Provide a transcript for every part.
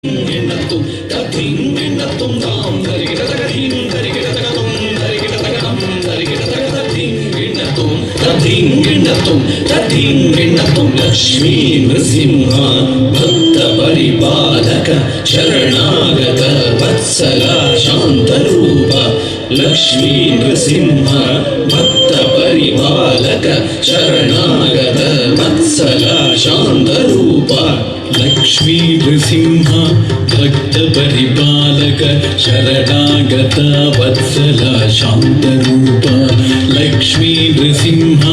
लक्ष्मी नृसिंह भक्त परिपालक शरणागत वत्सल शांतरूप लक्ष्मी नृसिंह भक्त परिपालक शरणागत वत्सल शांतरूप लक्ष्मी नृसिंह भक्त परिपालक शरणागत वत्सल शांतरूप लक्ष्मी नृसिंह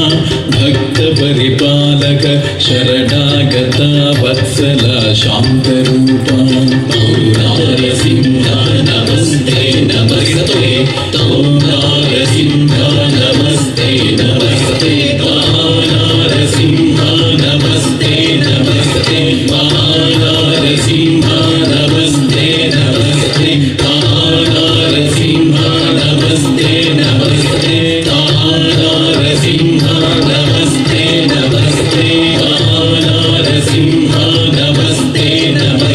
भक्त परिपालक शरणागत वत्सल शांतरूप नरसिंह नमस्ते नमस्ते नरसिंह नमस्ते नमस्ते नरसिंह नमस्ते नमस्ते नरसिंह नमस्ते नमस्ते नरसिंह नमस्ते नमस्ते नरसिंह नमस्ते नमस्ते नरसिंह नमस्ते नमस्ते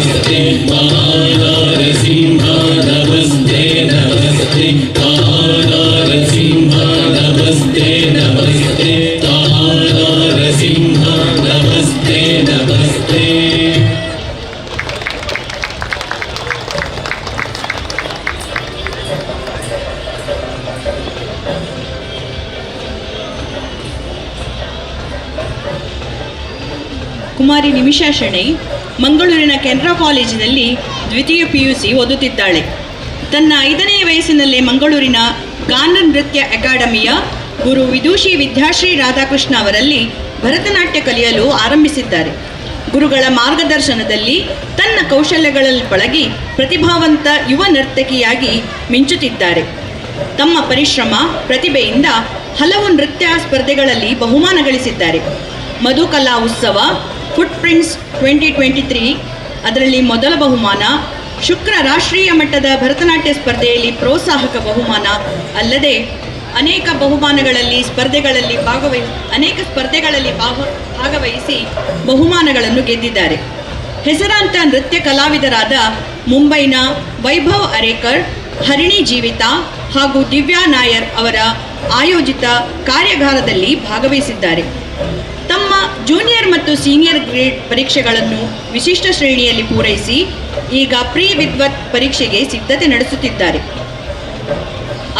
नरसिंह नमस्ते नमस्ते नरसिंह नमस्ते नमस्ते नरसिंह नमस्ते नमस्ते। ಕುಮಾರಿ ನಿಮಿಷಾ ಶೆಣೈ ಮಂಗಳೂರಿನ ಕೆನರಾ ಕಾಲೇಜಿನಲ್ಲಿ ದ್ವಿತೀಯ PUC ಓದುತ್ತಿದ್ದಾಳೆ. ತನ್ನ 5ನೇ ವಯಸ್ಸಿನಲ್ಲೇ ಮಂಗಳೂರಿನ ಗಾನ ನೃತ್ಯ ಅಕಾಡೆಮಿಯ ಗುರು ವಿದೂಷಿ ವಿದ್ಯಾಶ್ರೀ ರಾಧಾಕೃಷ್ಣ ಅವರಲ್ಲಿ ಭರತನಾಟ್ಯ ಕಲಿಯಲು ಆರಂಭಿಸಿದ್ದಾರೆ. ಗುರುಗಳ ಮಾರ್ಗದರ್ಶನದಲ್ಲಿ ತನ್ನ ಕೌಶಲ್ಯಗಳಲ್ಲಿ ಪಳಗಿ ಪ್ರತಿಭಾವಂತ ಯುವ ನರ್ತಕಿಯಾಗಿ ಮಿಂಚುತ್ತಿದ್ದಾರೆ. ತಮ್ಮ ಪರಿಶ್ರಮ ಪ್ರತಿಭೆಯಿಂದ ಹಲವು ನೃತ್ಯ ಸ್ಪರ್ಧೆಗಳಲ್ಲಿ ಬಹುಮಾನ ಗಳಿಸಿದ್ದಾರೆ. ಮಧುಕಲಾ ಉತ್ಸವ, ಫುಟ್ ಪ್ರಿಂಟ್ಸ್ 2023 ಅದರಲ್ಲಿ ಮೊದಲ ಬಹುಮಾನ, ಶುಕ್ರ ರಾಷ್ಟ್ರೀಯ ಮಟ್ಟದ ಭರತನಾಟ್ಯ ಸ್ಪರ್ಧೆಯಲ್ಲಿ ಪ್ರೋತ್ಸಾಹಕ ಬಹುಮಾನ ಅಲ್ಲದೆ ಅನೇಕ ಸ್ಪರ್ಧೆಗಳಲ್ಲಿ ಭಾಗವಹಿಸಿ ಬಹುಮಾನಗಳನ್ನು ಗೆದ್ದಿದ್ದಾರೆ. ಹೆಸರಾಂತ ನೃತ್ಯ ಕಲಾವಿದರಾದ ಮುಂಬೈನ ವೈಭವ್ ಅರೇಕರ್, ಹರಿಣಿ ಜೀವಿತಾ ಹಾಗೂ ದಿವ್ಯಾ ನಾಯರ್ ಅವರ ಆಯೋಜಿತ ಕಾರ್ಯಾಗಾರದಲ್ಲಿ ಭಾಗವಹಿಸಿದ್ದಾರೆ. ತಮ್ಮ ಜೂನಿಯರ್ ಮತ್ತು ಸೀನಿಯರ್ ಗ್ರೇಡ್ ಪರೀಕ್ಷೆಗಳನ್ನು ವಿಶಿಷ್ಟ ಶ್ರೇಣಿಯಲ್ಲಿ ಪೂರೈಸಿ ಈಗ ಪ್ರೀ ವಿದ್ವತ್ ಪರೀಕ್ಷೆಗೆ ಸಿದ್ಧತೆ ನಡೆಸುತ್ತಿದ್ದಾರೆ.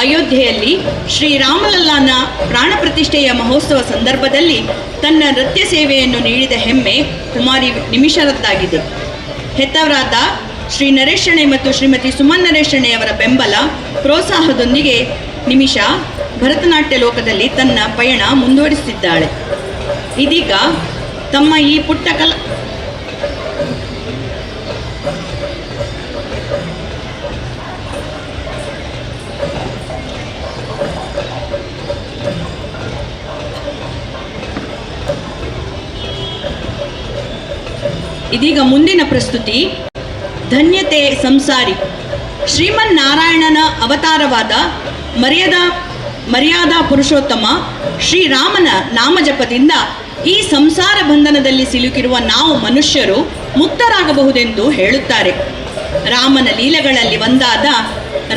ಅಯೋಧ್ಯೆಯಲ್ಲಿ ಶ್ರೀರಾಮಲಲ್ಲಾನ ಪ್ರಾಣ ಪ್ರತಿಷ್ಠೆಯ ಮಹೋತ್ಸವ ಸಂದರ್ಭದಲ್ಲಿ ತನ್ನ ನೃತ್ಯ ಸೇವೆಯನ್ನು ನೀಡಿದ ಹೆಮ್ಮೆ ಕುಮಾರಿ ನಿಮಿಷರದ್ದಾಗಿದೆ. ಹೆತ್ತವರಾದ ಶ್ರೀ ನರೇಶ್ ಶೆಣೈ ಮತ್ತು ಶ್ರೀಮತಿ ಸುಮನ್ ನರೇಶ್ ಶೆಣೈ ಅವರ ಬೆಂಬಲ ಪ್ರೋತ್ಸಾಹದೊಂದಿಗೆ ನಿಮಿಷಾ ಭರತನಾಟ್ಯ ಲೋಕದಲ್ಲಿ ತನ್ನ ಪಯಣ ಮುಂದುವರಿಸುತ್ತಿದ್ದಾಳೆ. ಇದೀಗ ತಮ್ಮ ಈ ಪುಟ್ಟ ಇದೀಗ ಮುಂದಿನ ಪ್ರಸ್ತುತಿ ಧನ್ಯತೆ ಸಂಸಾರಿ. ಶ್ರೀಮನ್ನಾರಾಯಣನ ಅವತಾರವಾದ ಮರ್ಯಾದಾ ಪುರುಷೋತ್ತಮ ಶ್ರೀರಾಮನ ನಾಮಜಪದಿಂದ ಈ ಸಂಸಾರ ಬಂಧನದಲ್ಲಿ ಸಿಲುಕಿರುವ ನಾವು ಮನುಷ್ಯರು ಮುಕ್ತರಾಗಬಹುದೆಂದು ಹೇಳುತ್ತಾರೆ. ರಾಮನ ಲೀಲೆಗಳಲ್ಲಿ ಒಂದಾದ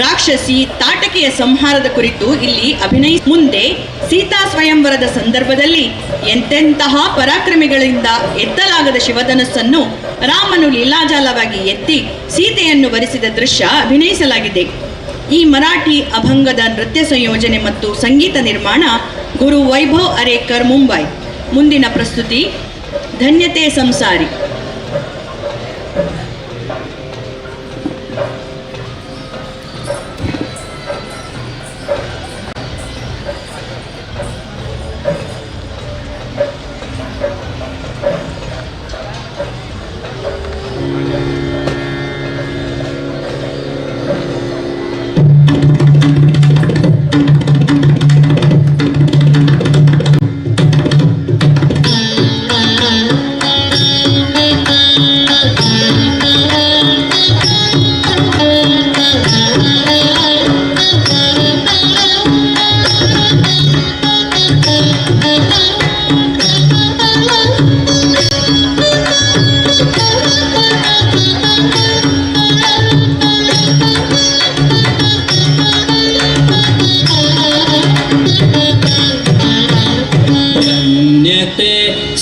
ರಾಕ್ಷಸಿ ತಾಟಕಿಯ ಸಂಹಾರದ ಕುರಿತು ಇಲ್ಲಿ ಮುಂದೆ ಸೀತಾ ಸ್ವಯಂವರದ ಸಂದರ್ಭದಲ್ಲಿ ಎಂತೆಂತಹ ಪರಾಕ್ರಮಿಗಳಿಂದ ಎತ್ತಲಾಗದ ಶಿವಧನಸ್ಸನ್ನು ರಾಮನು ಲೀಲಾಜಾಲವಾಗಿ ಎತ್ತಿ ಸೀತೆಯನ್ನು ವರಿಸಿದ ದೃಶ್ಯ ಅಭಿನಯಿಸಲಾಗಿದೆ. ಈ ಮರಾಠಿ ಅಭಂಗದ ನೃತ್ಯ ಸಂಯೋಜನೆ ಮತ್ತು ಸಂಗೀತ ನಿರ್ಮಾಣ ಗುರು ವೈಭವ್ ಅರೇಕರ್, ಮುಂಬೈ. ಮುಂದಿನ ಪ್ರಸ್ತುತಿ ಧನ್ಯತೆ ಸಂಸಾರಿ.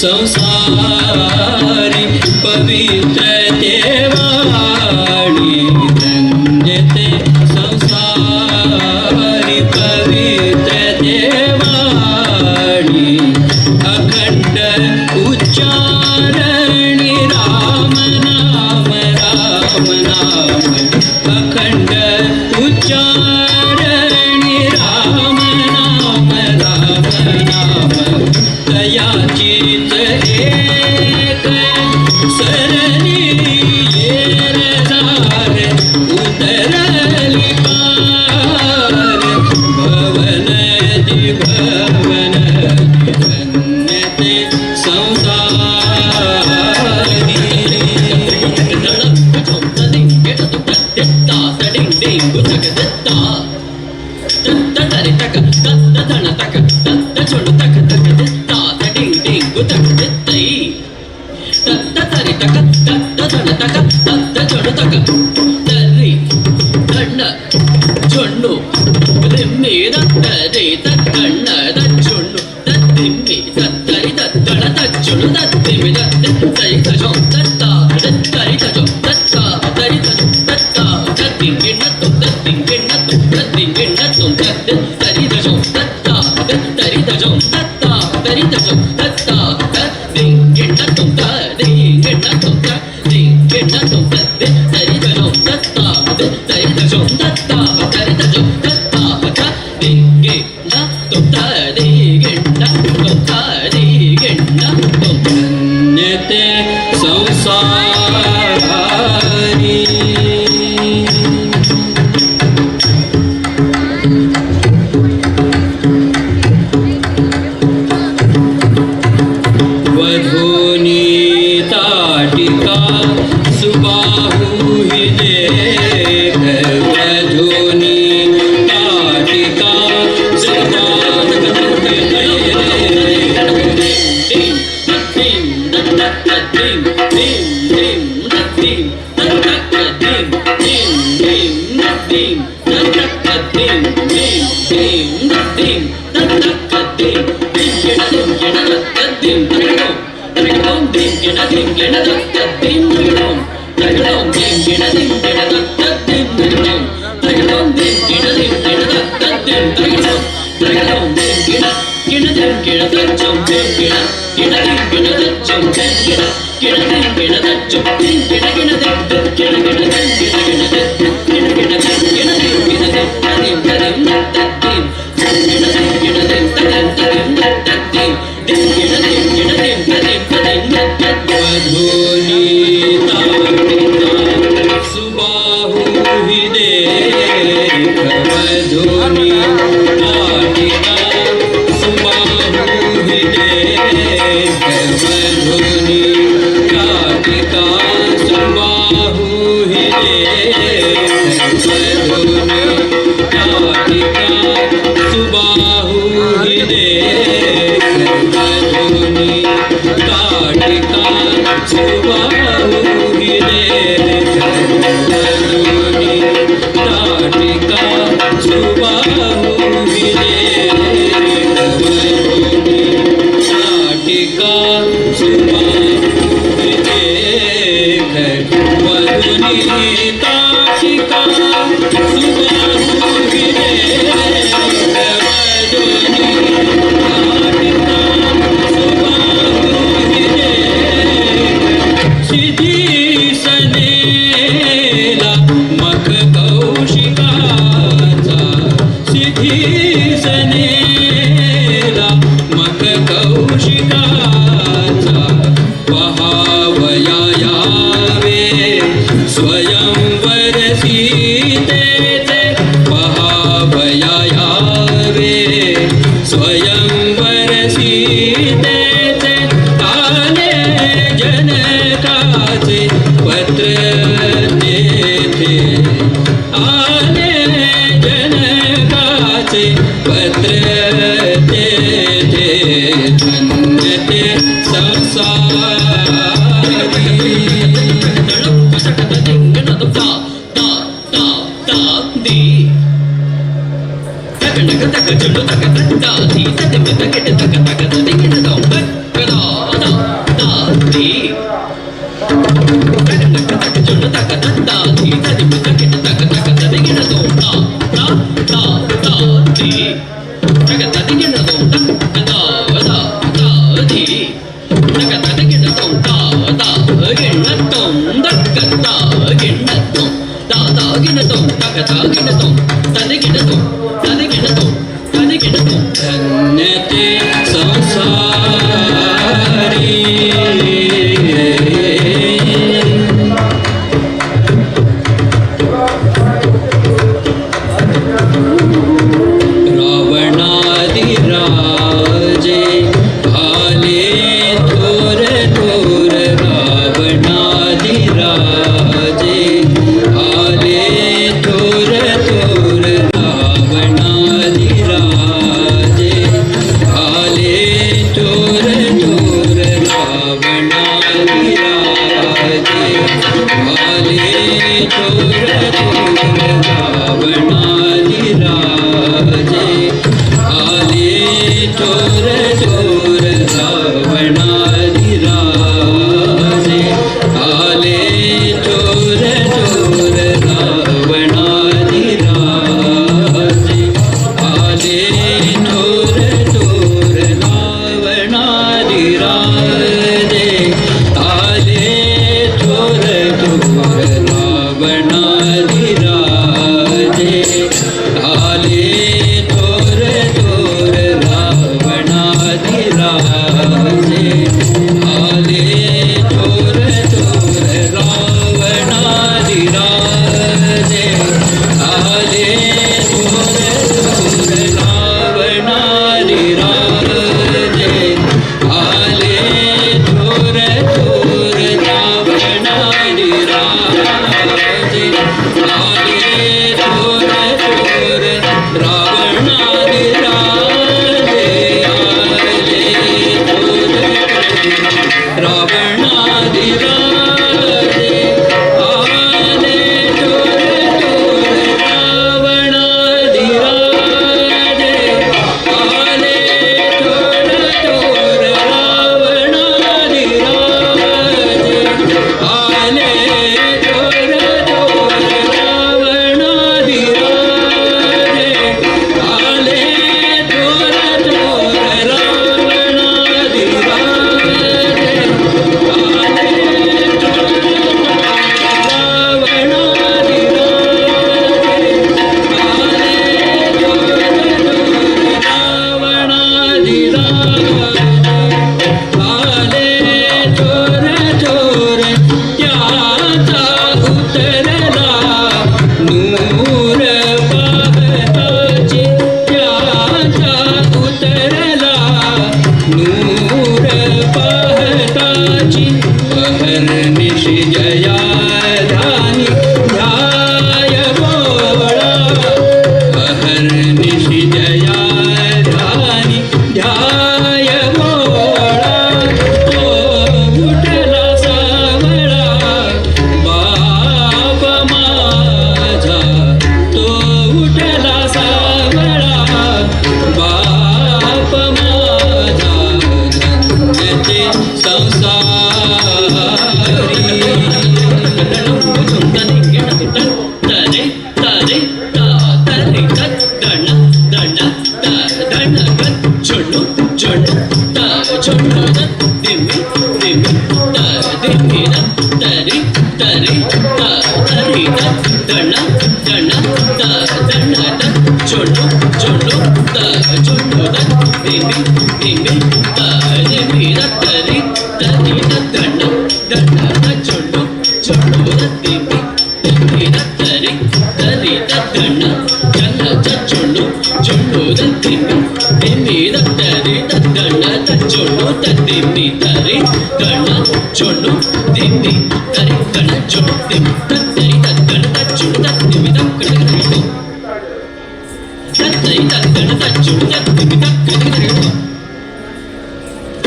संसारी पवित्रते वाणी धन्यते संसारी पवित्रते वाणी अखंड उच्चारणी राम नाम राम नाम अखंड उच्चारणी राम नाम राम नाम दयाचित एक सरणी येरदार उतरली पार भवन दिभवन धन्यते संसारी धन्यते संसारी वधूनी ताटिका सुबाहु हि देख वधूनी ताटिका सुबाहु हि taka taka taka taka taka taka taka taka taka taka taka taka taka taka taka taka taka the ತಕ ತಕ ಜೊಂಡ ತಕ ತತ್ತ ದಿ ತದಿ ತಕ ತಕ ತಕ ತದಿಗಿನ ತೋ ತಾ ತಾ ತಾ ತಾ ದಿ ತಕ ತದಿಗಿನ ತೋ ತಕ ತಾ ತಾ ತಾ ದಿ ತಕ ತದಿಗಿನ ತೋ ತಾ ತಾ ಗಿನ ತೋ ತಕ ತಾ ಗಿನ ತೋ ತಾ ತಾ ಗಿನ ತೋ ತಕ ತಾ ಗಿನ ತೋ ತದಿಗಿನ ತೋ ತದಿಗಿನ ತೋ ತದಿಗಿನ ತೋ ಧನ್ಯತೆ ಸಂಸಾರಿ रावणादिराजे आले थोर थोर रावणादिराजे आले थोर थोर रावणादिराजे आले थोर थोर रावणादिराजे आले थोर थोर रावणादिराजे आले थोर थोर रावणादिराजे आले थोर थोर रावणादिराजे आले थोर थोर रावणादिराजे आले थोर थोर रावणादिराजे आले थोर थोर रावणादिराजे आले थोर थोर रावणादिराजे आले थोर थोर रावणादिराजे आले थोर थोर रावणादिराजे आले थोर थोर रावणादिराजे आले थोर रावणादिराजे आले थोर थोर रावणादिराजे आले थोर थोर रावणादिराजे आले थोर थोर रावणादिराजे आले थोर थोर त्याचा उतरला नूर पाहताची त्याचा उतरला नूर पाहताची अहर्निशि जया धानी ध्याय बोळा अहर्निशि जया धानी ध्याय बोळा तो उठला सावळा बाप माझा तो उठला सावळा बाप माझा धन्यते संसारी तरे तरे ता तरे तत गण गण ता गण गण छोडो छोडो ता छोडो तत दिमी दिमी ता दिमी तरे तरे ता तरे तत गण गण ता गण तत छोडो छोडो ता छोडो तत दिमी दिमी ता दिमी तरे तरे तत गण गण तत छोडो छोडो तत दिमी दिमी तरे तरे तत गण गण तत छोडो छोडो तत दिमी दिमी तरे तत गण तत छोडो तत दिमी तरे गण छोडो दिमी तरे गण छोडो दिमी तरे तत गण तत छोडो तत दिमी तत गण छोडो तरे तत गण तत छोडो तत दिमी तत गण छोडो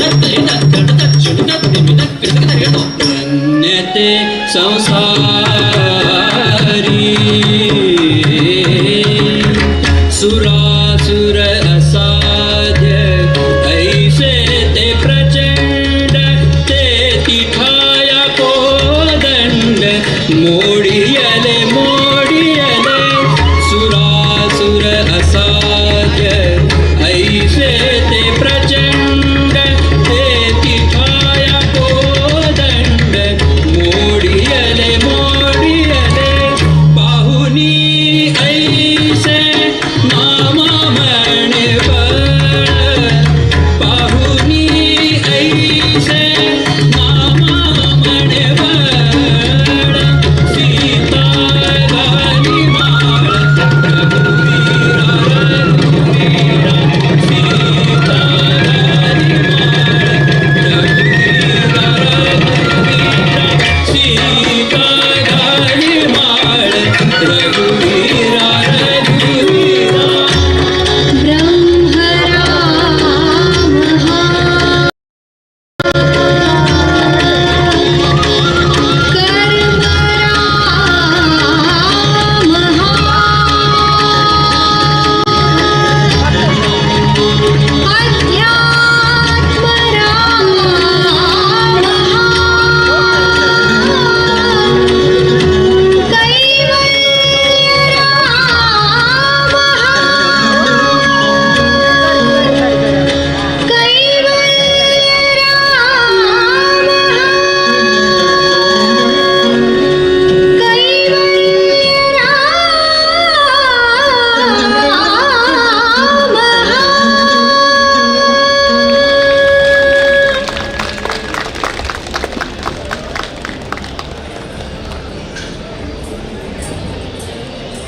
तरे तत गण तत छोडो तत दिमी तत गण छोडो धन्यते संसारी सुरासुर असाध्य ऐसे ते प्रचंड ते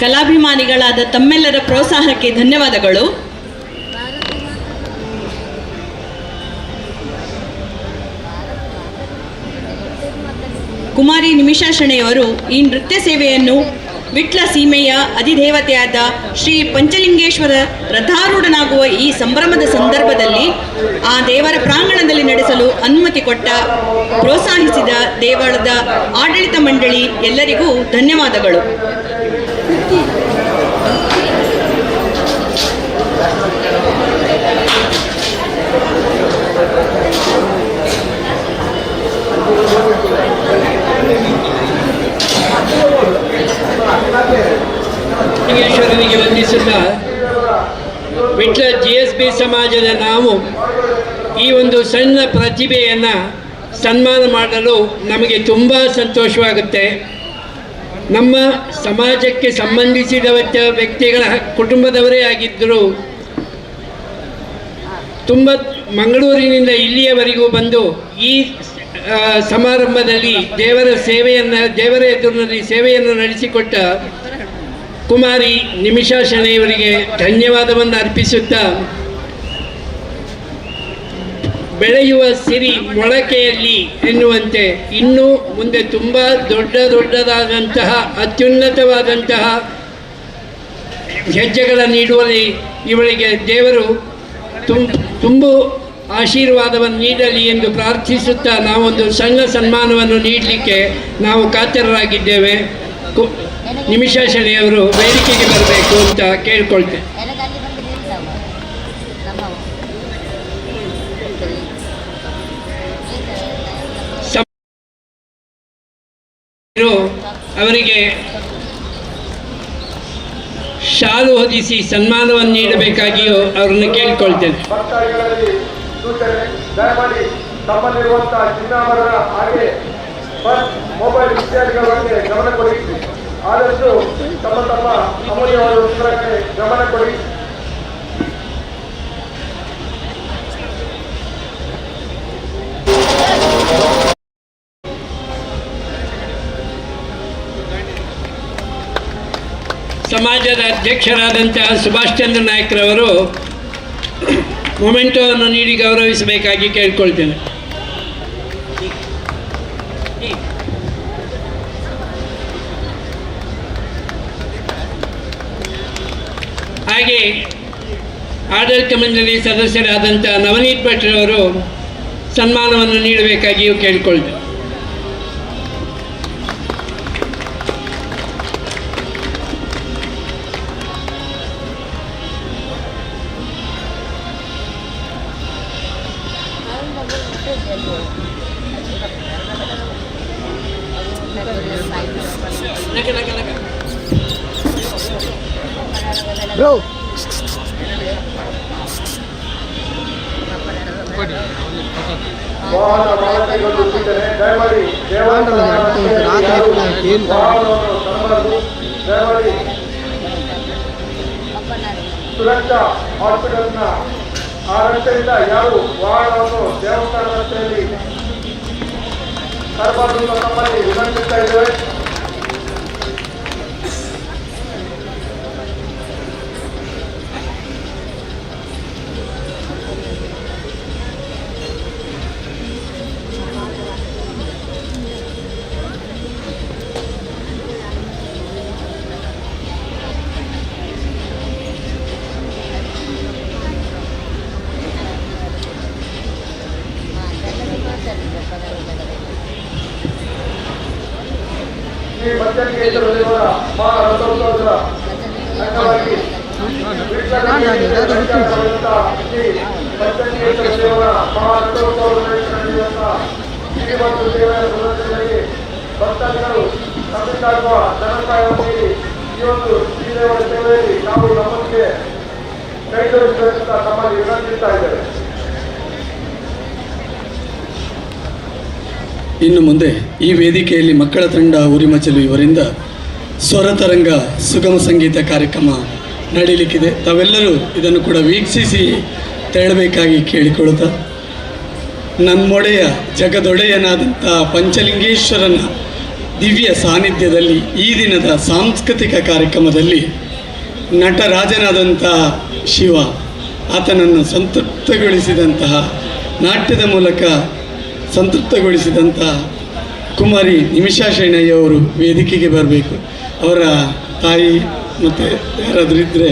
ಕಲಾಭಿಮಾನಿಗಳಾದ ತಮ್ಮೆಲ್ಲರ ಪ್ರೋತ್ಸಾಹಕ್ಕೆ ಧನ್ಯವಾದಗಳು. ಕುಮಾರಿ ನಿಮಿಷಾ ಶೆಣೆಯವರು ಈ ನೃತ್ಯ ಸೇವೆಯನ್ನು ವಿಟ್ಲ ಸೀಮೆಯ ಅಧಿದೇವತೆಯಾದ ಶ್ರೀ ಪಂಚಲಿಂಗೇಶ್ವರ ರಥಾರೂಢನಾಗುವ ಈ ಸಂಭ್ರಮದ ಸಂದರ್ಭದಲ್ಲಿ ಆ ದೇವರ ಪ್ರಾಂಗಣದಲ್ಲಿ ನಡೆಸಲು ಅನುಮತಿ ಕೊಟ್ಟ ಪ್ರೋತ್ಸಾಹಿಸಿದ ದೇವಳದ ಆಡಳಿತ ಮಂಡಳಿ ಎಲ್ಲರಿಗೂ ಧನ್ಯವಾದಗಳು. ಲಿಂಗೇಶ್ವರನಿಗೆ ವಂದಿಸುತ್ತಾ ವಿಟ್ಲ GSB ಸಮಾಜದ ನಾವು ಈ ಒಂದು ಸಣ್ಣ ಪ್ರತಿಭೆಯನ್ನು ಸನ್ಮಾನ ಮಾಡಲು ನಮಗೆ ತುಂಬ ಸಂತೋಷವಾಗುತ್ತೆ. ನಮ್ಮ ಸಮಾಜಕ್ಕೆ ಸಂಬಂಧಿಸಿದ ವ್ಯಕ್ತಿಗಳ ಕುಟುಂಬದವರೇ ಆಗಿದ್ದರು ತುಂಬ ಮಂಗಳೂರಿನಿಂದ ಇಲ್ಲಿಯವರೆಗೂ ಬಂದು ಈ ಸಮಾರಂಭದಲ್ಲಿ ದೇವರ ಎದುರಿನಲ್ಲಿ ಸೇವೆಯನ್ನು ನಡೆಸಿಕೊಟ್ಟ ಕುಮಾರಿ ನಿಮಿಷಾ ಶೆಣೆಯವರಿಗೆ ಧನ್ಯವಾದವನ್ನು ಅರ್ಪಿಸುತ್ತಾ, ಬೆಳೆಯುವ ಸಿರಿ ಮೊಳಕೆಯಲ್ಲಿ ಎನ್ನುವಂತೆ ಇನ್ನೂ ಮುಂದೆ ತುಂಬ ದೊಡ್ಡದಾದಂತಹ ಅತ್ಯುನ್ನತವಾದಂತಹ ಹೆಜ್ಜೆಗಳನ್ನು ನೀಡುವಲ್ಲಿ ಇವಳಿಗೆ ದೇವರು ತುಂಬ ಆಶೀರ್ವಾದವನ್ನು ನೀಡಲಿ ಎಂದು ಪ್ರಾರ್ಥಿಸುತ್ತಾ ನಾವೊಂದು ಸಣ್ಣ ಸನ್ಮಾನವನ್ನು ನೀಡಲಿಕ್ಕೆ ನಾವು ಕಾತರರಾಗಿದ್ದೇವೆ. ನಿಮಿಷಾ ಶೆಣೆಯವರು ವೇದಿಕೆಗೆ ಬರಬೇಕು ಅಂತ ಕೇಳ್ಕೊಳ್ತೇನೆ. ಅವರಿಗೆ ಶಾಲು ಹೊದಿಸಿ ಸನ್ಮಾನವನ್ನು ನೀಡಬೇಕಾಗಿಯೂ ಅವರನ್ನು ಕೇಳಿಕೊಳ್ತೇನೆ. ದಯಮಾಡಿ ತಮ್ಮಲ್ಲಿರುವಂತಹ ಚಿನ್ನಾಭರಣ ಹಾಗೆ ಮೊಬೈಲ್ ಇತ್ಯಾದಿಗಳ ಬಗ್ಗೆ ಗಮನ ಕೊಡಿ. ಆದಷ್ಟು ತಮ್ಮ ಅಮೂಲ್ಯವಾದ ಉತ್ತರಕ್ಕೆ ಗಮನ ಕೊಡಿ. ಸಮಾಜದ ಅಧ್ಯಕ್ಷರಾದಂತಹ ಸುಭಾಷ್ ಚಂದ್ರ ನಾಯ್ಕರವರು ಮೊಮೆಂಟೋವನ್ನು ನೀಡಿ ಗೌರವಿಸಬೇಕಾಗಿ ಕೇಳ್ಕೊಳ್ತೇನೆ. ಹಾಗೆ ಆಡಳಿತ ಮಂಡಳಿ ಸದಸ್ಯರಾದಂಥ ನವನೀತ್ ಭಟ್ರವರು ಸನ್ಮಾನವನ್ನು ನೀಡಬೇಕಾಗಿಯೂ ಕೇಳಿಕೊಳ್ತೇನೆ. ಬ್ರೋ ವಾಹನ ಮಾಲಕರಿಗೆ ಸೂಚನೆ, ದಯಮಾಡಿ ದಯಮಾಡಿ ಸುರಕ್ಷಾ ಹಾಸ್ಪಿಟಲ್ನ ಆ ರಸ್ತೆಯಿಂದ ಯಾರು ವಾಹನವನ್ನು ದೇವಸ್ಥಾನ ರಸ್ತೆಯಲ್ಲಿ ತರಬಾರದು ನಮ್ಮಲ್ಲಿ ವಿನಂತಿಸ್ತಾ ಇದ್ದೇವೆ. ಈ ಪಂಚಲಿಂಗೇಶ್ವರ ದೇವರ ಮಹಾರಥೋತ್ಸವದ ಅಂಗವಾಗಿ ಪಂಚಲಿಂಗೇಶ್ವರ ದೇವರ ಮಹಾರಥೋತ್ಸವದ ನಡೆಯುವಂತಹ ಶ್ರೀಮಂತ ದೇವರ ಪ್ರದರ್ಶನಗಳಿಗೆ ಭಕ್ತಾದಿಗಳು ತಮ್ಮಿಂದಾಗುವ ಧನಸಹಾಯವನ್ನು ನೀಡಿ ಈ ಒಂದು ಶ್ರೀದೇವರ ಸೇವೆಯಲ್ಲಿ ನಾವು ನಮ್ಮೊಂದಿಗೆ ಕೈ ಜೋಡಿಸಬೇಕಂತ ತಮ್ಮಲ್ಲಿ ವಿನಂತಿಸ್ತಾ ಇದ್ದೇವೆ. ಇನ್ನು ಮುಂದೆ ಈ ವೇದಿಕೆಯಲ್ಲಿ ಮಕ್ಕಳ ತಂಡ ಉರಿಮಚಲು ಇವರಿಂದ ಸ್ವರತರಂಗ ಸುಗಮ ಸಂಗೀತ ಕಾರ್ಯಕ್ರಮ ನಡೀಲಿಕ್ಕಿದೆ. ತಾವೆಲ್ಲರೂ ಇದನ್ನು ಕೂಡ ವೀಕ್ಷಿಸಿ ತೆರಳಬೇಕಾಗಿ ಕೇಳಿಕೊಳ್ಳುತ್ತಾ, ನಮ್ಮೊಡೆಯ ಜಗದೊಡೆಯನಾದಂಥ ಪಂಚಲಿಂಗೇಶ್ವರನ ದಿವ್ಯ ಸಾನ್ನಿಧ್ಯದಲ್ಲಿ ಈ ದಿನದ ಸಾಂಸ್ಕೃತಿಕ ಕಾರ್ಯಕ್ರಮದಲ್ಲಿ ನಟರಾಜನಾದಂತಹ ಶಿವ ಆತನನ್ನು ಸಂತೃಪ್ತಗೊಳಿಸಿದಂತಹ ನಾಟ್ಯದ ಮೂಲಕ ಸಂತೃಪ್ತಗೊಳಿಸಿದಂತಹ ಕುಮಾರಿ ನಿಮಿಷಾ ಶೆಣೈ ಅವರು ವೇದಿಕೆಗೆ ಬರಬೇಕು. ಅವರ ತಾಯಿ ಮತ್ತು ಯಾರಾದರೂ ಇದ್ದರೆ,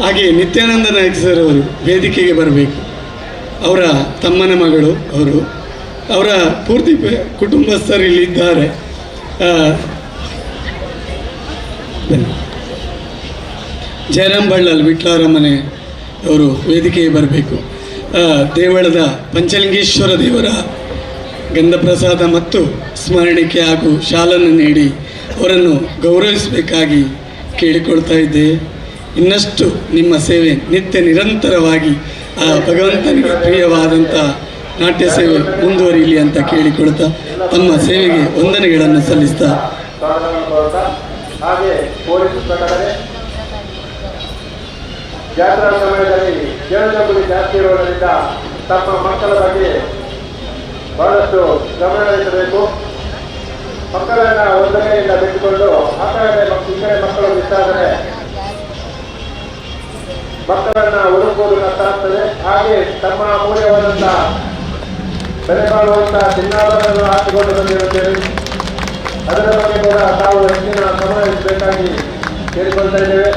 ಹಾಗೆ ನಿತ್ಯಾನಂದ ನಾಯಕ್ ಸರ್ ಅವರು ವೇದಿಕೆಗೆ ಬರಬೇಕು. ಅವರ ತಮ್ಮನ ಮಗಳು ಅವರು, ಅವರ ಪೂರ್ತಿ ಕುಟುಂಬಸ್ಥರು ಇಲ್ಲಿದ್ದಾರೆ. ಜಯರಾಮ್ ಬಳ್ಳಾಲ್ ವಿಟ್ಲಾರಮನೆ ಅವರು ವೇದಿಕೆಗೆ ಬರಬೇಕು. ದೇವಳದ ಪಂಚಲಿಂಗೇಶ್ವರ ದೇವರ ಗಂಧಪ್ರಸಾದ ಮತ್ತು ಸ್ಮರಣಿಕೆ ಹಾಗೂ ಶಾಲನ್ನು ನೀಡಿ ಅವರನ್ನು ಗೌರವಿಸಬೇಕಾಗಿ ಕೇಳಿಕೊಳ್ತಾ ಇದ್ದೆ. ಇನ್ನಷ್ಟು ನಿಮ್ಮ ಸೇವೆ ನಿತ್ಯ ನಿರಂತರವಾಗಿ ಆ ಭಗವಂತನಿಗೆ ಪ್ರಿಯವಾದಂಥ ನಾಟ್ಯ ಸೇವೆ ಮುಂದುವರಿಯಲಿ ಅಂತ ಕೇಳಿಕೊಳ್ತಾ ತಮ್ಮ ಸೇವೆಗೆ ವಂದನೆಗಳನ್ನು ಸಲ್ಲಿಸ್ತಾ ಹಾಗೆ ಪೊಲೀಸ್ ಪ್ರಕಟಣೆ ಜಾತ್ರಾ ಸಮಯದಲ್ಲಿ ಜನಜಂಗುಳಿ ಜಾಸ್ತಿ ಇರುವುದರಿಂದ ತಮ್ಮ ಮಕ್ಕಳ ಬಗ್ಗೆ ಬಹಳಷ್ಟು ಗಮನ ಹರಿಸಬೇಕು. ಮಕ್ಕಳನ್ನ ಒಂದನೆಯಿಂದ ಬಿಟ್ಟುಕೊಂಡು ಆ ಕಡೆ ಈ ಕಡೆ ಮಕ್ಕಳು ಬಿಟ್ಟಾದರೆ ಮಕ್ಕಳನ್ನ ಹುಡುಕುವುದು ಕಷ್ಟ ಆಗ್ತದೆ. ಹಾಗೆ ತಮ್ಮ ಅಮೂಲ್ಯವಾದಂಥ ಬೆಲೆ ಬಾಳುವಂತಹ ಚಿನ್ನಾಭರಣಗಳನ್ನು ಹಾಕಿಕೊಂಡು ಬಂದಿರುತ್ತೇವೆ. ಅದರ ಬಗ್ಗೆ ಕೂಡ ತಾವು ಹೆಚ್ಚಿನ ಗಮನ ಹರಿಸಬೇಕಾಗಿ ಕೇಳಿಕೊಳ್ತಾ ಇದ್ದೇವೆ.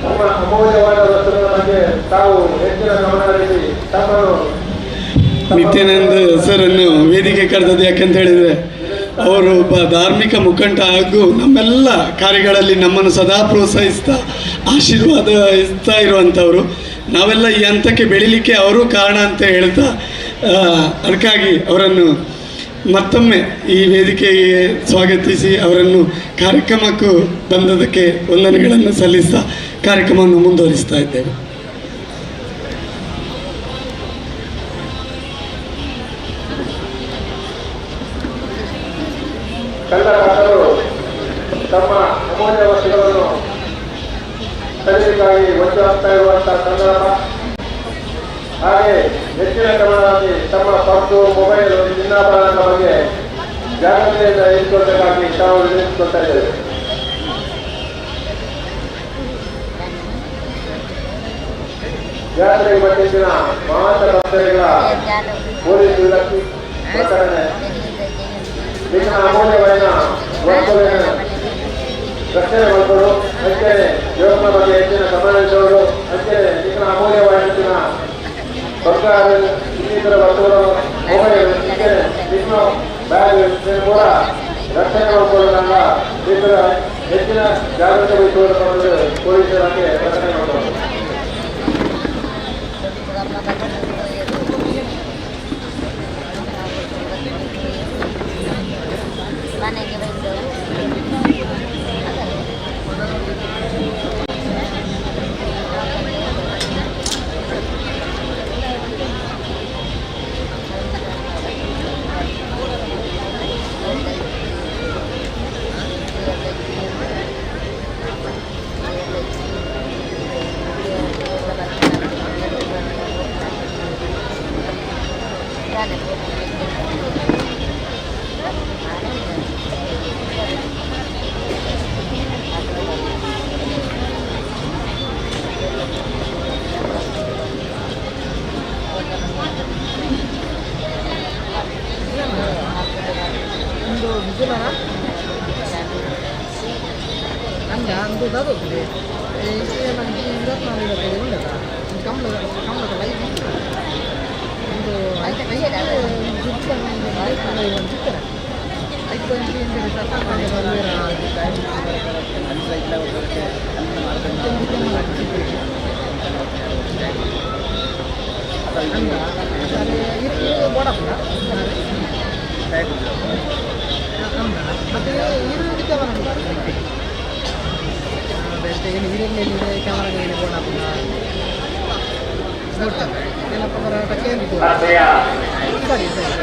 ನಮ್ಮ ಅಮೂಲ್ಯವಾದ ವಸ್ತುಗಳ ಬಗ್ಗೆ ತಾವು ಹೆಚ್ಚಿನ ಗಮನ ಹರಿಸಿ ತಮ್ಮನ್ನು ನಿತ್ಯಾನಂದ ಸರನ್ನು ವೇದಿಕೆ ಕರೆದದ್ದು ಯಾಕಂತ ಹೇಳಿದರೆ ಅವರು ಒಬ್ಬ ಧಾರ್ಮಿಕ ಮುಖಂಡ ಹಾಗೂ ನಮ್ಮೆಲ್ಲ ಕಾರ್ಯಗಳಲ್ಲಿ ನಮ್ಮನ್ನು ಸದಾ ಪ್ರೋತ್ಸಾಹಿಸ್ತಾ ಆಶೀರ್ವಾದ ಇಸ್ತಾ ಇರುವಂಥವರು. ನಾವೆಲ್ಲ ಈ ಹಂತಕ್ಕೆ ಬೆಳಿಲಿಕ್ಕೆ ಅವರು ಕಾರಣ ಅಂತ ಹೇಳ್ತಾ ಅದಕ್ಕಾಗಿ ಅವರನ್ನು ಮತ್ತೊಮ್ಮೆ ಈ ವೇದಿಕೆಗೆ ಸ್ವಾಗತಿಸಿ ಅವರನ್ನು ಕಾರ್ಯಕ್ರಮಕ್ಕೂ ಬಂದದಕ್ಕೆ ವಂದನೆಗಳನ್ನು ಸಲ್ಲಿಸ್ತಾ ಕಾರ್ಯಕ್ರಮವನ್ನು ಮುಂದುವರಿಸ್ತಾ ಇದ್ದೇವೆ. ಕನ್ನಡರು ತಮ್ಮ ಅಮೂಲ್ಯ ವಸ್ತುಗಳನ್ನು ಖರೀದಿಗಾಗಿ ಒತ್ತು ಹಾಕ್ತಾ ಇರುವಂತಹ ಸಂದರ್ಭ. ಹಾಗೆ ಹೆಚ್ಚಿನ ಕ್ರಮವಾಗಿ ತಮ್ಮ ಪರ್ಸು, ಮೊಬೈಲ್, ಚಿನ್ನಾಭರಣದ ಬಗ್ಗೆ ಜಾಗ್ರತೆಯಿಂದ ಇರಿಸಿಕೊಳ್ಳಬೇಕಾಗಿ ತಾವು ವಿನಂತಿಸಿಕೊಳ್ತಾ ಇದ್ದೇವೆ. ಜಾತ್ರೆಗೆ ಬಂದಿದ್ದ ಮಹಾಂತ ಭಕ್ತರುಗಳ ಪೊಲೀಸ್ ಇಲಾಖೆ ಪ್ರಕಟಣೆ ನಿಮ್ಮ ಅಮೂಲ್ಯವಾದ ವಸ್ತುಗಳನ್ನು ರಕ್ಷಣೆ ಮಾಡಿಕೊಂಡು ಅಂಚೆನೆ ಯೋಗನ ಬಗ್ಗೆ ಹೆಚ್ಚಿನ ಗಮನ ಹರಿಸುವುದು, ಅಂಚೆನೆ ನಿಮ್ಮ ಅಮೂಲ್ಯವಾದ ಬಂಗಾರ ಇನ್ನಿತರ ವಸ್ತುಗಳು, ಮೊಬೈಲ್, ಅಂಚೆನೆ ನಿಮ್ಮ ಬ್ಯಾಗ್ ಕೂಡ ರಕ್ಷಣೆ ಮಾಡಿಕೊಳ್ಳುವುದರಿಂದ ಇತರ ಹೆಚ್ಚಿನ ಜಾಗೃತಿ ವಹಿಸುವುದನ್ನು ಪೊಲೀಸ್ ಇಲಾಖೆ ಪ್ರಕಟಣೆ ಮಾಡಬಹುದು. ಮನೆಗೆ ಬಂದು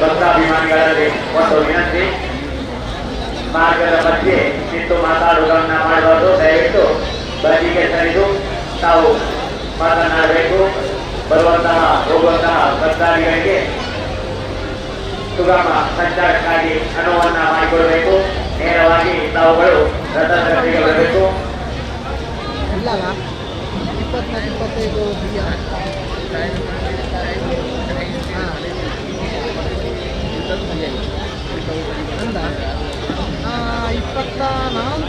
ಭಕ್ತಾಭಿಮಾನಿಗಳಲ್ಲಿ ಒಂದು ವಿನಂತಿ, ಮಾರ್ಗದ ಮಧ್ಯೆ ನಿಂತು ಮಾತಾಡುವುದನ್ನು ಮಾಡಬಾರ್ದು. ದಯವಿಟ್ಟು ಬದಿಗೆ ಸರಿದು ತಾವು ಮಾತನಾಡಬೇಕು. ಬರುವಂತಹ ಹೋಗುವಂತಹ ಭಕ್ತಾದಿಗಳಿಗೆ ಸುಗಮ ಸಂಚಾರಕ್ಕಾಗಿ ಅನುವನ್ನು ಮಾಡಿಕೊಡಬೇಕು. ನೇರವಾಗಿ ತಾವುಗಳು ರಥದಲ್ಲಿ ಬರಬೇಕು. ಇಲ್ಲಲ್ಲ 24-25 ಬಿಯ ಅಂದ 24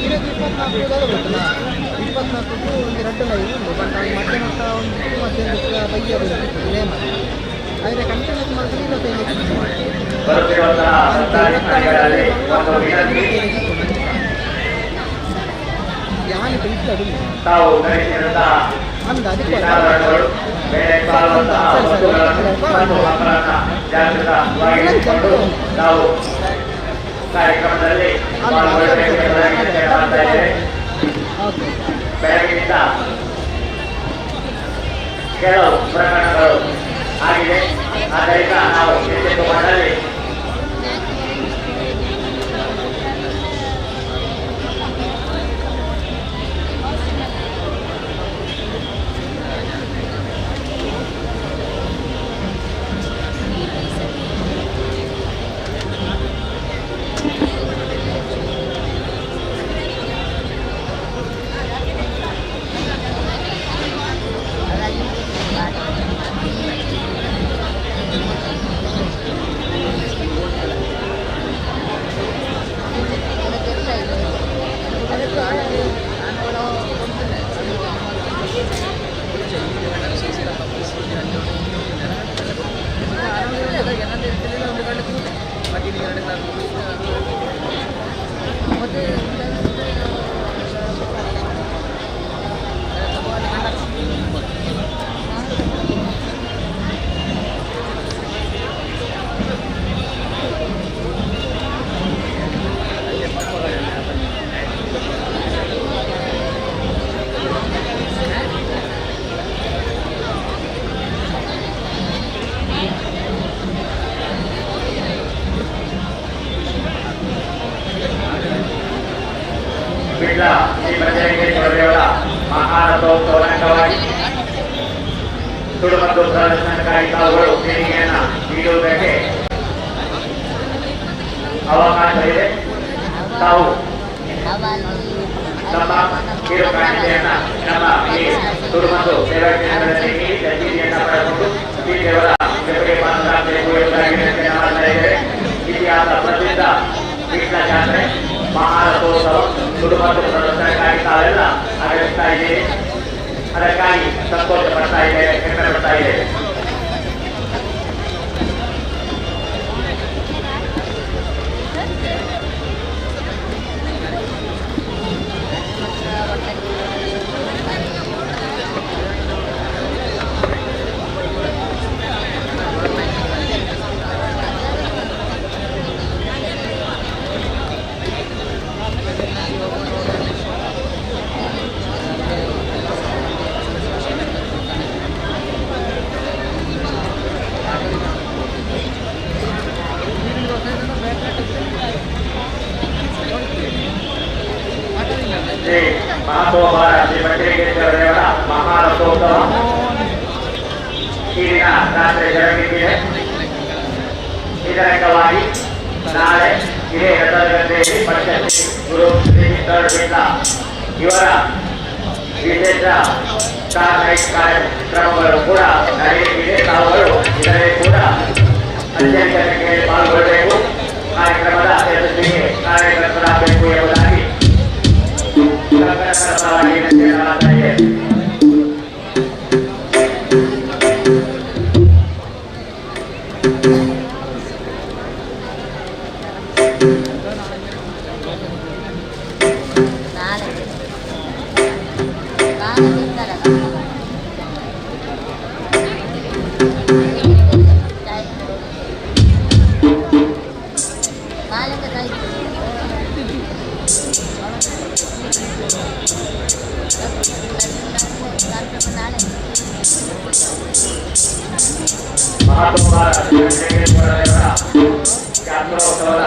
ಇರೋದು 24 ಗೊತ್ತಲ್ಲ. 24 ಒಂದು 2 ಲೈವ್ ಉಂಟು. ಬಟ್ ಅದು ಮಧ್ಯಾಹ್ನ ಒಂದು ಮಧ್ಯಾಹ್ನ ಬೈಯ ಇದೇ ಮಾಡಿ ಆದರೆ ಕಂಟಿನ್ಯೂಸ್ ಮಾಡಿದ್ರೆ 25 ಬರುತ್ತಿರುವಂತಹ ಭಕ್ತಾದಿಗಳಲ್ಲಿ ಒಂದು ವಿನಂತಿ, ಯಾರು ಇಲ್ಲದು ತಾವು ಧರಿಸಿದಂತಹ ಅಂದ ಅದಕ್ಕೆ ಚಿನ್ನಾಭರಣಗಳು, ಬೇರೆ ಕಾಲುವಂತಹ ವಸ್ತುಗಳನ್ನು ಮತ್ತು ಮಕ್ಕಳನ್ನ ಜಾಗೃತವಾಗಿ ಇಟ್ಟುಕೊಂಡು ನಾವು ಕಾರ್ಯಕ್ರಮದಲ್ಲಿ ಪಾಲ್ಗೊಳ್ಳಬೇಕೆಂಬುದಾಗಿ ವಿನಂತಿ ಮಾಡ್ತಾ ಇದ್ದೇವೆ. ಓಕೆ ಬೆಳಗಿನಿಂದ ಕೆಲವು ಪ್ರಕರಣಗಳು ಆಗಿದೆ. ಆದ್ದರಿಂದ ನಾವು ಎಚ್ಚೆತ್ತುಕೊಂಡಲ್ಲಿ ಬಿಡ್ಲ ಶ್ರೀ ಬಜರಂಗೇಶ್ವರ ದೇವರ ಮಹಾರಥೋತ್ಸವದ ಅಂಗವಾಗಿ ಸುಡು ಮತ್ತು ಪ್ರದರ್ಶನಕಾರಿ ತಾವುಗಳು ದೇಣಿಗೆಯನ್ನು ನೀಡುವುದಕ್ಕೆ ಅವಕಾಶ ಇದೆ. ತಾವು ನಮ್ಮ ಕಿರು ಕಾಣಿಕೆಯನ್ನ ನಮ್ಮ ಈ ಸುಡು ಮತ್ತು ಸೇವಾ ಕೇಂದ್ರದಲ್ಲಿ ನೀಡಿ ರಸೀದಿಯನ್ನು ಪಡೆದುಕೊಂಡು ಶ್ರೀ ದೇವರ ಸೇವೆಗೆ ಪಾತ್ರರಾಗಬೇಕು ಎಂಬುದಾಗಿ ವಿನಂತಿ ಮಾಡ್ತಾ ಇದ್ದೇವೆ. ಇತಿಹಾಸ ಪ್ರಸಿದ್ಧ ಕೃಷ್ಣ ಜಾತ್ರೆ ಮಹಾರಥೋತ್ಸವ ಸುಡು ಮತ್ತು ಪ್ರದರ್ಶನಕ್ಕಾಗಿ ತಾವೆಲ್ಲ ಆಗಮಿಸ್ತಾ ಇದ್ದೀರಿ. ಅದಕ್ಕಾಗಿ ಸಂತೋಷ ಪಡ್ತಾ ಇದ್ದೇವೆ, ಹೆಮ್ಮೆ ಪಡ್ತಾ ಇದ್ದೇವೆ. ಶ್ರೀ ಮಹಾಸೋಭಾರ ಶ್ರೀ ಬಜರಂಗೇಶ್ವರ ದೇವರ ಮಹಾರಥೋತ್ಸವ ಈ ದಿನ ರಾತ್ರಿ ಜರುಗಲಿದೆ. ಇದರ ಅಂಗವಾಗಿ ನಾಳೆ ಇದೇ ರಥಗದ್ದೆಯಲ್ಲಿ ಪಂಚಶ್ರೀ ಗುರು ಶ್ರೀ ಬಿಡ್ಲ ಇವರ ವಿಶೇಷ ಸ್ಟಾರ್ ನೈಟ್ ಕಾರ್ಯಕ್ರಮಗಳು ಕೂಡ ನಡೆಯಲಿದೆ. ತಾವುಗಳು ಇದರಲ್ಲಿ ಕೂಡ ಅತ್ಯಂತ ಸಂಖ್ಯೆಯಲ್ಲಿ ಪಾಲ್ಗೊಳ್ಳಬೇಕು. ಕಾರ್ಯಕ್ರಮದ ಯಶಸ್ವಿಗೆ ಕಾರ್ಯಕರ್ತರಾಗಬೇಕು ಎಂಬುದಾಗಿ ಸರಳವಾಗಿ ವಿನಂತಿ ಮಾಡ್ತಾ ಇದೆ. ಮಹಾಸೋಭಾರ ಶ್ರೀ ಬಜರಂಗೇಶ್ವರ ದೇವರ ಜಾತ್ರೋತ್ಸವದ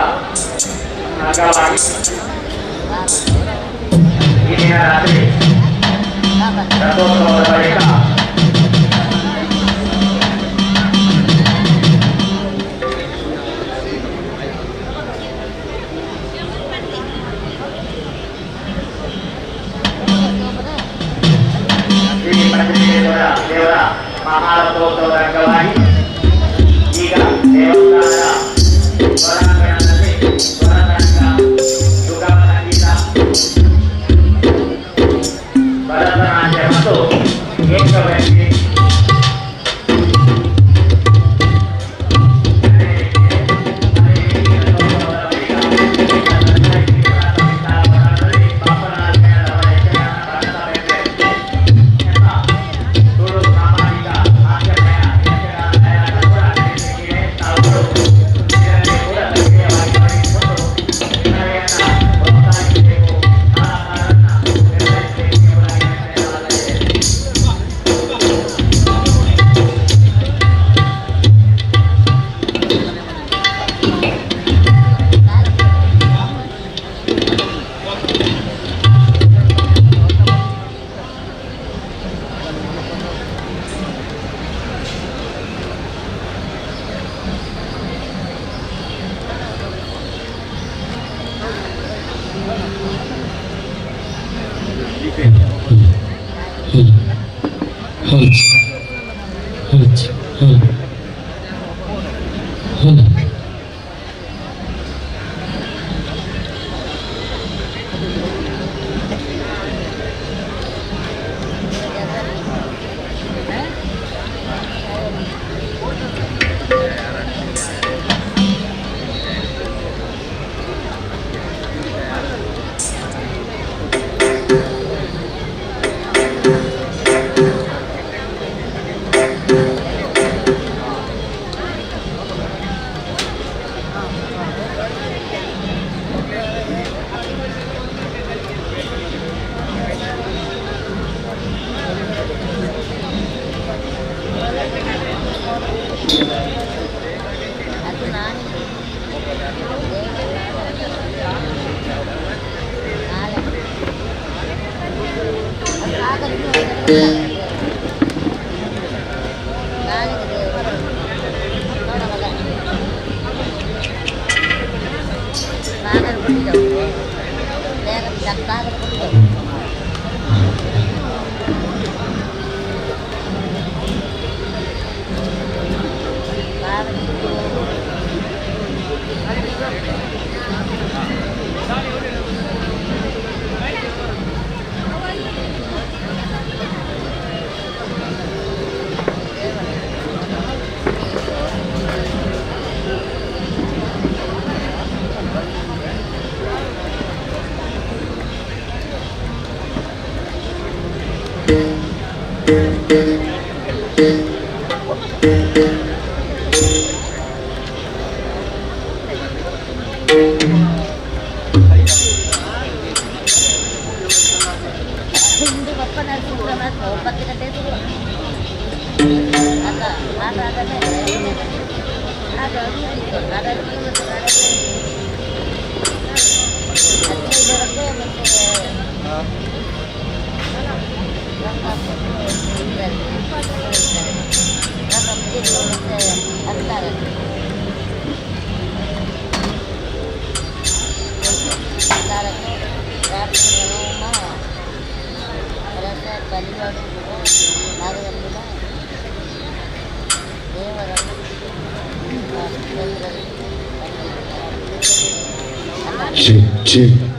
ಅಂಗವಾಗಿ ಈ ದಿನ ರಾತ್ರಿ ರಥೋತ್ಸವದ ಬಳಿಕ ಮಹೋತ್ಸವದ ಅಂಗವಾಗಿ ಈಗ ದೇವಸ್ಥಾನದ ಹೊರಾಂಗಣದಲ್ಲಿ ಸ್ವರತರಂಗ, ಸುಗಮ ಸಂಗೀತ, ಭರತನಾಟ್ಯ ಮತ್ತು ಏಕವ್ಯಕ್ತಿ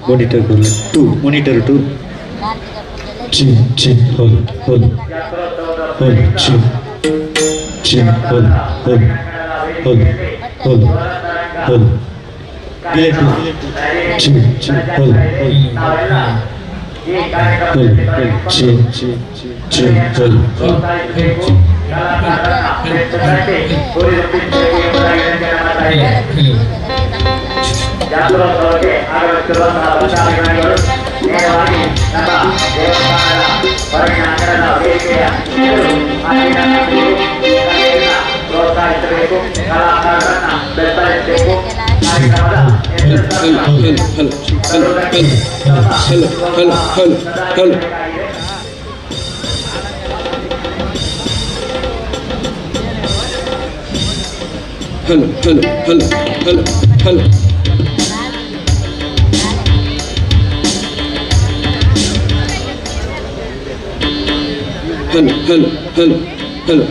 Monitor 2, monitor 2. Hold. Hold. ಜಾತ್ರೋತ್ಸವಕ್ಕೆ ಆಗಮಿಸಿರುವಂತಹ ಭಕ್ತಾಭಿಮಾನಿಗಳು ನೇರವಾಗಿ ನಮ್ಮ ದೇವಸ್ಥಾನದ ಹೊರಗಿನ ಅಂಗಣದ ವೇದಿಕೆಯ ಪ್ರೋತ್ಸಾಹಿಸಬೇಕು, ಕಲಾಕಾರರನ್ನ ಬೆಂಬಲಿಸಬೇಕು. ಕಾರ್ಯಕ್ರಮದ hello. Hello.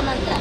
ಮಂತ್ರ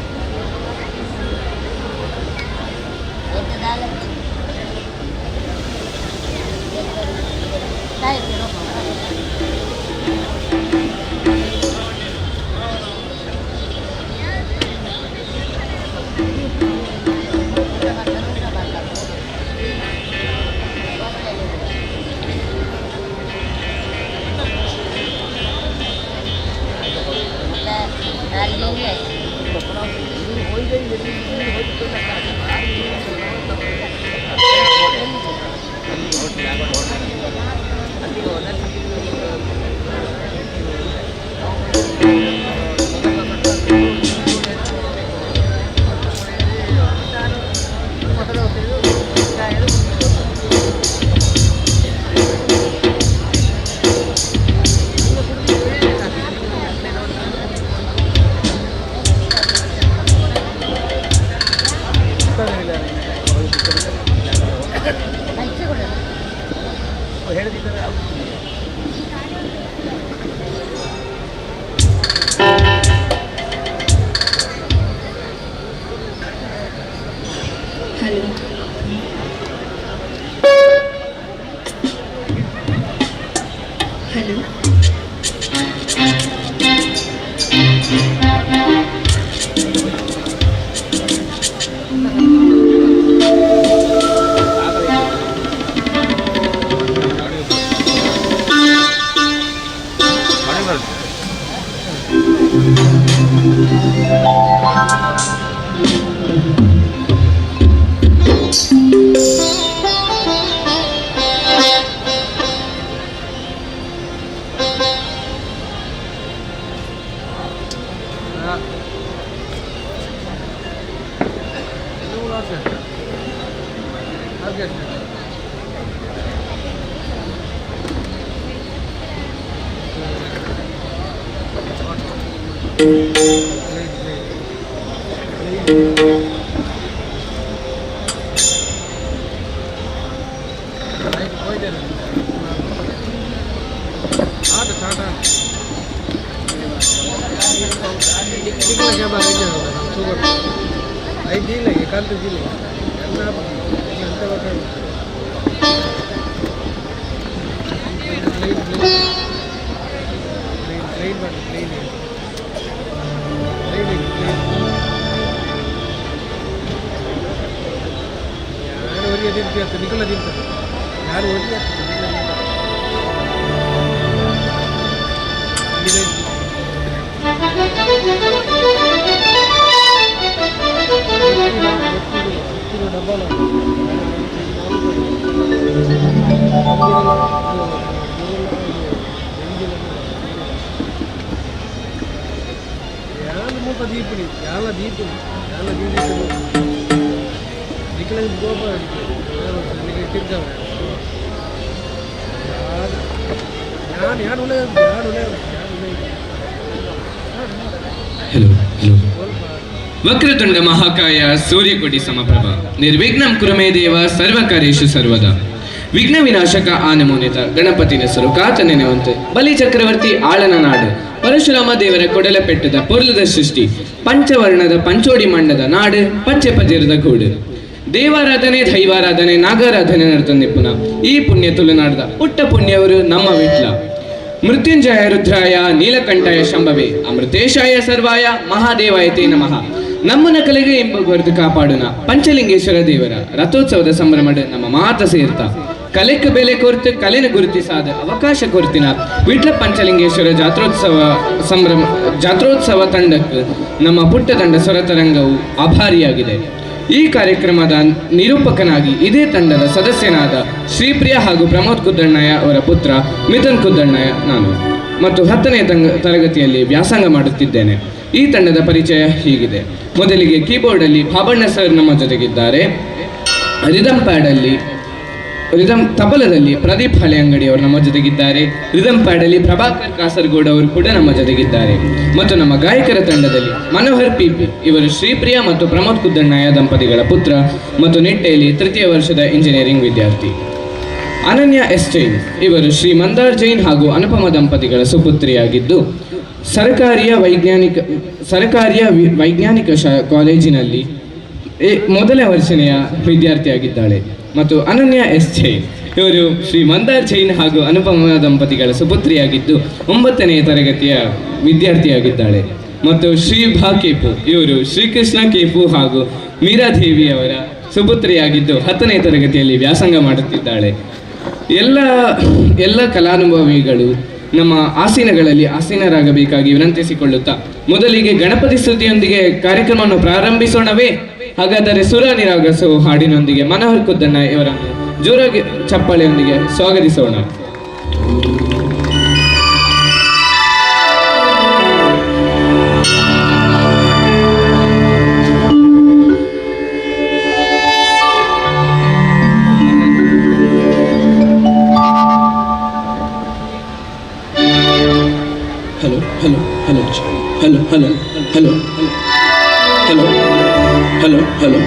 ವಕ್ರತುಂಡ ಮಹಾಕಾಯ ಸೂರ್ಯಕೋಟಿ ಸಮಪ್ರಭ ನಿರ್ವಿಘ್ನಂ ಕುರುಮೇ ದೇವ ಸರ್ವಕಾರ್ಯೇಷು ಸರ್ವದಾ. ವಿಘ್ನ ವಿನಾಶಕ ಆನಮೋನಿತ ಗಣಪತಿ ನೆಸರು ಕಾತ ನೆನೆವಂತೆ ಬಲಿ ಚಕ್ರವರ್ತಿ ಆಳನ ನಾಡು ಪರಶುರಾಮ ದೇವರ ಕೊಡಲ ಪೆಟ್ಟದ ಪೊರ್ಲದ ಸೃಷ್ಟಿ ಪಂಚವರ್ಣದ ಪಂಚೋಡಿ ಮಂಡದ ನಾಡು ಪಚ್ಚೆ ಪಜೀರದ ಗೂಡು ದೇವಾರಾಧನೆ ದೈವಾರಾಧನೆ ನಾಗಾರಾಧನೆ ನಡೆತಂದೆ ಪುನಃ ಈ ಪುಣ್ಯ ತುಳುನಾಡದ ಪುಟ್ಟ ಪುಣ್ಯವರು ನಮ್ಮ ವಿಟ್ಲ. ಮೃತ್ಯುಂಜಯ ರುದ್ರಾಯ ನೀಲಕಂಠಾಯ ಶಂಭವೇ ಅಮೃತೇಶಾಯ ಸರ್ವಾಯ ಮಹಾದೇವಾಯತೆ ನಮಃ. ನಮ್ಮನ ಕಲೆಗೆ ಎಂಬುವರೆದು ಕಾಪಾಡುನ ಪಂಚಲಿಂಗೇಶ್ವರ ದೇವರ ರಥೋತ್ಸವದ ಸಂಭ್ರಮದ ನಮ್ಮ ಮಾತ ಸೇರ್ತ ಕಲೆಕ್ಕೆ ಬೆಲೆ ಕೊರ್ತು ಕಲೆನ ಗುರುತಿಸಾದ ಅವಕಾಶ ಕೊರ್ತಿನ ವಿಟ್ಲ ಪಂಚಲಿಂಗೇಶ್ವರ ಜಾತ್ರೋತ್ಸವ ತಂಡಕ್ಕೆ ನಮ್ಮ ಪುಟ್ಟ ತಂಡ ಸ್ವರತರಂಗವು ಆಭಾರಿಯಾಗಿದೆ. ಈ ಕಾರ್ಯಕ್ರಮದ ನಿರೂಪಕನಾಗಿ ಇದೇ ತಂಡದ ಸದಸ್ಯನಾದ ಶ್ರೀಪ್ರಿಯ ಹಾಗೂ ಪ್ರಮೋದ್ ಕುದ್ದಣ್ಣಯ್ಯ ಅವರ ಪುತ್ರ ಮಿಥುನ್ ಕುದ್ದಣ್ಣಯ್ಯ ನಾನು ಮತ್ತು 10ನೇ ತರಗತಿಯಲ್ಲಿ ವ್ಯಾಸಂಗ ಮಾಡುತ್ತಿದ್ದೇನೆ. ಈ ತಂಡದ ಪರಿಚಯ ಹೀಗಿದೆ. ಮೊದಲಿಗೆ ಕೀಬೋರ್ಡಲ್ಲಿ ಬಾಬಣ್ಣ ಸರ್ ನಮ್ಮ ಜೊತೆಗಿದ್ದಾರೆ. ರಿದಮ್ ತಬಲದಲ್ಲಿ ಪ್ರದೀಪ್ ಹಳೆಯಂಗಡಿ ಅವರು ನಮ್ಮ ಜೊತೆಗಿದ್ದಾರೆ. ರಿದಮ್ ಪ್ಯಾಡಲ್ಲಿ ಪ್ರಭಾಕರ್ ಕಾಸರಗೋಡ್ ಅವರು ಕೂಡ ನಮ್ಮ ಜೊತೆಗಿದ್ದಾರೆ. ಮತ್ತು ನಮ್ಮ ಗಾಯಕರ ತಂಡದಲ್ಲಿ ಮನೋಹರ್ ಪಿಪಿ ಇವರು ಶ್ರೀಪ್ರಿಯ ಮತ್ತು ಪ್ರಮೋದ್ ಕುದ್ದಣ್ಣಯ್ಯ ದಂಪತಿಗಳ ಪುತ್ರ ಮತ್ತು ನಿಟ್ಟೆಯಲ್ಲಿ 3ಯ ವರ್ಷದ ಇಂಜಿನಿಯರಿಂಗ್ ವಿದ್ಯಾರ್ಥಿ. ಅನನ್ಯ ಎಸ್ ಜೈನ್ ಇವರು ಶ್ರೀ ಮಂದಾರ್ ಜೈನ್ ಹಾಗೂ ಅನುಪಮ ದಂಪತಿಗಳ ಸುಪುತ್ರಿಯಾಗಿದ್ದು ಸರ್ಕಾರಿಯ ವೈಜ್ಞಾನಿಕ ಕಾಲೇಜಿನಲ್ಲಿ ಮೊದಲ ವರ್ಷನೆಯ ವಿದ್ಯಾರ್ಥಿಯಾಗಿದ್ದಾಳೆ. ಮತ್ತು ಅನನ್ಯ ಎಸ್ ಜೈನ್ ಇವರು ಶ್ರೀ ಮಂದಾರ್ ಜೈನ್ ಹಾಗೂ ಅನುಪಮ ದಂಪತಿಗಳ ಸುಪುತ್ರಿಯಾಗಿದ್ದು 9ನೇ ತರಗತಿಯ ವಿದ್ಯಾರ್ಥಿಯಾಗಿದ್ದಾಳೆ. ಮತ್ತು ಶ್ರೀಭಾ ಕೇಪು ಇವರು ಶ್ರೀಕೃಷ್ಣ ಕೇಪು ಹಾಗೂ ಮೀರಾದೇವಿಯವರ ಸುಪುತ್ರಿಯಾಗಿದ್ದು 10ನೇ ತರಗತಿಯಲ್ಲಿ ವ್ಯಾಸಂಗ ಮಾಡುತ್ತಿದ್ದಾಳೆ. ಎಲ್ಲ ಕಲಾನುಭವಿಗಳು ನಮ್ಮ ಆಸೀನಗಳಲ್ಲಿ ಆಸೀನರಾಗಬೇಕಾಗಿ ವಿನಂತಿಸಿಕೊಳ್ಳುತ್ತಾ ಮೊದಲಿಗೆ ಗಣಪತಿ ಸ್ತುತಿಯೊಂದಿಗೆ ಕಾರ್ಯಕ್ರಮವನ್ನು ಪ್ರಾರಂಭಿಸೋಣವೇ? ಹಾಗಾದರೆ ಸುರ ನಿರಾಗಸೋ ಹಾಡಿನೊಂದಿಗೆ ಮನೋಹರ್ ಕುದ್ದಣ್ಣ ಇವರನ್ನು ಜೋರಾಗಿ ಚಪ್ಪಾಳೆಯೊಂದಿಗೆ ಸ್ವಾಗತಿಸೋಣ. Hello hello hello hello hello hello hello hello hello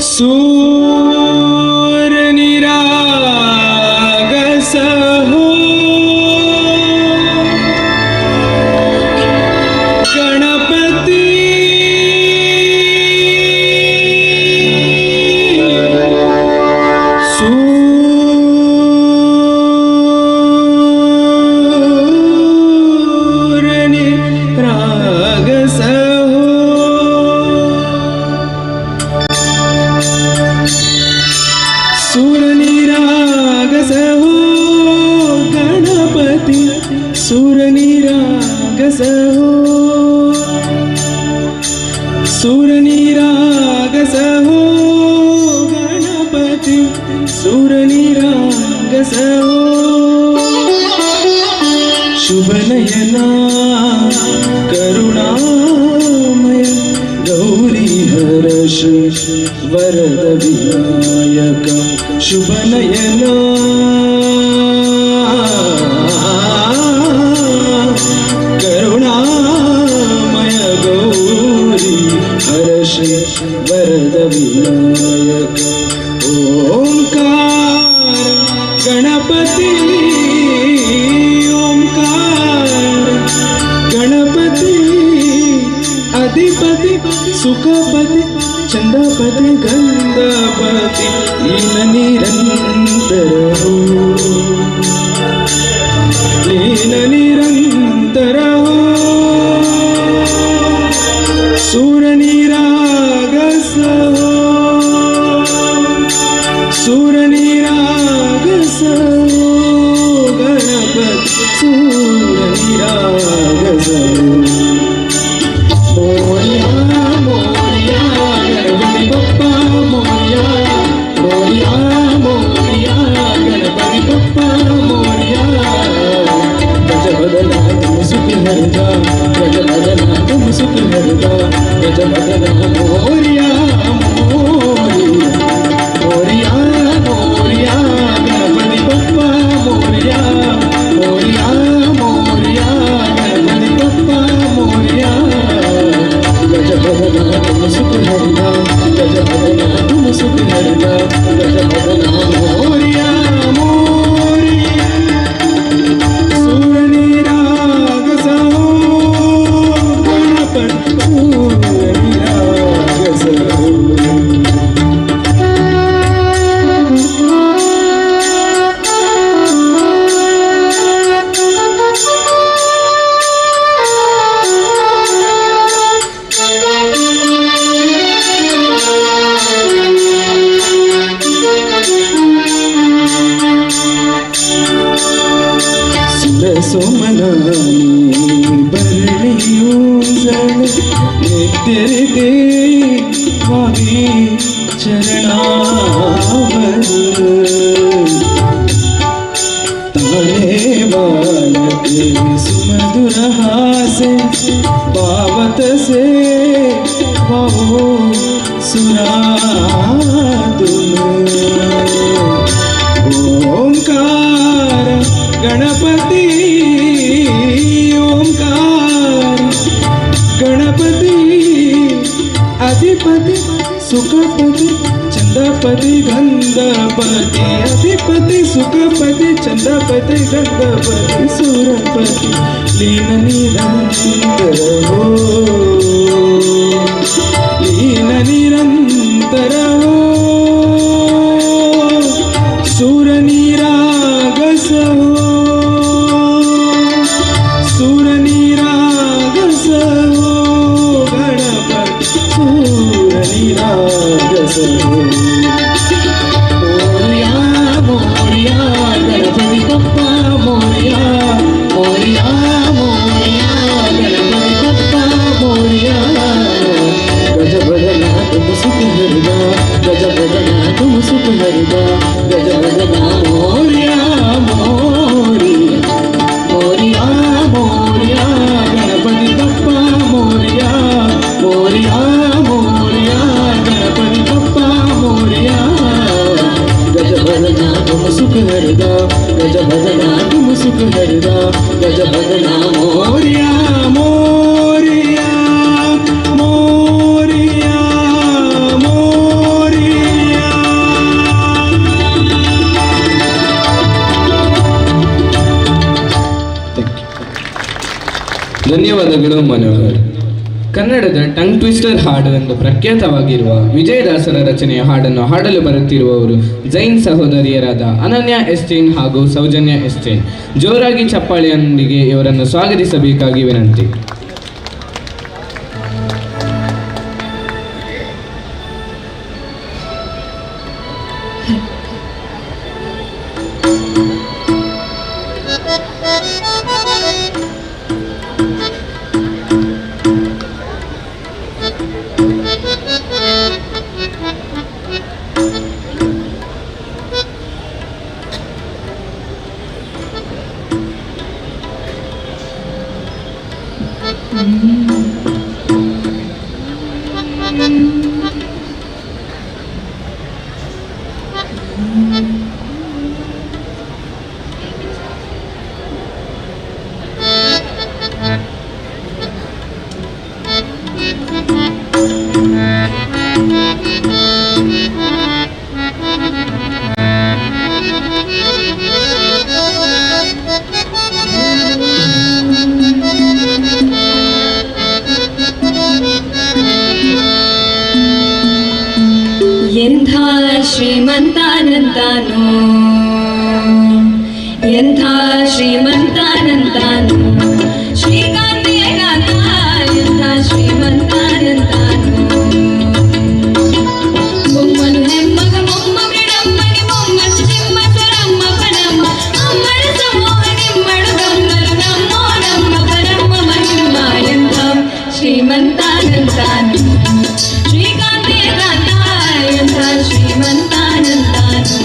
ಸೂರ ನಿರಾಗಸ ಹೋ ಗಣಪತಿ ಸೂರ ನಿರಾಗಸ ಹೋ ಸುರನಿರಾಗಸ ಹೋ ಗಣಪತಿ ಸುರನಿರಾಗಸ ಹೋ ಸುರನಿರಾಗಸ ಹೋ ಗಣಪತಿ ಸುರನಿರಾಗಸ ಹೋ ಶುಭನಯನ ಕರುಣಾಮಯ ಗೌರಿ ಹರ್ಷ ವರದ ವಿನಾಯಕ ಶುಭನಯನ ಕರುಣಾಮಯ ಗೌರಿ ಹರ್ಷ ವರದ ವಿನಾಯಕ ಓಂಕಾರ ಗಣಪತಿ ಓಂಕಾರ ಗಣಪತಿ ಅಧಿಪತಿ ಸುಖಪತಿ ಚಂದಪತಿ ಗಂಧಪತಿ ಲೀನ ನಿರಂತರವು ಲೀನ ನಿರಂತರವು ಸೂರ ನಿರಾಗಸ ಸೂರ ನಿರಾಗಸ ಗಣಪತಿ ಸೂರ ನಿರಾಗಸ ಮೋರಿಯಾ ಮೋರಿಯಾ ಗಣಪತಿ ಬಪ್ಪ ಮೋರಿಯಾ ಮೋರಿಯಾ ಮೋರಿಯಾ ಗಣಪತಿ ಬಪ್ಪ हरदा गज भगना तुम सुख हरदा गज भगना मोरिया मोरिया सूरनी राग सहो गणपति सूरनी राग सहो सोमनानी बरलियूं तेरे देवावी चरणावर ताने वाले सुमधुर हासे बावत से बहु सुरादुन ओंकार गणपति ओंकार गणपति अधिपति सुखपति चंद्रपति गंधपति अधिपति सुखपति चंद्रपति गंधपति सुरपति लीन निरंतर हो लीन निरंतर हो सुर निराग सहो सुर निराग सहो गणपति सुर निराग सहो मोरिया मोरिया गणपति बप्पा मोरिया मोरिया मोरिया गणपति बप्पा मोरिया गज भगना तुम सुख हरदा गज भगना तुम सुख हरदा गज भगना मोरिया मोरिया मोरिया मोरिया गणपति बप्पा मोरिया मोरिया मोरिया गणपति बप्पा मोरिया गज भगना तुम सुख हरदा गज भगना तुम सुख हरदा गज भगना मोरिया मोरिया मोरिया मोरिया ಧನ್ಯವಾದಗಳು ಮನೋಹರ್. ಕನ್ನಡದ ಟಂಗ್ ಟ್ವಿಸ್ಟರ್ ಹಾಡು ಎಂದು ಪ್ರಖ್ಯಾತವಾಗಿರುವ ವಿಜಯದಾಸರ ರಚನೆಯ ಹಾಡನ್ನು ಹಾಡಲು ಬರುತ್ತಿರುವವರು ಜೈನ್ ಸಹೋದರಿಯರಾದ ಅನನ್ಯ ಎಸ್ಟೇನ್ ಹಾಗೂ ಸೌಜನ್ಯ ಎಸ್ಟೇನ್. ಜೋರಾಗಿ ಚಪ್ಪಾಳೆಯೊಂದಿಗೆ ಇವರನ್ನು ಸ್ವಾಗತಿಸಬೇಕಾಗಿ ವಿನಂತಿ. ಎಂಥ ಶ್ರೀಮಂತಾನಂತಾನೋ ಎಂಥ ಶ್ರೀಮಂತಾನಂತಾನೋ ಶ್ರೀಕಾಂತಿಯ ಕಾಂತ ಎಂಥ ಶ್ರೀಮಂತಾನಂತಾನೋ ಬೊಮ್ಮನು ಹೆಮ್ಮಗ ಮೊಮ್ಮ ಬಿಡಮ್ಮನಿ ಮೊಮ್ಮನು ಸಿಂಹಸರಮ್ಮ ಪನಮ್ಮ ಅಮ್ಮನ ಸಮೂಹ ನಿಮ್ಮಡು ಗಮ್ಮಲು ನಮ್ಮೋ ನಮ್ಮ ಪರಮ್ಮ ಮಹಿಮ ಎಂಥ ಶ್ರೀಮಂತಾನಂತಾನೋ ಶ್ರೀಕಾಂತಿಯ ಕಾಂತ ಎಂಥ ಶ್ರೀಮಂತಾನಂತಾನೋ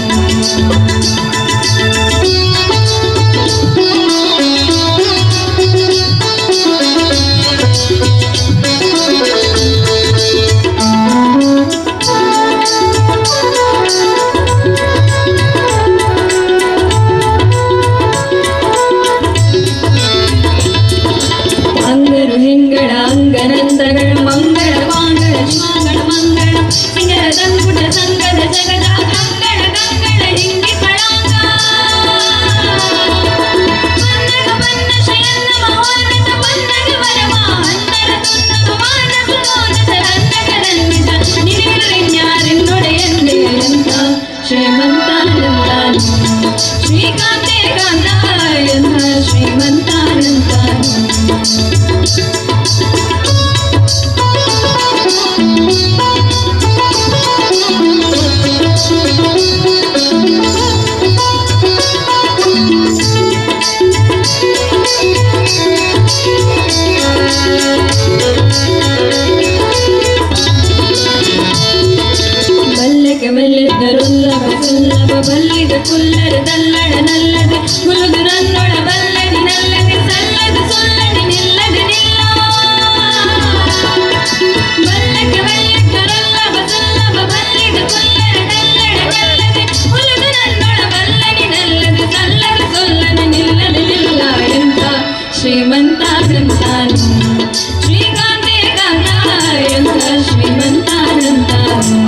ಬಲ್ಲೆದ್ದರುಲ್ಲಭ ಸುಲ್ಲಭ ಬಲ್ಲಿದ ಕುಲ್ಲರ ದಲ್ಲಡ ನಲ್ಲದೆ ಮುಲುದು ರನ್ನೊಳ ಬಲ್ಲದಿ ನಲ್ಲದೆ ಸಲ್ಲದ ಸೊಲ್ಲದಿ ನಿಲ್ಲದೆ ನಿಲ್ಲ ಬಲ್ಲಕ್ಕೆ ಬಲ್ಲೆದ್ದರುಲ್ಲಭ ಸುಲ್ಲಭ ಬಲ್ಲಿದ ಕುಲ್ಲರ ದಲ್ಲಡ ನಲ್ಲದೆ ಮುಲುದು ರನ್ನೊಳ ಬಲ್ಲದಿ ನಲ್ಲದೆ ಸಲ್ಲದ ಸೊಲ್ಲದಿ ನಿಲ್ಲದೆ ನಿಲ್ಲ ಎಂತ ಶ್ರೀಮಂತಾನಂತಾನು ಶ್ರೀಕಾಂತೆ ಕಾಂತಾಯಂತ ಶ್ರೀಮಂತಾನಂತಾನು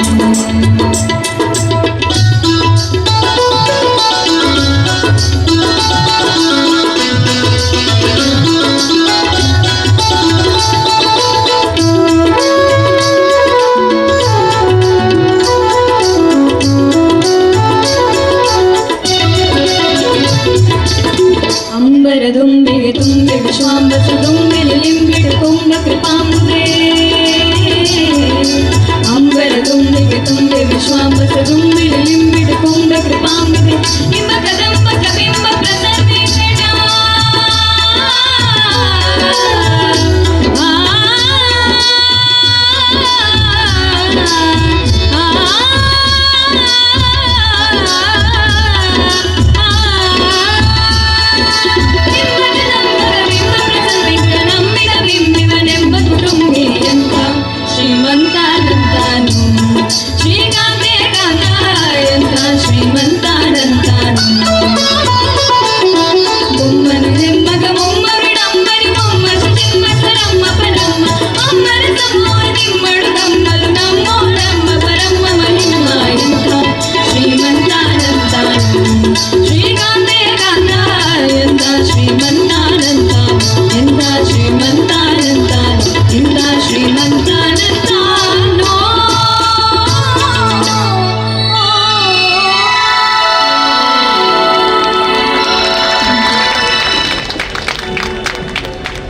ದುಂಬಿಗೆ ತುಂಬಿ ವಿಶ್ವಾಂಬಸ ದುಂಬಿಲು ಲಿಂಬಿಡು ಕುಂಭ ಕೃಪಾಂಬೆ ಅಂಬರ ದುಂಬಿಗೆ ತುಂಬಿ ವಿಶ್ವಾಂಬಸ ದುಂಬಿಲು ಲಿಂಬಿಡು ಕುಂಭ ಕೃಪಾಂಬೆ ನಿಂಬ ಕದಂಬ ಕಬಿಂಬ ಪ್ರಸನ್ನಿ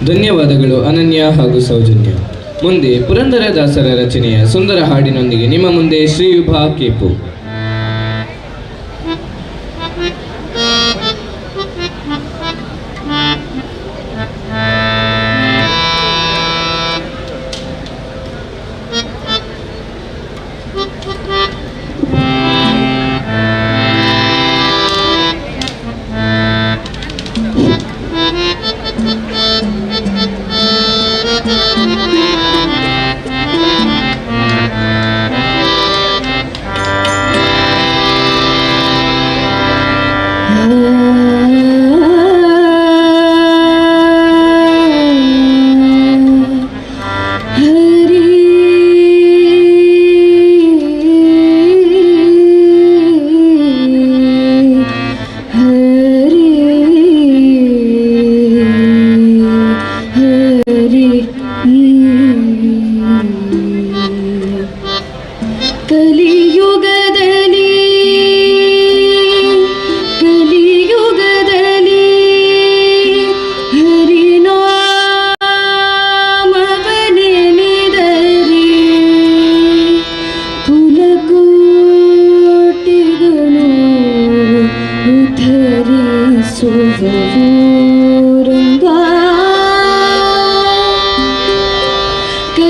ಧನ್ಯವಾದಗಳು ಅನನ್ಯ ಹಾಗೂ ಸೌಜನ್ಯ. ಮುಂದೆ ಪುರಂದರದಾಸರ ರಚನೆಯ ಸುಂದರ ಹಾಡಿನೊಂದಿಗೆ ನಿಮ್ಮ ಮುಂದೆ ಶ್ರೀಯುಭಾ ಕೇಪು.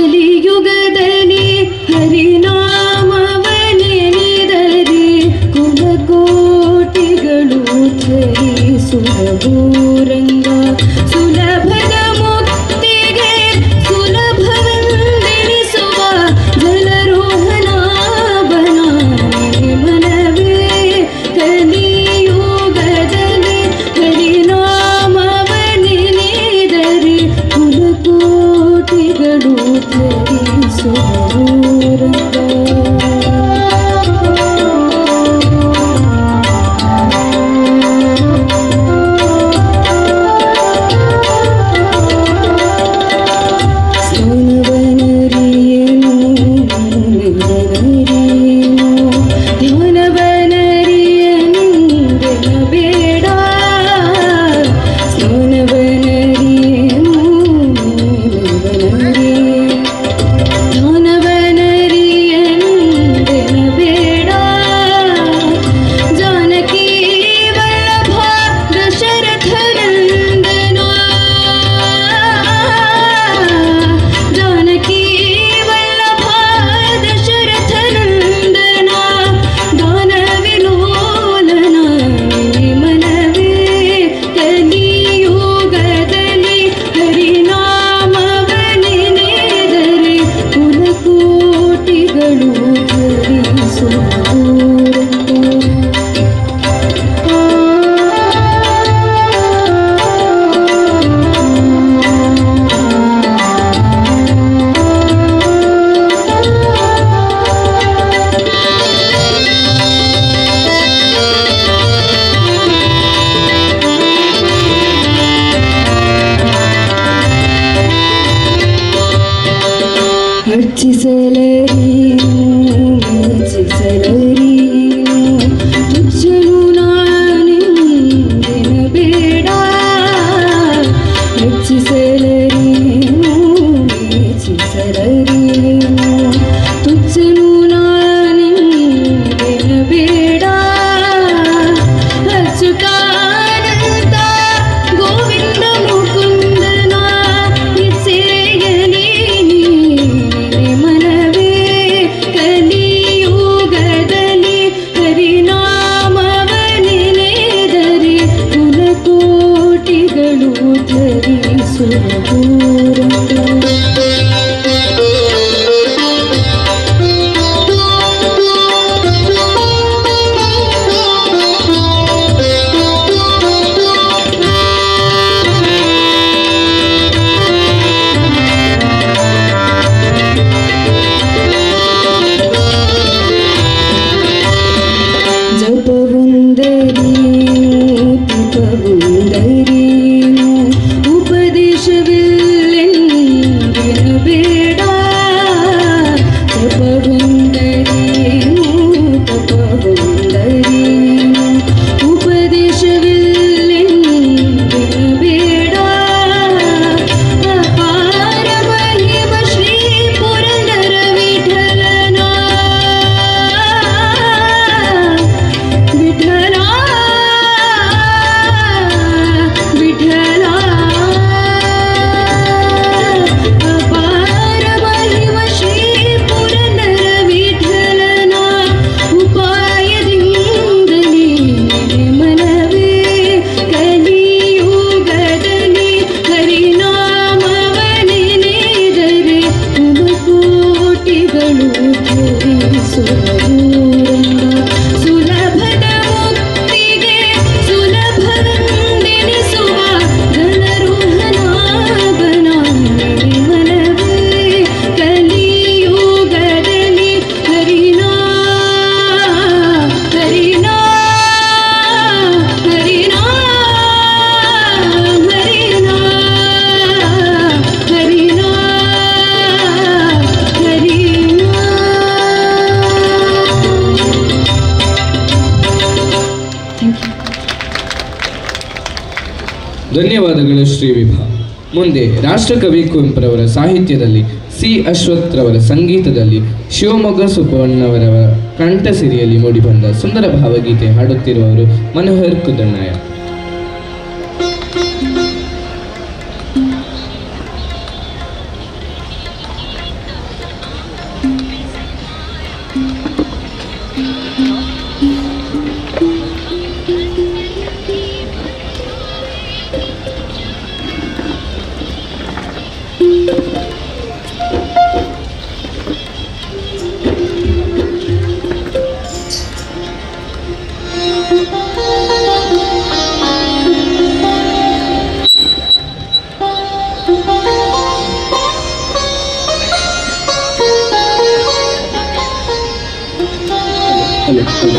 ಕಲಿಯುಗದಲ್ಲಿ ಹರಿನಾಮವನೆನಿದರೆ ಕುಲಕೋಟಿಗಳು ಧರಿಸುವರಂಗ ಸುಲಭದ ಮುಕ್ತಿಗೆ ಸುಲಭವೆಂದೆನಿಸುವ ಜಲರೋಹಣ ಬನಾನೆ ಮನವೇ ಕಲಿಯುಗದಲ್ಲಿ ಹರಿನಾಮವನೆನಿದರೆ ಕುಲಕೋಟಿಗಳು ಧನವನರಿಯನು ಕೋಟಿಗಳು ಧರಿಸುವ ಅರ್ಚಿಸಲರೀನು ಮೆಚ್ಚಿಸಲರೀನು ತುಚ್ಚನು ನಾನೆಂದೆನ ಬೇಡ ಮೆಚ್ಚಿಸಲರೀನು ಮೆಚ್ಚಿಸಲರೀನು ತುಚ್ಚನು ನಾನೆಂದೆನ ಬೇಡ ಅಚ್ಯುತಾನಂದ ಗೋವಿಂದ ಮುಕುಂದನ ಹೆಸರೆಯಲಿ ಮನವೇ ಕಲಿಯುಗದಲ್ಲಿ ಹರಿನಾಮವನೆನೆದರೆ ಕುಲಕೋಟಿಗಳು ಧರಿಸುವ ಜಪವುಂದರೀನು ತಪವುಂದರೀನು ಉಪದೇಶವಿಲ್ಲೆಂದಿನ ಬೇಡ ಜಪವುಂದರೀನು ತಪವುಂದರೀನು ಉಪದೇಶವಿಲ್ಲೆಂದಿನ ಬೇಡ ಅಪಾರ ಮಹಿಮ ಶ್ರೀ ಪುರಂದರ ವಿಠಲನ ವಿಠಲ ವಿಠಲ ಅಪಾರ ಮಹಿಮ ಶ್ರೀ ಪುರಂದರ ವಿಠಲನ ಉಪಾಯದಿಂದಲೇ ಮನವೇ ಕಲಿಯುಗದಲ್ಲಿ ಹರಿನಾಮವನೆನೆದರೆ ಕುಲಕೋಟಿಗಳು ಧರಿಸುವೂರಂಗ ಸುಲಭದ ಮುಕ್ತಿಗೆ ಸುಲಭವೆಂದೆನಿಸುವ ಧನರುಹನಾಭನ ಮನವೇ ಕಲಿಯುಗದಲ್ಲಿ ಹರಿನಾ ಹರಿನಾ ಹರಿನಾ ಹರಿನಾ ಹರಿನಾ ಧನ್ಯವಾದಗಳು ಶ್ರೀ ವಿಭಾ. ಮುಂದೆ ರಾಷ್ಟ್ರಕವಿ ಕುವೆಂಪುರವರ ಸಾಹಿತ್ಯದಲ್ಲಿ ಸಿ ಅಶ್ವಥ್ರವರ ಸಂಗೀತದಲ್ಲಿ ಶಿವಮೊಗ್ಗ ಸುಬ್ಬಣ್ಣವರ ಕಂಠಸಿರಿಯಲ್ಲಿ ಮೂಡಿಬಂದ ಸುಂದರ ಭಾವಗೀತೆ ಹಾಡುತ್ತಿರುವವರು ಮನೋಹರ್ ಕುದಣ್ಣಯ್ಯ. ರಸ್ತೆ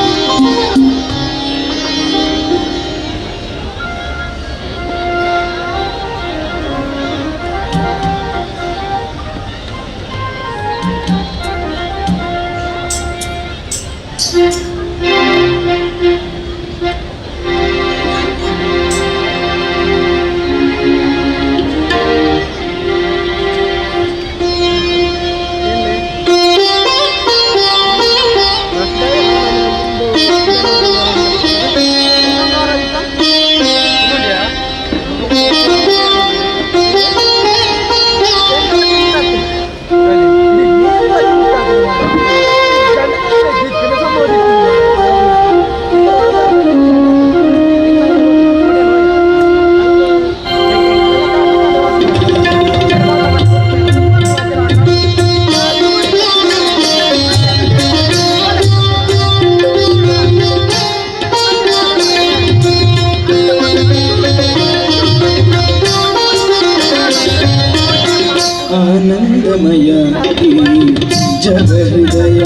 ಜಗಹೃದಯ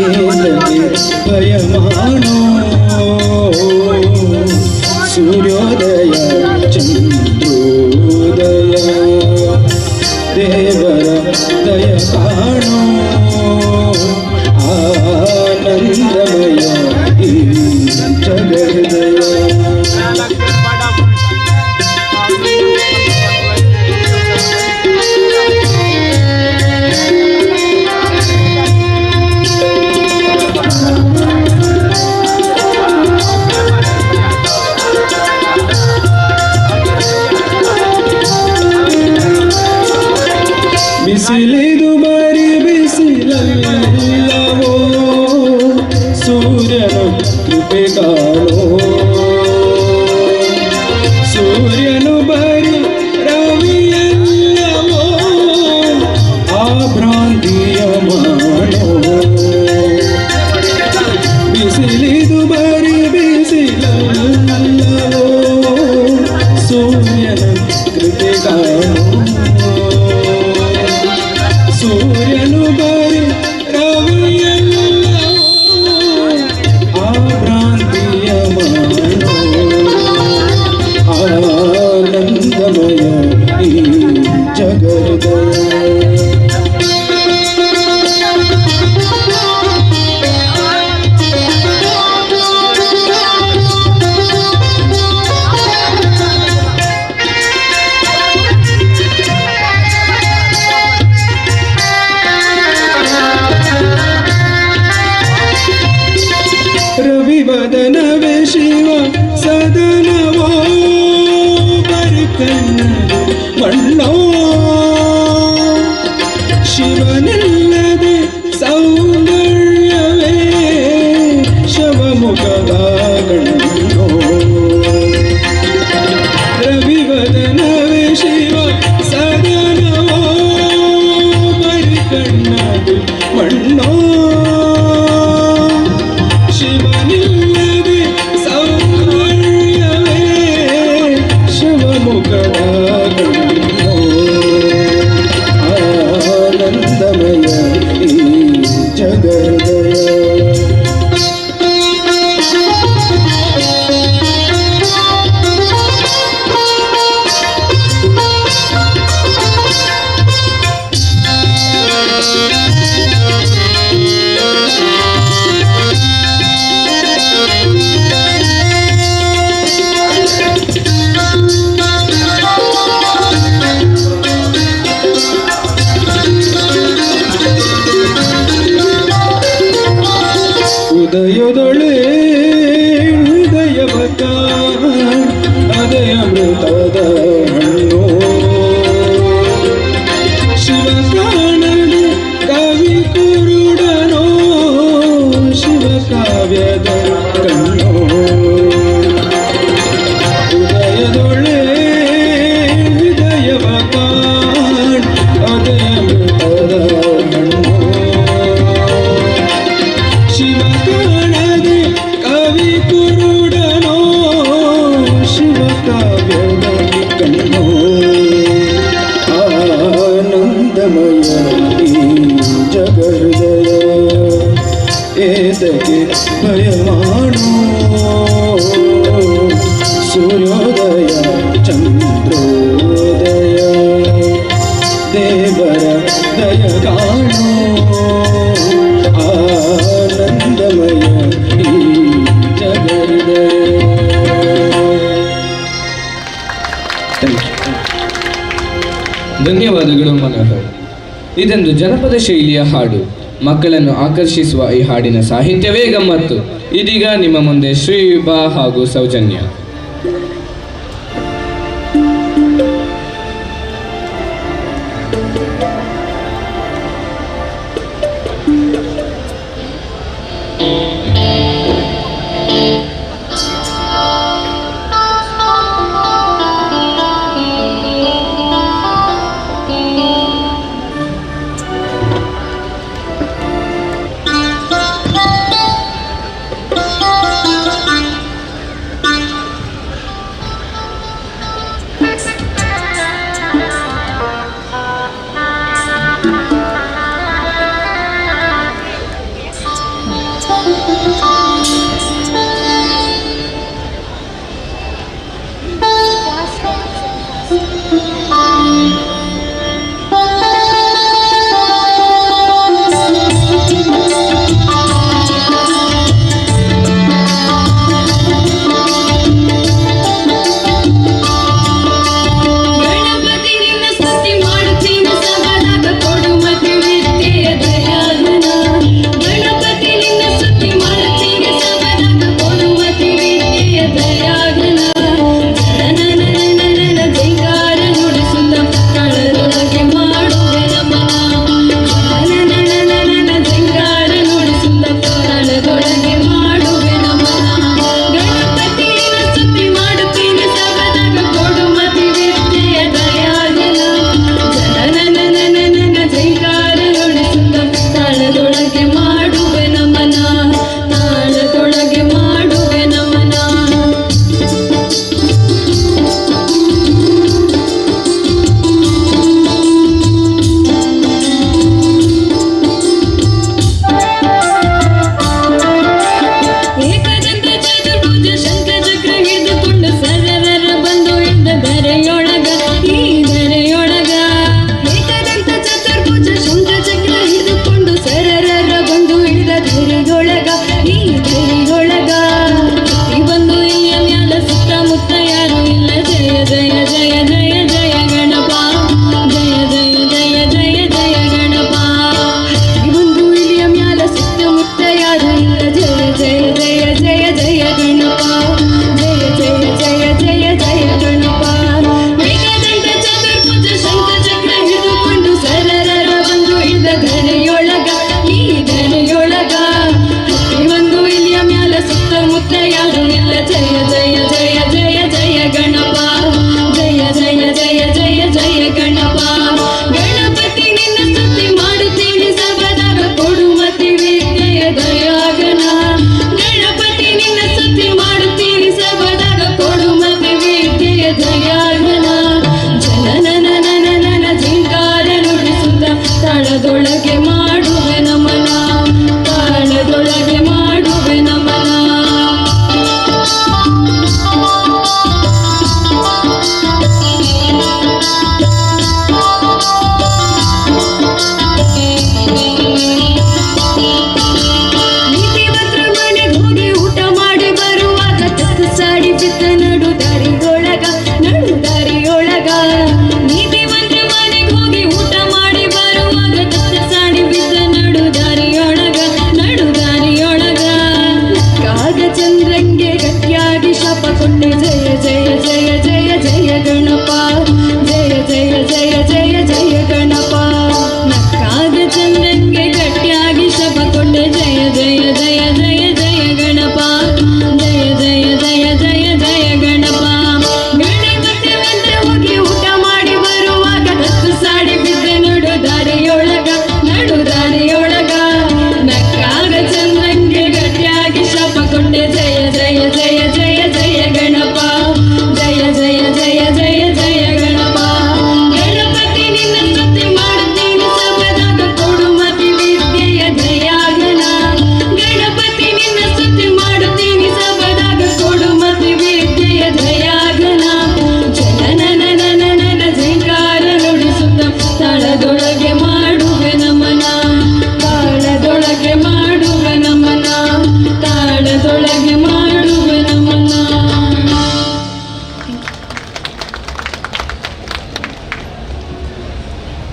ಏತಕ್ಕೆ ಭಯಮಾಣೋ ಸೂರ್ಯೋದಯ ಚಂದ್ರೋದಯ ದೇವರ ದಯ ಕಾಣೋ ಆನಂದಮಯ ಈ ಜಗಹೃದಯ. ಬಿಸಿಲಿದು ಬರಿ ಬಿಸಿಲಲ್ಲವೋ ಸೂರ್ಯನ ಕೃಪೆ ಕಾಣೋ ಸೂರ್ಯನು ಬರಿ ರವಿಯಲ್ಲವೋ ಆ ಭ್ರಾಂತಿಯ ಮಾಡೋ ಬಿಸಿಲಿದು ಬರಿ ಬಿಸಿಲಲ್ಲವೋ ಸೂರ್ಯನ ಕೃಪೆ ಕಾಣೋ ಸೂರ್ಯನು ಬರಿ ರವಿಯಲ್ಲವೋ ಆ ಭ್ರಾಂತಿಯ ಮಾಡೋ ಆನಂದಮಯ ಈ ಜಗಹೃದಯ. ರವಿವದನವೇ ಶಿವ ಸದನವೋ ಬರಿ ಕಣ್ಣು ಮಣ್ಣೋ ಶಿವನಿಲ್ಲದೆ ಸೌಂದರ್ಯವೇ ಶವಮುಖದ ಕಣ್ಣೋ ರವಿವದನವೇ ಶಿವ ಸದನವೋ ಬರಿ ಕಣ್ಣು ಮಣ್ಣೋ ಶಿವನಿಲ್ಲದೆ ಸೌಂದರ್ಯವೇ ಶಿವಮುಖದ ಕಣ್ಣೋ ಆನಂದಮಯ ಈ ಜಗಹೃದಯ. ಉದಯದೊಳೆ ಹೃದಯವ ಅದೇ ಅಮೃತದ ಹಣ್ಣು ಶಿವ ಕಾಣದ ಕವಿ ಕುರುಡನೋ ಶಿವ ಕಾವ್ಯದ ಕಣ್ಣೋ ಉದಯದೊಳೆ ಹೃದಯವ ಅದೇ ಅಮೃತದ ಹಣ್ಣು ಶಿವ ಕಾಣದೆ ಕವಿ ಕುರುಡನೋ ಶಿವ ಕಾವ್ಯದ ಕಣ್ಣೋ ಆನಂದಮಯ ಈ ಜಗಹೃದಯ ಏತಕ್ಕೆ ಭಯಮಾಣೋ ಸೂರ್ಯೋದಯ ಚಂದ್ರೋದಯ ದೇವರ ದಯ ಕಾಣೋ ಆನಂದಮಯ ಈ ಜಗಹೃದಯ. ಧನ್ಯವಾದಗಳು ಮನೋಹರ್. ಇದೊಂದು ಜನಪದ ಶೈಲಿಯ ಹಾಡು. ಮಕ್ಕಳನ್ನು ಆಕರ್ಷಿಸುವ ಈ ಹಾಡಿನ ಸಾಹಿತ್ಯವೇ ಗಮ್ಮತ್ತು. ಇದೀಗ ನಿಮ್ಮ ಮುಂದೆ ಶ್ರೀವಿಭಾ ಹಾಗೂ ಸೌಜನ್ಯ.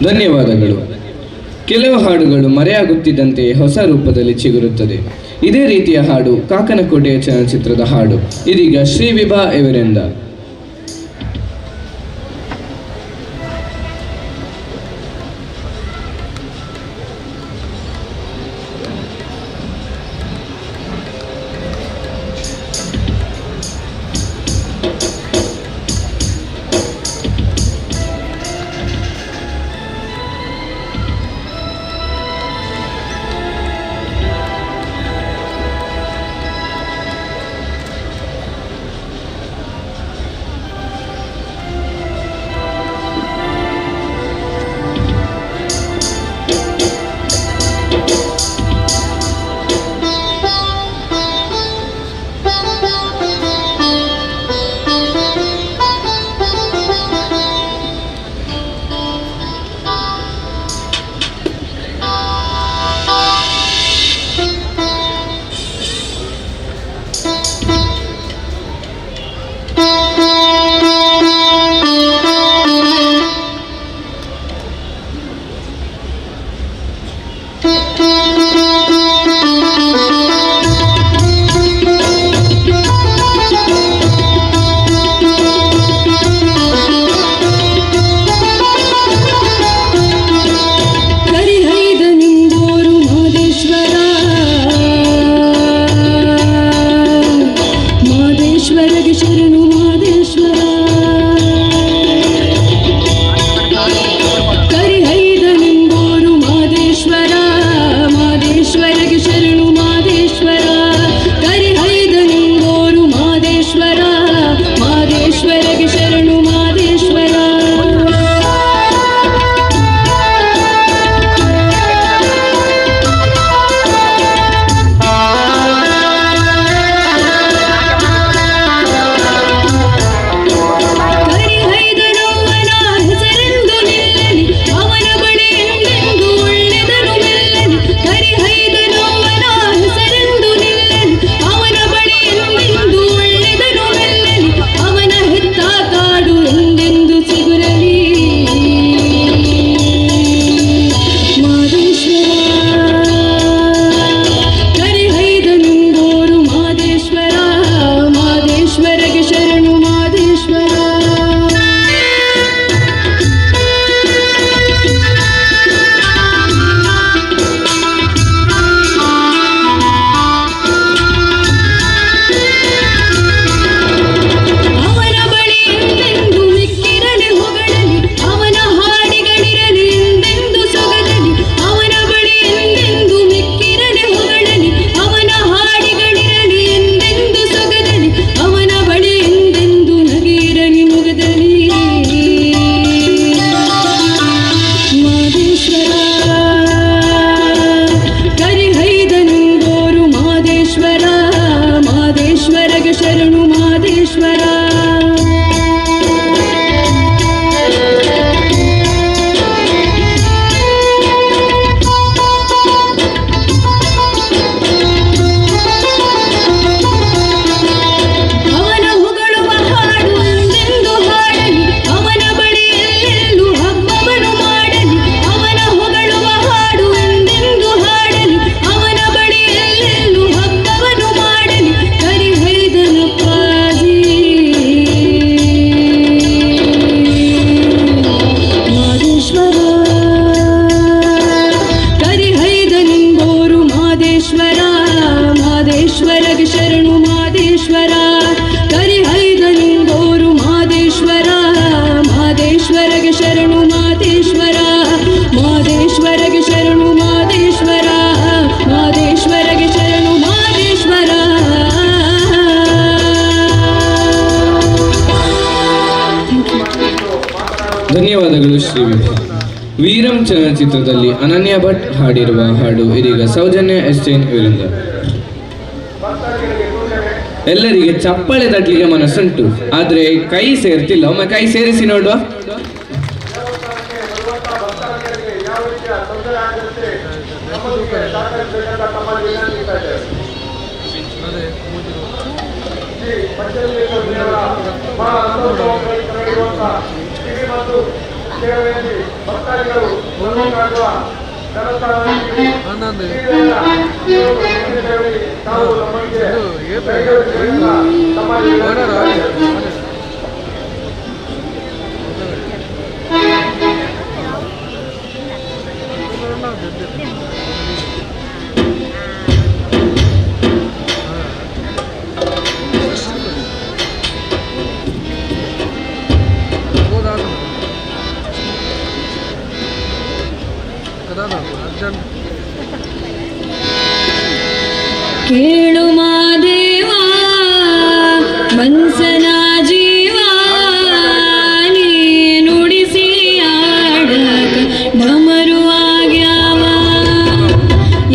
ಧನ್ಯವಾದಗಳು. ಕೆಲವು ಹಾಡುಗಳು ಮರೆಯಾಗುತ್ತಿದ್ದಂತೆ ಹೊಸ ರೂಪದಲ್ಲಿ ಚಿಗುರುತ್ತದೆ. ಇದೇ ರೀತಿಯ ಹಾಡು ಕಾಕನಕೋಟೆಯ ಚಲನಚಿತ್ರದ ಹಾಡು. ಇದೀಗ ಶ್ರೀ ವಿಭಾ ಇವರಿಂದ. ಧನ್ಯವಾದಗಳು ಶ್ರೀ ವಿಭಾ. ವೀರಂ ಚಲನಚಿತ್ರದಲ್ಲಿ ಅನನ್ಯ ಭಟ್ ಹಾಡಿರುವ ಹಾಡು ಇದೀಗ ಸೌಜನ್ಯ ಎಸ್ಟೇನ್ ಇವರಿಂದ. ಎಲ್ಲರಿಗೆ ಚಪ್ಪಾಳೆ ತಟ್ಟಲಿಕ್ಕೆ ಮನಸ್ಸುಂಟು, ಆದ್ರೆ ಕೈ ಸೇರ್ತಿಲ್ಲ. ಒಮ್ಮೆ ಕೈ ಸೇರಿಸಿ ನೋಡುವ. ಸೇವೆಯಲ್ಲಿ ಭಕ್ತಾದಿಗಳು ಕಾಣುವ ಜನಸಾಮಾನ್ಯರಿಗೆ ಹನ್ನೊಂದು ತಾವು ನಮಗೆ ಕೇಳು ಮಾದೇವ ಮನ್ಸನ ಜೀವ ನೀ ನುಡಿಸಿ ಆಡಕ ಡಮರು ಆಗ್ಯಾವ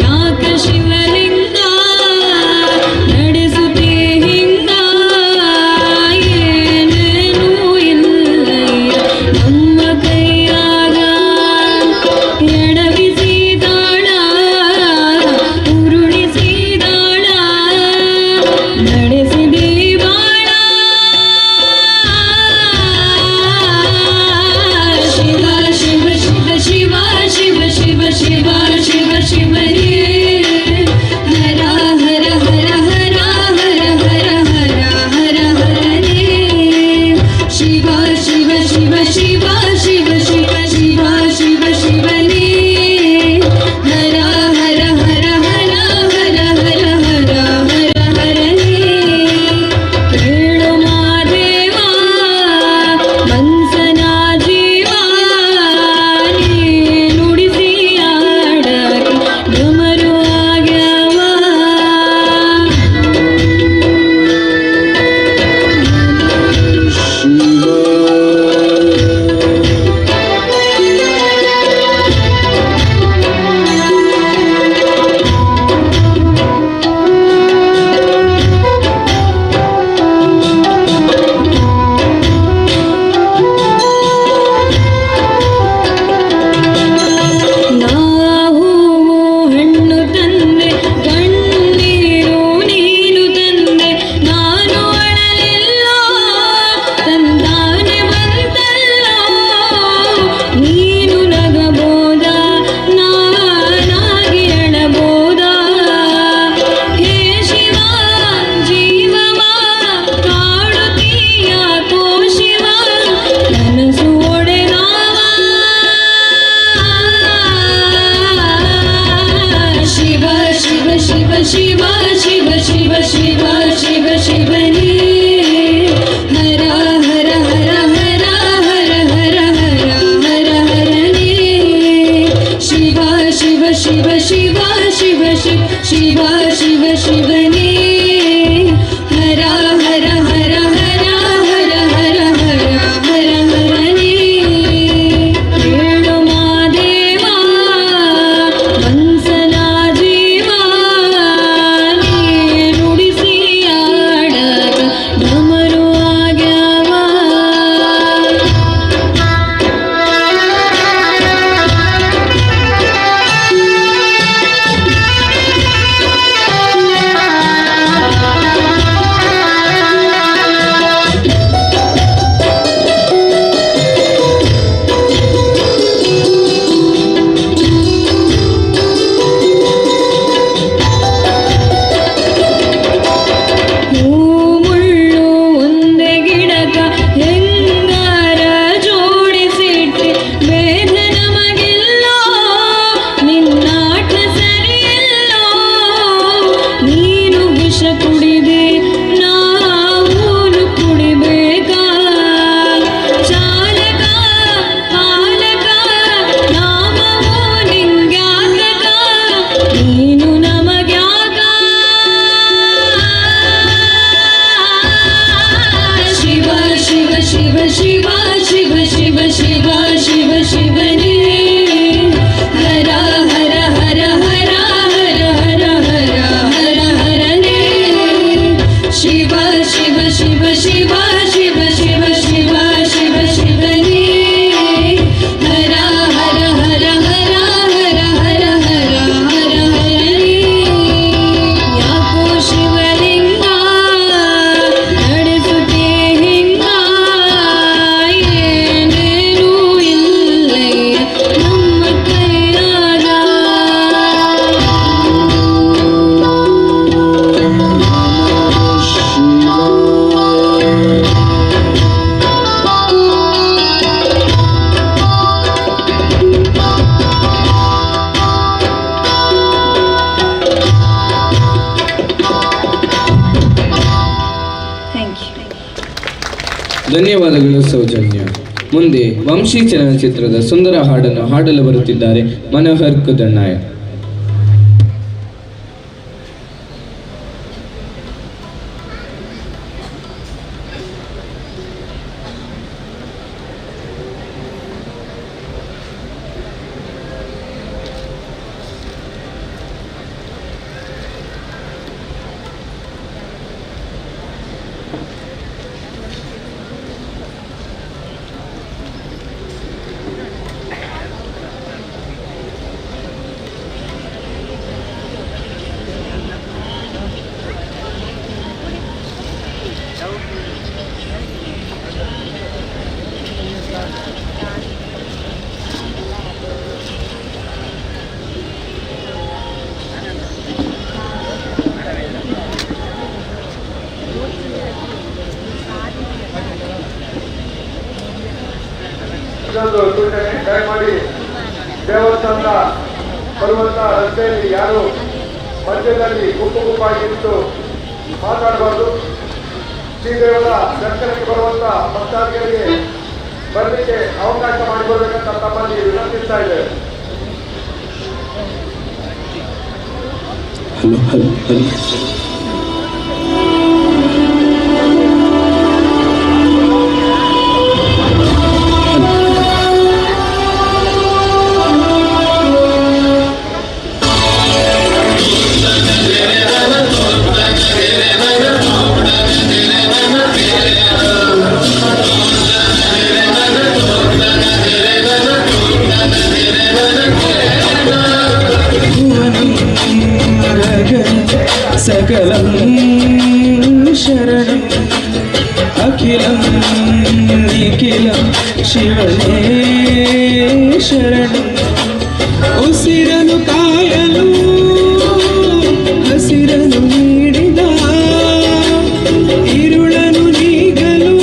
ಯಾಕ ಶಿವಲಿಂಗ ನಡೆಸುತ್ತೆ ಹಿಂಗ ಏನೇನೂ ಇಲ್ಲ ನಮ್ಮ ಕೈಯಾಗ ಎಡವಿಸಿದಾಳ ಉರುಳಿಸಿದಾಳ ನಡೆಸಿದೆ ಬಾಳ ಶಿವ ಶಿವ ಶಿವ ಶಿವ ಶಿವ ಶಿವ ಶಿವ ಶಿವ ಶಿವನೇ ಹರ ಹರ ಹರ ಹರ ಹರ ಹರ ಹರ ಹರ ಹರನೇ ಶಿವ ಶಿವ ಶಿವ ಶಿವ ಶಿವ ಶಿವ ಶಿವ ಶಿವ ಶಿವನೇ ಹರ ಹರ ಹರ ಹರ ಹರ ಹರ ಹರ ಹರ ಹರನೇ ಕೇಳು ಮಾದೇವ ಮನ್ಸನ ಜೀವ ನೀ ನುಡಿಸಿ ಆಡಕ ಡಮರು ಆಗ್ಯಾವ ನಾವು ಹಣ್ಣು ತಂದೆ ಕಣ್ಣೀರು ನೀನು ತಂದೆ ನಾನು ಅಳಲಿಲ್ಲ ತಂದಾನೆ ಬಂತಲ್ಲ ನೀನು ನಗಬೋದ ನಾನಾಗಿ ಅಳಬೋದ ಹೇ ಶಿವ ಜೀವವ ಕಾಡುತ್ತೀಯ ಕೋ ಶಿವ ಕನಸು ಒಡೆದಾವ ಶಿವ ಶಿವ ಶಿವ ಶಿವ ಶಿವ ಶಿವ ಶಿವ ಶಿವ ಶಿವನೇ ಹರ ಹರ ಹರ ಹರ ಹರ ಹರ ಹರ ಹರ ಹರನೇ ಶಿವ ಶಿವ ಶಿವ ಶಿವ ಶಿವ ಶಿವ ಶಿವ ಶಿವ ಶಿವನೇ ಹರ ಹರ ಹರ ಹರ ಹರ ಹರ ಹರ ಹರ ಹರನೇ ಕೇಳು ಮಾದೇವ ಮನ್ಸನ ಜೀವ ನೀ ನುಡಿಸಿ ಆಡಕ ಡಮರು ಆಗ್ಯಾವ ಧನ್ಯವಾದಗಳು ಸೌಜನ್ಯ. ಮುಂದೆ ವಂಶಿ ಚಲನಚಿತ್ರದ ಸುಂದರ ಹಾಡನ್ನು ಹಾಡಲು ಬರುತ್ತಿದ್ದಾರೆ ಮನೋಹರ್ ಕುದಣ್ಣಾಯ್. ಇದೊಂದು ಸೂಚನೆ, ದಯಮಾಡಿ ದೇವಸ್ಥಾನದ ಬರುವಂತ ರಸ್ತೆಯಲ್ಲಿ ಯಾರು ಮಧ್ಯದಲ್ಲಿ ಗುಂಪಾಗಿ ನಿಂತು ಮಾತಾಡಬಾರ್ದು. ಶ್ರೀದೇವರ ದರ್ಶನಕ್ಕೆ ಬರುವಂತ ಭಕ್ತಾದಿಗಳಿಗೆ ಬರಲಿಕ್ಕೆ ಅವಕಾಶ ಮಾಡಿಕೊಡ್ಬೇಕಂತ ತಮ್ಮಲ್ಲಿ ವಿನಂತಿಸ್ತಾ ಇದ್ದೇವೆ. ಹಲೋ ಹಲೋ ಹಲೋ सकलं शरणं अखिलं निखिलं शिवने शरणं उसिरनु कायलु हसिरनु ನೀಡಿದ ಇರುಳನು ನೀಗಲು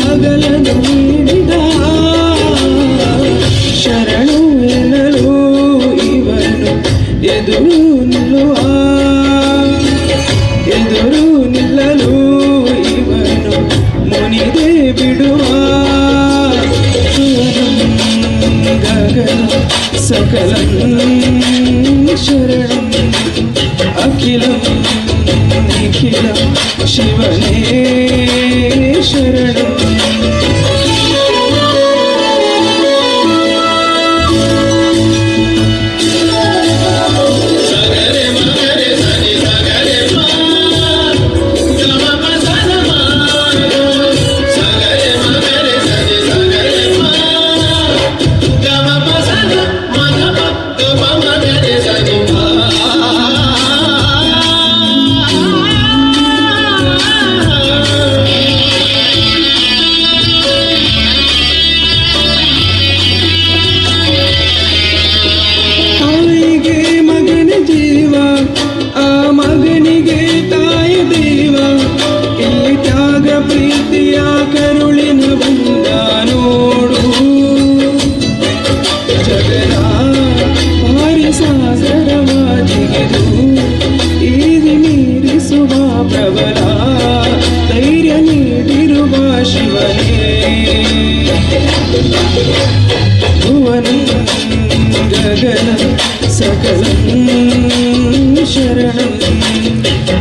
ಹಗಲನು ನೀಡಿದ ಶರಣು ಎನ್ನಲು ಇವನು ಎದುರು ನಿಲ್ಲಲು ಇವನು ಮುನಿದೆ ಬಿಡುವ ಗಗನ ಸಕಲಂ ಶರಣಂ ಅಖಿಲಂ ನಿಖಿಲಂ ಶಿವನೇ ಶರಣಂ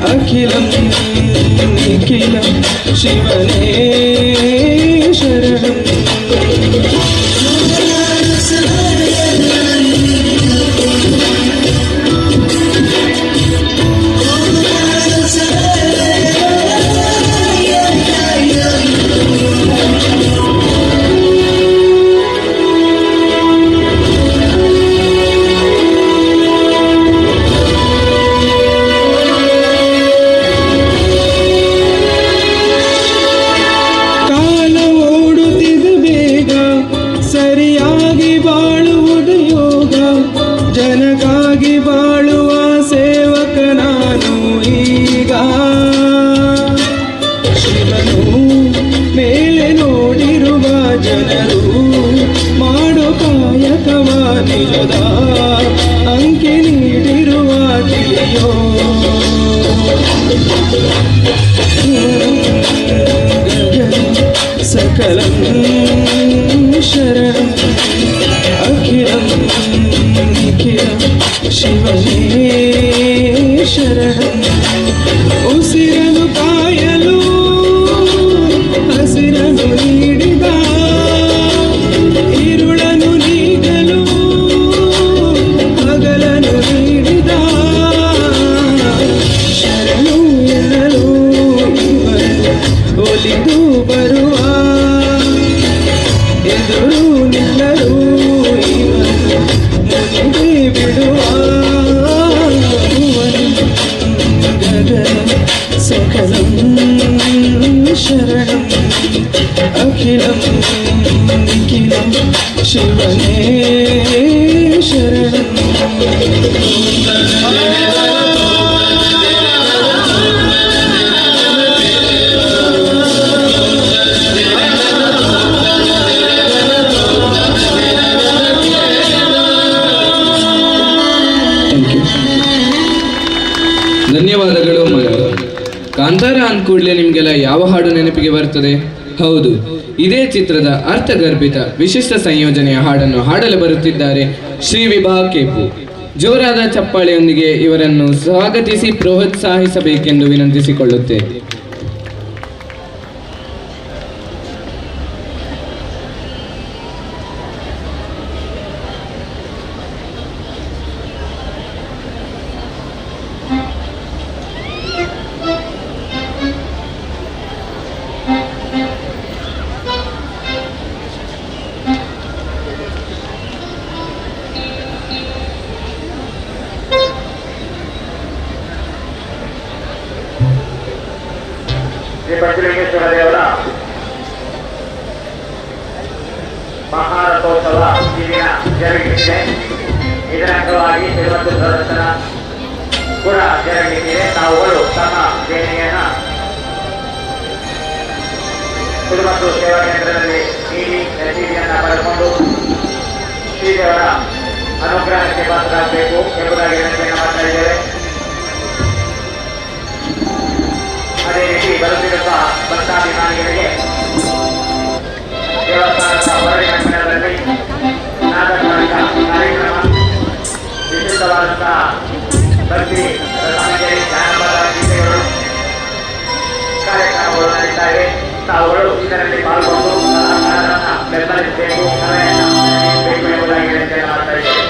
अखिलं निखिलं शिवने शरणं ಜನಗಾಗಿ ಬಾಳುವ ಸೇವಕ ನಾನು ಈಗ ಶಿವನು ಮೇಲೆ ನೋಡಿರುವ ಜನರು ಮಾಡೋ ಕಾಯಕವ ನಿಜದ ಅಂಕೆ ನೀಡಿರುವ ತಿಳಿಯೋ सकलं शरणं अखिलं निखिलं शिवने शरणं उसिरनु कायಲು ಹಸಿರನು ನೀಡಿದ ഇരുಳನು ನೀಗಲು ಹಗಲನು ನೀಡಿದ ಶರಣು ಎನ್ನಲು ಇವನು ಒಲಿದು ಬರುವ ಎದುರು ನಿಲ್ಲಲು ಇವನು ಮುನಿಗೆ ಬಿಡುವ ಗಗನ सकलं शरणं अखिलं निखिलं शिवने शरणं ಧನ್ಯವಾದಗಳು ಮಗ. ಕಾಂತಾರ ಅಂದ್ಕೂಡ್ಲೆ ನಿಮಗೆಲ್ಲ ಯಾವ ಹಾಡು ನೆನಪಿಗೆ ಬರ್ತದೆ? ಹೌದು, ಇದೇ ಚಿತ್ರದ ಅರ್ಥಗರ್ಭಿತ ವಿಶಿಷ್ಟ ಸಂಯೋಜನೆಯ ಹಾಡನ್ನು ಹಾಡಲು ಬರುತ್ತಿದ್ದಾರೆ ಶ್ರೀ ವಿಭಾ ಕೇಪು. ಜೋರಾದ ಚಪ್ಪಾಳೆಯೊಂದಿಗೆ ಇವರನ್ನು ಸ್ವಾಗತಿಸಿ ಪ್ರೋತ್ಸಾಹಿಸಬೇಕೆಂದು ವಿನಂತಿಸಿಕೊಳ್ಳುತ್ತೇನೆ. ಶ್ರೀ ಪಂಚಲಿಂಗೇಶ್ವರ ದೇವರ ಮಹಾರಥೋತ್ಸವ ಈ ದಿನ ಜರುಗಿಸಿದೆ. ಇದರ ಅಂಗವಾಗಿ ಶ್ರೀಮಂತ ಪ್ರದರ್ಶನ ಕೂಡ ಜರುಗಿಸಿದೆ. ತಾವುಗಳು ತಮ್ಮ ದೇಣಿಗೆಯನ್ನ ಶ್ರೀಮಂತ ಸೇವಾ ಕೇಂದ್ರದಲ್ಲಿ ನೀಡಿ ರಸೀದಿಯನ್ನು ಪಡೆದುಕೊಂಡು ಶ್ರೀದೇವರ ಅನುಗ್ರಹಕ್ಕೆ ಪಾತ್ರರಾಗಬೇಕು ಎಂಬುದಾಗಿ ವಿನಂತಿಯನ್ನು ಮಾಡ್ತಾ ಇದ್ದೇವೆ. ಅದೇ ರೀತಿ ಬರುತ್ತಿರುವ ಭಕ್ತಾಭಿಮಾನಿಗಳಿಗೆ ದೇವಸ್ಥಾನದ ಹೊರಗಿನ ಕನ್ನಡದಲ್ಲಿ ನಾಟಕ ಕಾರ್ಯಕ್ರಮ, ವಿಶಿಷ್ಟವಾದಂತಹ ಭಕ್ತಿ ರಸಮಂಜರಿ ಜಾನಪದ ಗೀತೆಗಳು ಕಾರ್ಯಕ್ರಮಗಳು ನಡೀತಾ ಇವೆ. ತಾವುಗಳು ಇದರಲ್ಲಿ ಪಾಲ್ಗೊಂಡು ಕಲಾಕಾರರನ್ನು ಬೆಂಬಲಿಸಬೇಕು, ಕಲೆಯನ್ನು ಬೇಕು ಎಂಬುದಾಗಿ ವಿನಂತಿಯನ್ನು ಮಾಡ್ತಾ ಇದ್ದೇವೆ.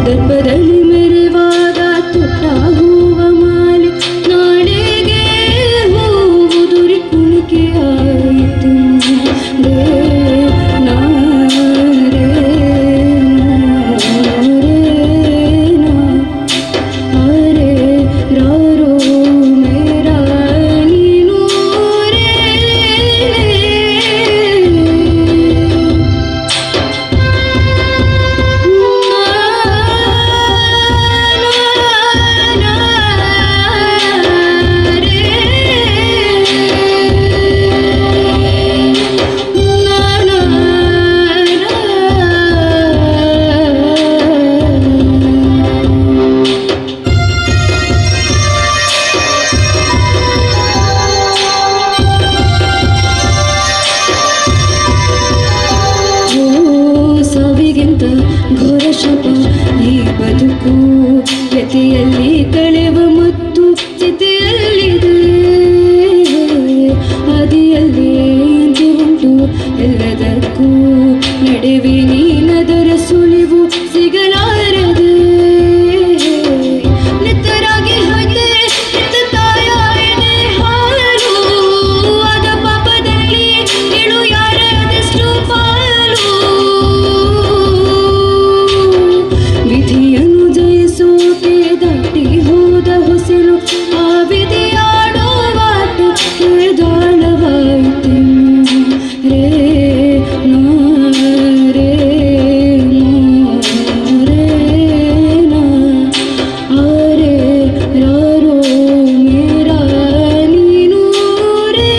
ದರ್ಪದಲ್ಲಿ ಚಿತೆಯಲ್ಲಿ ಕಳೆವ ಮತ್ತು ಚಿತೆಯಲ್ಲಿದೆ ಆದಿಯಲ್ಲೇ ಎಂದು ಉಂಟು ಎಲ್ಲದಕ್ಕೂ ನಡುವೆ ನೀನದರ ಸುಳಿವು ಸಿಗಲಾರದೆ ನಿತ್ತರಾಗಿ ಹೋಯ್ತೆ ನಿತ್ತ ತಾಯಾಯನೆ ಹಾಲು ಅದ ಪಾಪದಲ್ಲಿ ಇಳು ಯಾರದೆಷ್ಟು ಪಾಲು ವಿಧಿಯನ್ನು ಜಯಿಸೋಕೆ ದಾಟಿ ಹೋದ ಹೊಸಲು ಆ ವಿಧಿಯಾಡುವಾಟ ದಾಳವಾಯಿತು ರೇ ನೋ ರೇ ನೋ ರೇ ನಾ ಆರೆ ರಾರೋ ಮೇರಾ ನೀನು ರೇ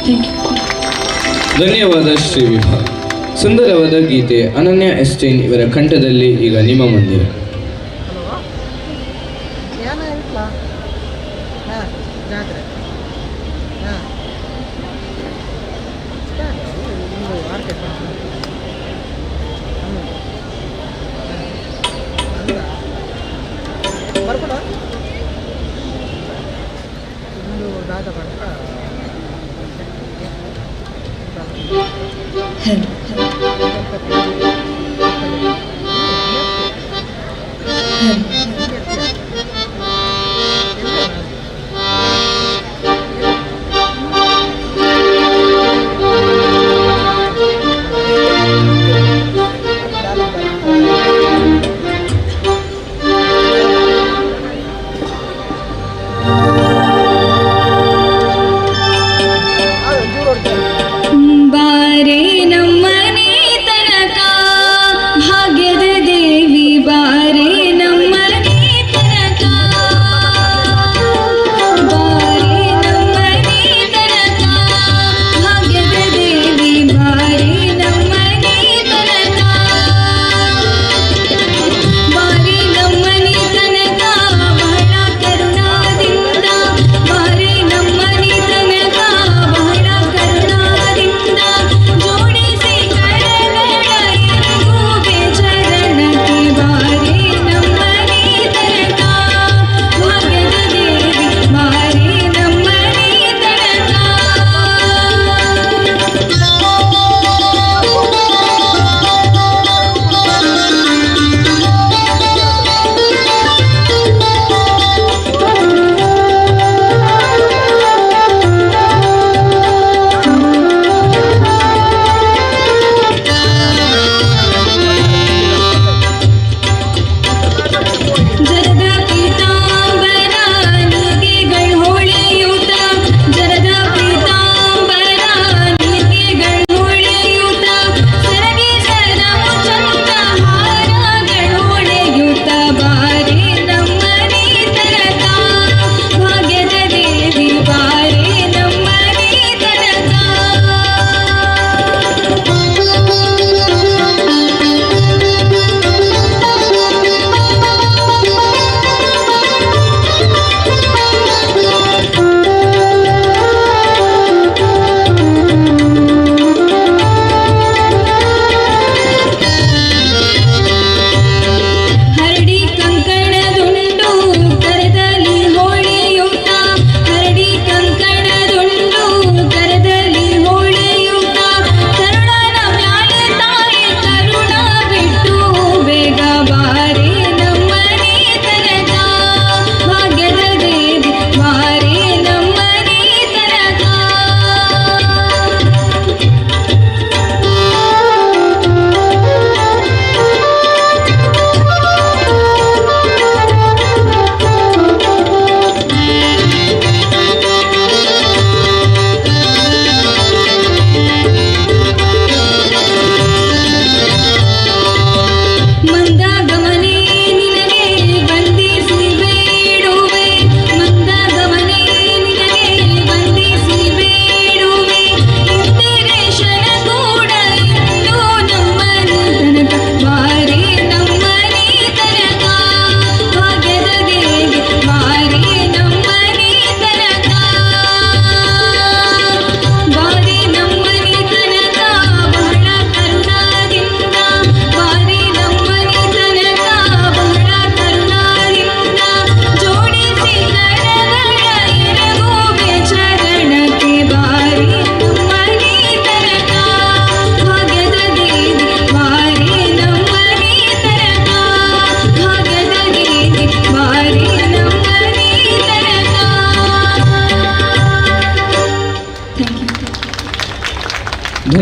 ಥ್ಯಾಂಕ್ ಯು. ಧನ್ಯವಾದ ಶ್ರೀ ವಿಭಾ. ಸುಂದರವಾದ ಗೀತೆ ಅನನ್ಯ ಎಸ್ಟೇನ್ ಇವರ ಕಂಠದಲ್ಲಿ ಈಗ ನಿಮ್ಮ ಮುಂದೆ. ಏನ ಇಟ್ಲ ಹಾಂ ಜಾತ್ರೆ ಹಾಂ ಒಂದು ಮಾರ್ಕೆಟ್ ಬರ್ಕೊಡ ಒಂದು ಜಾಗ ಮಾಡ್ತಾ ಬಾರೆ ನಮ್ಮ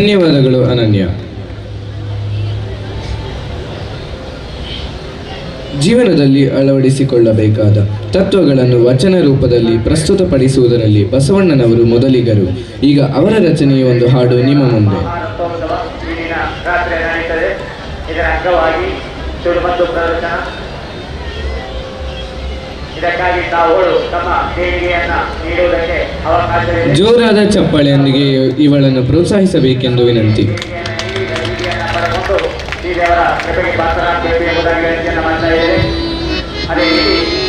ಧನ್ಯವಾದಗಳು ಅನನ್ಯ. ಜೀವನದಲ್ಲಿ ಅಳವಡಿಸಿಕೊಳ್ಳಬೇಕಾದ ತತ್ವಗಳನ್ನು ವಚನ ರೂಪದಲ್ಲಿ ಪ್ರಸ್ತುತಪಡಿಸುವುದರಲ್ಲಿ ಬಸವಣ್ಣನವರು ಮೊದಲಿಗರು. ಈಗ ಅವರ ರಚನೆಯ ಒಂದು ಹಾಡು ನಿಮ್ಮ ಮುಂದೆ. ರಾತ್ರಿ ನಡೀತದೆ. ಇದರ ಅಂಗವಾಗಿ ಸುಡುಮದ್ದು ಪ್ರದರ್ಶನ. ಇದಕ್ಕಾಗಿ ತಾವುಗಳು ತಮ್ಮ ದೇಣಿಗೆಯನ್ನ ನೀಡುವುದಕ್ಕೆ ಅವಕಾಶವಿದೆ. ಜೋರಾದ ಚಪ್ಪಾಳೆಯೊಂದಿಗೆ ಇವಳನ್ನು ಪ್ರೋತ್ಸಾಹಿಸಬೇಕೆಂದು ವಿನಂತಿ. ಪಡೆದುಕೊಂಡು ಈ ದೇವರ ಕೃಪೆಗೆ ಪಾತ್ರರಾಗಬೇಕು ಎಂಬುದಾಗಿ ವಿನಂತಿಯನ್ನು ಮಾಡ್ತಾ ಇದ್ದೇವೆ. ಅದೇ ರೀತಿ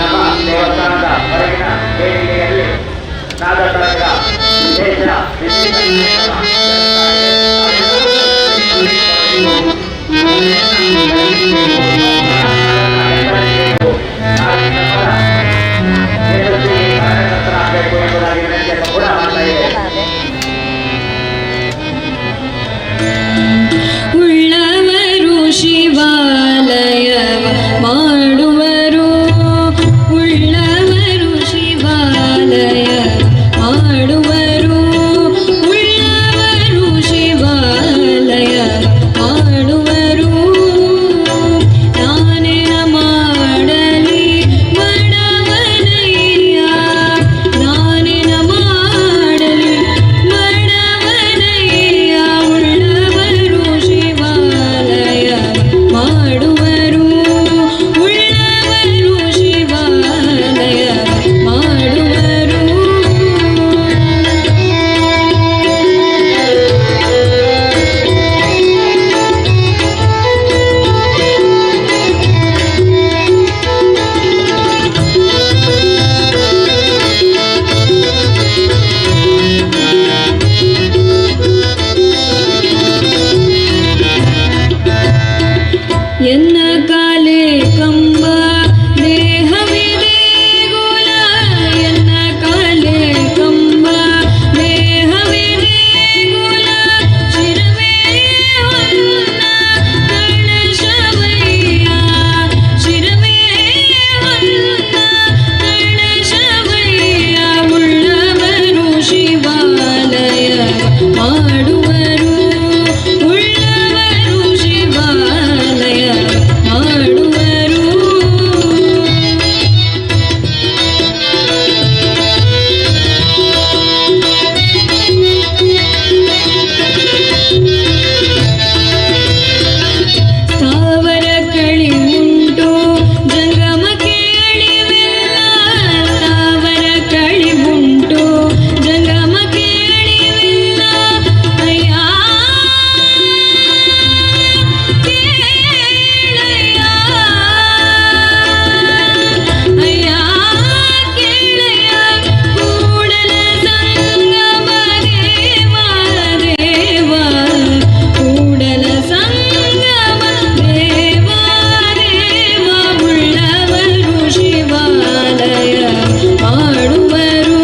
ನಮ್ಮ ದೇವಸ್ಥಾನದ ಹೊರಗಿನ ದೇಣಿಗೆಯಲ್ಲಿ ನಾದ ತರಂಗ ಎಂಬುದಾಗಿ ವಿನಂತಿಯನ್ನು ಕೂಡ ಮಾಡ್ತಾ ಇದ್ದೇವೆ. ಉಳ್ಳವರು ಶಿವಾಲಯ ಮಾಡುವರು, ಉಳ್ಳವರು ಶಿವಾಲಯ ಮಾಡುವರು, ಉಳ್ಳವರು ಶಿವಾಲಯ ಮಾಡುವರು. ನಾನೇನ ಮಾಡಲಿ ಬಡವನಯ್ಯ, ನಾನೇನ ಮಾಡಲಿ ಬಡವನಯ್ಯ. ಉಳ್ಳವರು ಶಿವಾಲಯ ಮಾಡುವರು, ಉಳ್ಳವರು ಶಿವಾಲಯ ಮಾಡುವರು. ಎನ್ನ ಕಾಲೇ ಕಂಬ ದೇಹವಿದೆ ಗುಲ, ಎನ್ನ ಕಾಲೇ ಕಂಬ ದೇಹವಿದೆ ಗುಲ. ಶಿರವೇ ಹೊನ್ನ ಕಳಶವಯ್ಯ, ಶಿರವೇ ಹೊನ್ನ ಕಳಶವಯ್ಯ. ಉಳ್ಳವರು ಶಿವಾಲಯ ಮಾಡುವರು, ಉಳ್ಳವರು ಶಿವಾಲಯ ಮಾಡುವರು. ಸ್ಥಾವರ ಕಳಿ ಉಂಟು ಜಂಗಮಕ್ಕೆ ಅಳಿವೆಲ್ಲ, ಸ್ಥಾವರ ಕಳಿ ಉಂಟು ಜಂಗಮಕ್ಕೆ ಅಳಿವೆಲ್ಲ. ಅಯ್ಯ ಕೇಳಯ್ಯ, ಅಯ್ಯ ಕೇಳಯ್ಯ. ಕೂಡಲ ಸಂಗಮ ದೇವ ದೇವ, ಕೂಡಲ ಸಂಗಮ ದೇವ ದೇವ. ಉಳ್ಳವರು ಶಿವಾಲಯ ಮಾಡುವರು,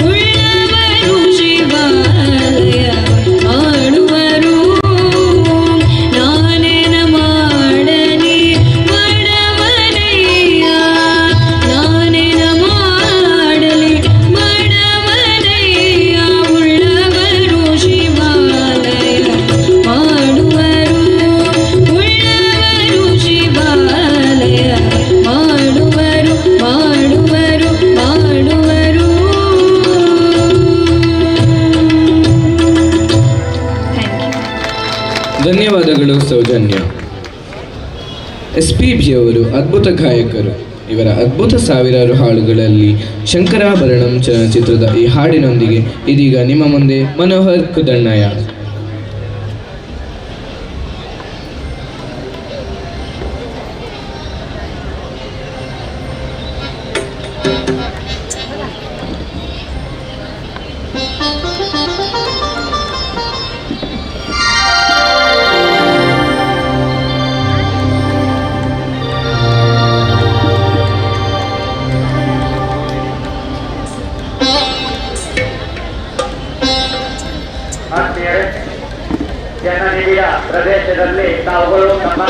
ಉಳ್ಳವರು ಶಿವಾಲಯ ಮಾಡುವರು. ನಾನೇನ ಮಾಡಲಿ ಬಡವನಯ್ಯ, ನಾನೇನ ಮಾಡಲಿ ಬಡವನಯ್ಯ. ಉಳ್ಳವರು ಶಿವಾಲಯ ಮಾಡುವರು, ಉಳ್ಳವರು ಶಿವಾಲಯ ಮಾಡುವರು, ಮಾಡುವರು, ಮಾಡುವರು. ಧನ್ಯವಾದಗಳು ಸೌಜನ್ಯ. SPB ಅವರು ಅದ್ಭುತ ಗಾಯಕರು. ಇವರ ಅದ್ಭುತ ಸಾವಿರಾರು ಹಾಡುಗಳಲ್ಲಿ ಶಂಕರಾಭರಣಂ ಚಲನಚಿತ್ರದ ಈ ಹಾಡಿನೊಂದಿಗೆ ಇದೀಗ ನಿಮ್ಮ ಮುಂದೆ ಮನೋಹರ್ ಕುದಣ್ಣಯ್ಯ. ಆತ್ಮೀಯರೇ, ಜನನಿಬಿಡ ಪ್ರದೇಶದಲ್ಲಿ ತಾವುಗಳು ತಮ್ಮ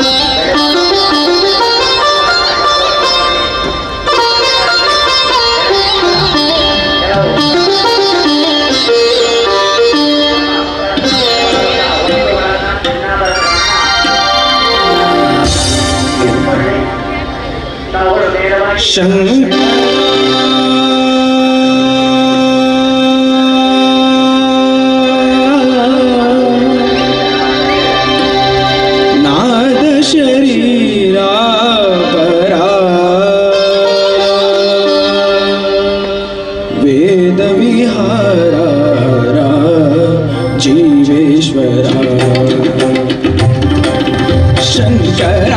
ಕೆಲವು ನಾದ ಶರೀರ ಪರ ವೇದ ವಿಹಾರ ಜೀವೇಶ್ವರ ಶಂಕರ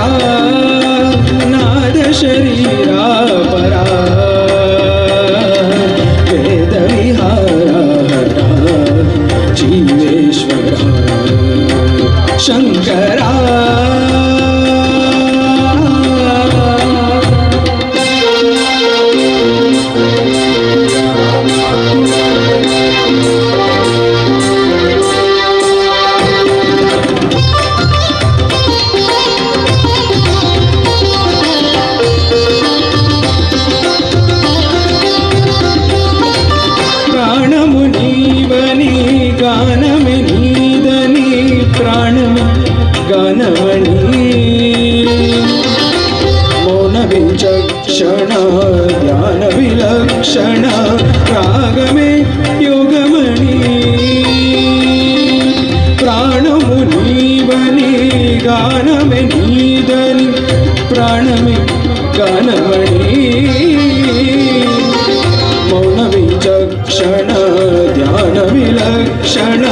ನಾದ ಶರೀರ ಪರ ವೇದ ವಿಹಾರ ಜೀವೇಶ್ವರ ಶಂಕರ ಪ್ರಾಣಮುನೀವನಿ ಗಾನಮೆ ನೀದನಿ ಪ್ರಾಣಮ ಗಾನಮಣಿ ಮೌನ ವಿಚಕ್ಷಣ ಧ್ಯಾನ ವಿಲಕ್ಷಣ ರಾಗಮೇ ಯೋಗಮಣಿ ಪ್ರಾಣಮುನೀವನಿ ಗಾನಮೆ ನೀದನಿ ಪ್ರಾಣಮೆ ಗಾನಮಣಿ ಮೌನ ವಿಚಕ್ಷಣ ಧ್ಯಾನ ವಿಲಕ್ಷಣ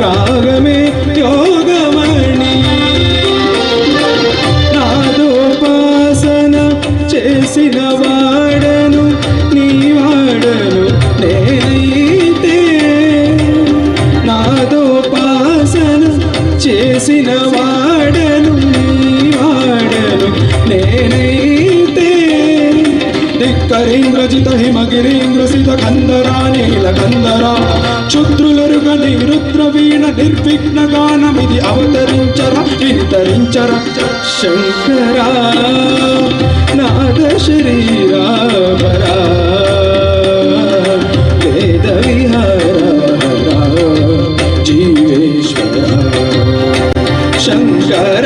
ರಾಗಮೇ ಯೋಗಮಣಿ నాదోపాసన చేసిన వాడను నీవాడను నేనైతే నాదోపాసన చేసిన వాడను నీవాడను నేనైతే ధిక్కరీంద్రజిత హిమగిరీంద్రసిత కందరా నీలకందరా క్షుద్రులరుగని రుద్రవీణ నిర్విఘ్న గానమిది అవతరించర వినితరించర శంకర నాద శరీరా పరా వేద విహార జీవేశ్వర శంకర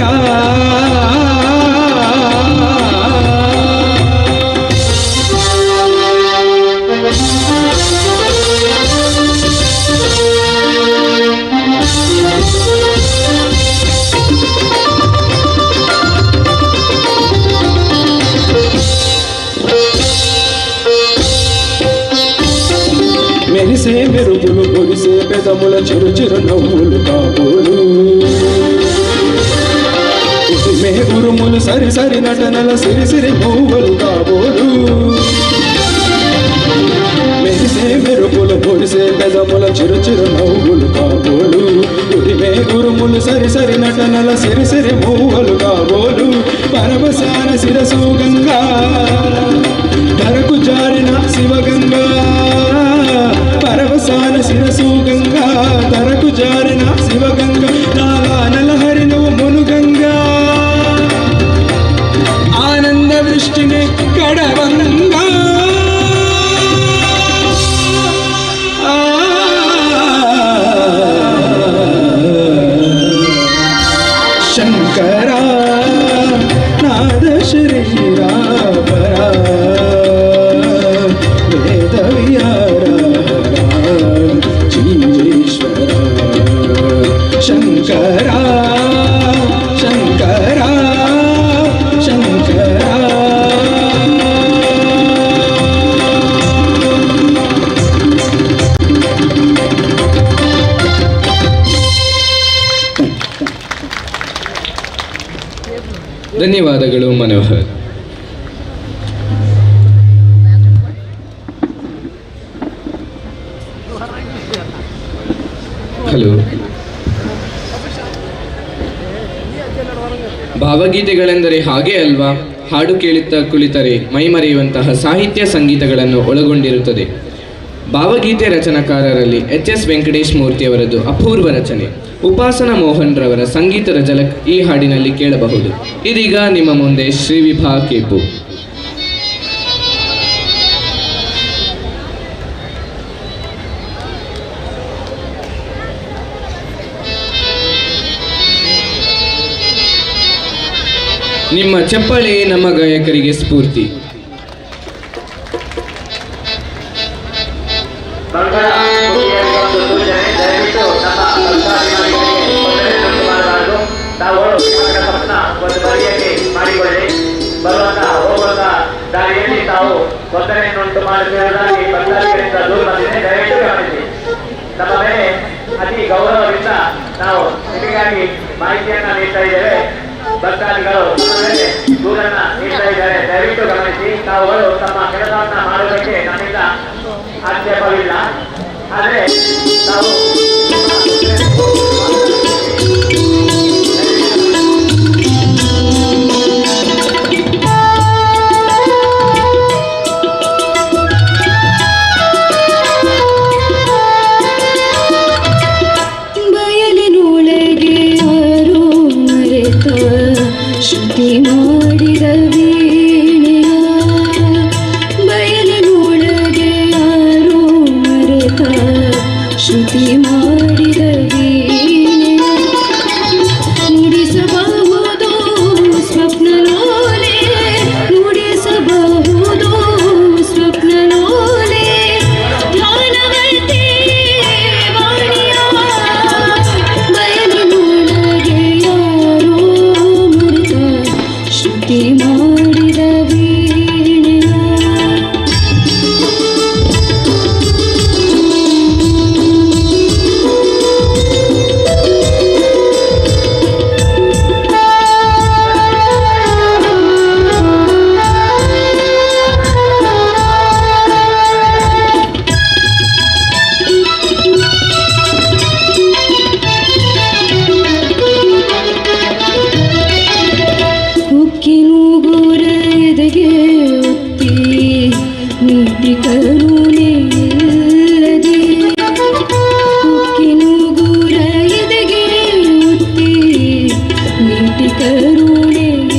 మెరిసే మెరుగులు పొరిసే పెదముల చిరు చిరు నవ్వులు కాబోలు ఉరిమే ఉరుములు సరి సరి నటనల సిరి సిరి మూవలు కాబోలు మెరిసే మెరుగులు పొరిసే పెదముల చిరు చిరు నవ్వులు కాబోలు ఉరిమే ఉరుములు సరి సరి నటనల సిరి సిరి మూవలు కాబోలు పరవశాన శిరసు గంగా ధరకు జారిన శివగంగా పరవశాన శిరసు గంగా ధరకు జారిన శివగంగా నాలా నలహరి నువ్వు మునుగంగా ఆనంద వృష్టిని కడవంగా శంకర నాద శరీరా పరా వేద విహార జీవేశ్వర శంకర శంకర శంకర ಧನ್ಯವಾದಗಳು ಮನೋಹರ್. ಹಲೋ. ಭಾವಗೀತೆಗಳೆಂದರೆ ಹಾಗೆ ಅಲ್ವಾ? ಹಾಡು ಕೇಳುತ್ತಾ ಕುಳಿತರೆ ಮೈಮರೆಯುವಂತಹ ಸಾಹಿತ್ಯ ಸಂಗೀತಗಳನ್ನು ಒಳಗೊಂಡಿರುತ್ತದೆ. ಭಾವಗೀತೆ ರಚನಾಕಾರರಲ್ಲಿ ಎಚ್.ಎಸ್. ವೆಂಕಟೇಶ್ ಮೂರ್ತಿಯವರದ್ದು ಅಪೂರ್ವ ರಚನೆ. ಉಪಾಸನಾ ಮೋಹನ್ ರವರ ಸಂಗೀತದ ಝಲಕ್ ಈ ಹಾಡಿನಲ್ಲಿ ಕೇಳಬಹುದು. ಇದೀಗ ನಿಮ್ಮ ಮುಂದೆ ಶ್ರೀವಿಭಾ ಕೇಪು. ನಿಮ್ಮ ಚಪ್ಪಾಳೆ ನಮ್ಮ ಗಾಯಕರಿಗೆ ಸ್ಫೂರ್ತಿ. ಮಂಗಳ ಮುಖಿಯರಿಗೆ ಒಂದು ಸೂಚನೆ, ದಯವಿಟ್ಟು ನಮ್ಮ ಭಕ್ತಾಭಿಮಾನಿಗಳಿಗೆ ತೊಂದರೆಯುಂಟು ಮಾಡಬಾರದು. ತಾವುಗಳು ಮಕ್ಕಳ ತಪ್ಪನ್ನ ಒಂದು ಬದಿಯಲ್ಲಿ ಮಾಡಿಕೊಳ್ಳಿ. ಬರುವಂತ ಹೋಗುವಂತ ದಾರಿಯಲ್ಲಿ ತಾವು ತೊಂದರೆಯನ್ನುಂಟು ಮಾಡುತ್ತಿರುವುದಾಗಿ ಭಕ್ತಾದಿಗಳಿಂದ ದೂರು ಬಂದಿದೆ. ದಯವಿಟ್ಟು ಗಮನಿಸಿ. ನಮ್ಮ ಮೇಲೆ ಅತಿ ಗೌರವದಿಂದ ನಾವು ನಿಮಗಾಗಿ ಮಾಹಿತಿಯನ್ನ ನೀಡ್ತಾ ಇದ್ದೇವೆ. ಭಕ್ತಾದಿಗಳು ನಮ್ಮ ಮೇಲೆ ದೂರನ್ನ ನೀಡ್ತಾ ಇದ್ದಾರೆ. ದಯವಿಟ್ಟು ಗಮನಿಸಿ. ತಾವುಗಳು ತಮ್ಮ ಕೆಲಸವನ್ನ ಮಾಡುವುದಕ್ಕೆ ನಮ್ಮಿಂದ ಆಕ್ಷೇಪವಿಲ್ಲ. ಆದರೆ ನಾವು ಬಯಲಿನೊಳಗೆ ಯಾರೋ ಮರೆತ ಶ್ರುತಿ ಮಾಡಿದ ವೀಣೆಯ, ಬಯಲಿನೊಳಗೆ ಯಾರೋ ಮರೆತ ಶ್ರುತಿ ಮಾಡಿದ ವೀಣೆಯ, ನುಡಿಸಬಹುದೋ ಸ್ವಪ್ನಲೋಲೆ, ನುಡಿಸಬಹುದೋ ಸ್ವಪ್ನಲೋಲೆ, ಧ್ಯಾನವರ್ತಿ ವಾಣಿಯ, ಬಯಲಿನೊಳಗೆ ಯಾರೋ ಮರೆತ ಶ್ರುತಿ ಮಾಡಿದ ವೀಣೆಯ. ಉಕ್ಕಿನೂಗುರ ಎದೆಗೆ ಒತ್ತಿ ನೀತಿ ಕರುಣೆಯಿಲ್ಲದೆ, ಉಕ್ಕಿನೂಗುರ ಎದೆಗೆ ಒತ್ತಿ ನೀತಿ ಕರುಣೆಯಿಲ್ಲದೆ,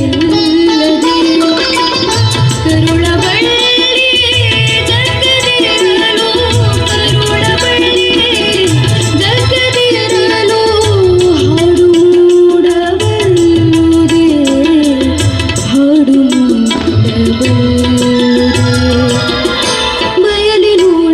ಕರುಳ ಬಳ್ಳಿ ಜಗದಿರಲು, ಕರುಳ ಬಳ್ಳಿ ಜಗದಿರಲು, ಹಾಡು ಮೂಡಬಲ್ಲುದೆ, ಹಾಡು ಮೂಡಬಲ್ಲುದೆ, ಬಯಲಿನೊಳಗೆ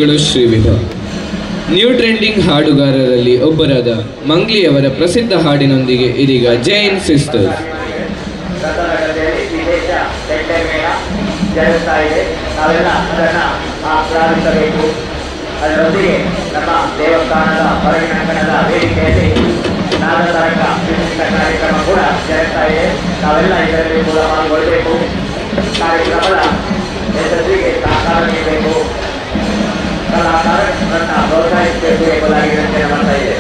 ಧನ್ಯವಾದಗಳು ಶ್ರೀವಿಭ. ನ್ಯೂ ಟ್ರೆಂಡಿಂಗ್ ಹಾಡುಗಾರರಲ್ಲಿ ಒಬ್ಬರಾದ ಮಂಗ್ಲಿಯವರ ಪ್ರಸಿದ್ಧ ಹಾಡಿನೊಂದಿಗೆ ಇದೀಗ ಜೈನ್ ಸಿಸ್ಟರ್ಸ್. ವಿಶೇಷ ಗಂಟೆ ಮೇಳ ಜರುಗ್ತಾ ಇದೆ. ನಾವೆಲ್ಲ ಅದನ್ನು ಆಸ್ವಾದಿಸಬೇಕು. ಅದರೊಂದಿಗೆ ನಮ್ಮ ದೇವಸ್ಥಾನದ ಹೊರಗಿನ ಅಂಗಣದ ವೇದಿಕೆಯಲ್ಲಿ ನಾದತರಂಗ ವಿಶಿಷ್ಟ ಕಾರ್ಯಕ್ರಮ ಕೂಡ ಜರುಗ್ತಾ ಇದೆ. ನಾವೆಲ್ಲ ಇದರಲ್ಲಿ ಕೂಡ ಪಾಲ್ಗೊಳ್ಳಬೇಕು. ಕಾರ್ಯಕ್ರಮದ ಯಶಸ್ವಿಗೆ ಸಹಕಾರ ನೀಡಬೇಕು. ಕಲಾಕಾರರನ್ನು ಪ್ರೋತ್ಸಾಹಿಸಬೇಕು ಎಂಬುದಾಗಿ ವಿನಂತಿ ಮಾಡ್ತಾ ಇದೆ.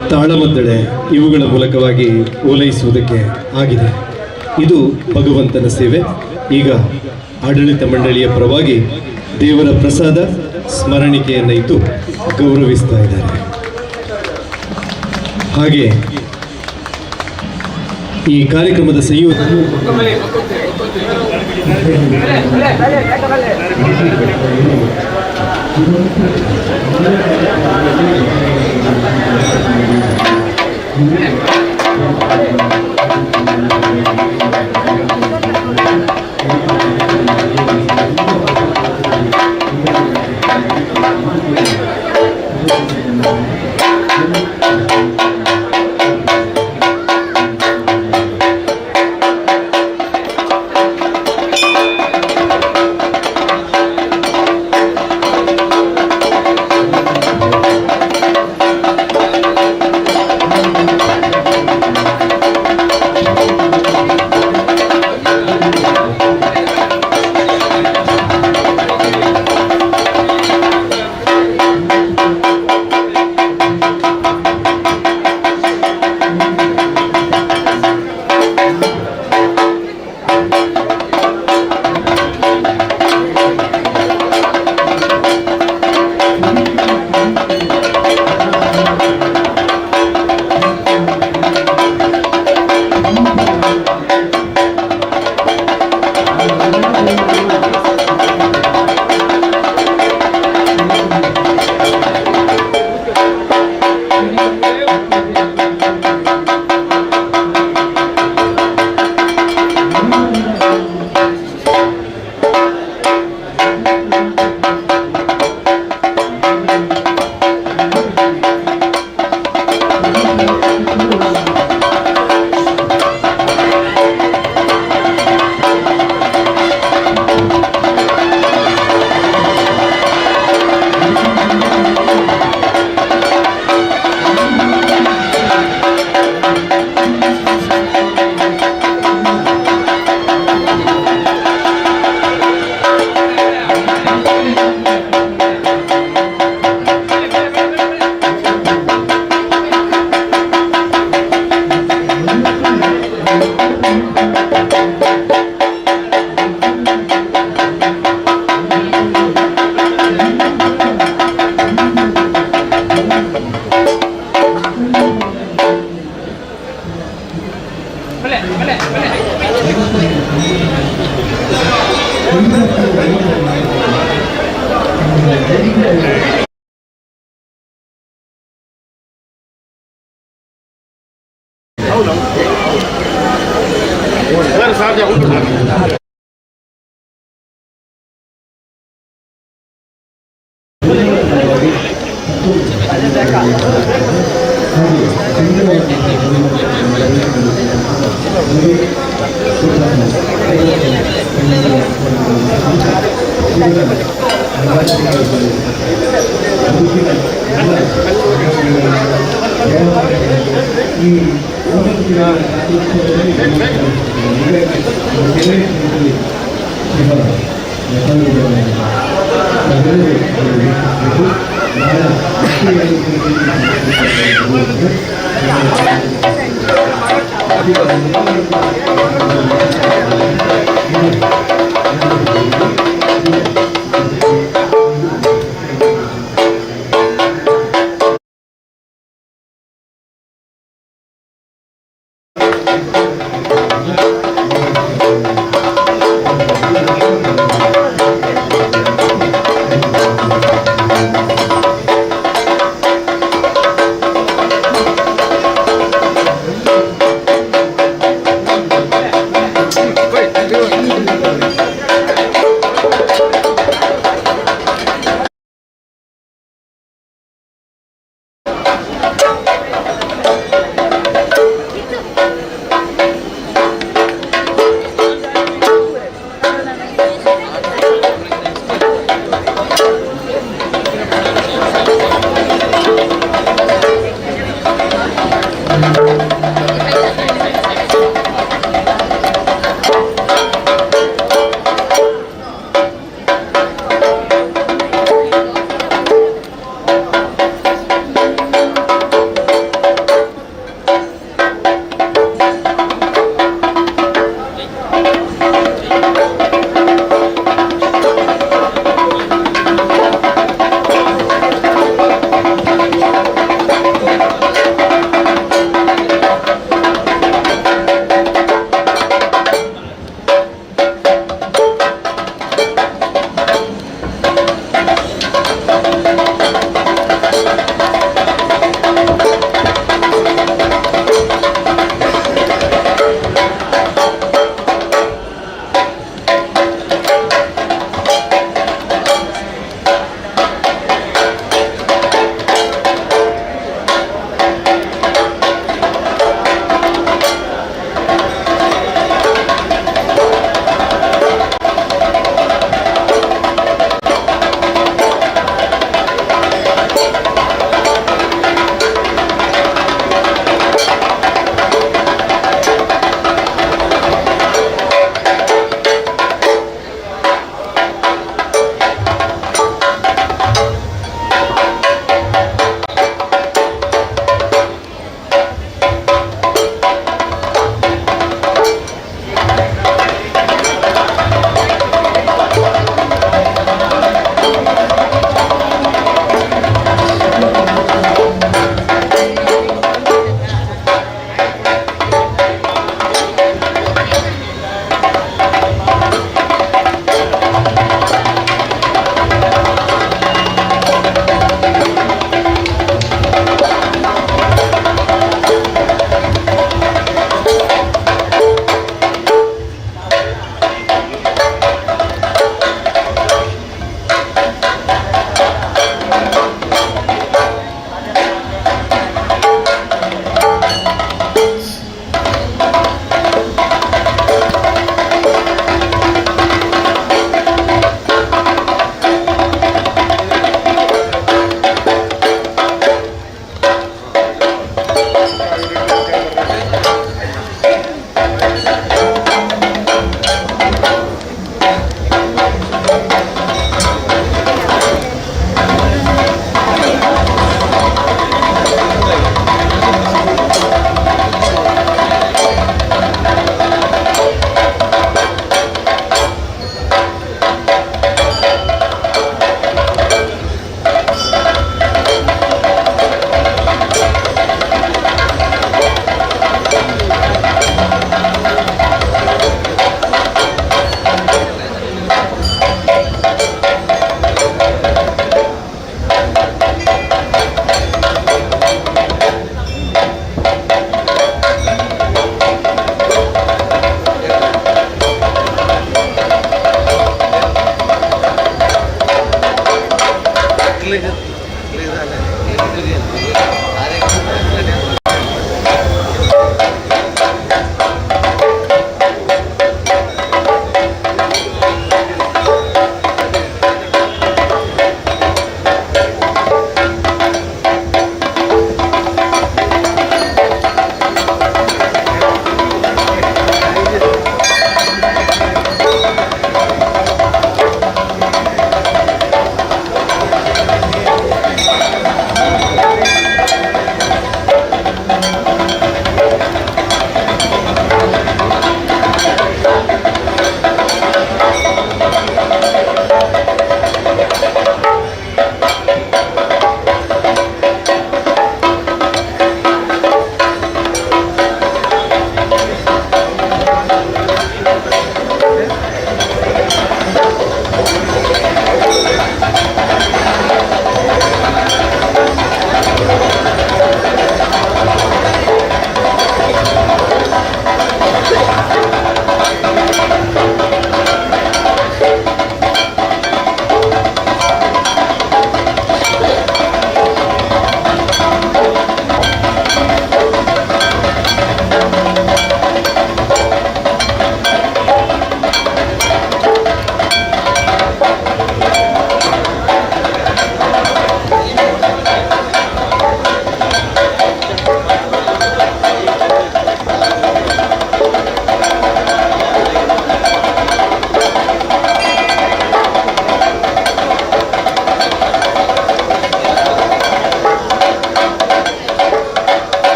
ತಾಳಮದ್ದಳೆ ಇವುಗಳ ಮೂಲಕವಾಗಿ ಓಲೈಸುವುದಕ್ಕೆ ಆಗಿದೆ. ಇದು ಭಗವಂತನ ಸೇವೆ. ಈಗ ಆಡಳಿತ ಮಂಡಳಿಯ ಪರವಾಗಿ ದೇವರ ಪ್ರಸಾದ ಸ್ಮರಣಿಕೆಯನ್ನು ಇಟ್ಟು ಗೌರವಿಸ್ತಾ ಇದ್ದಾರೆ. ಹಾಗೆ ಈ ಕಾರ್ಯಕ್ರಮದ ಸಂಯೋಜನೆ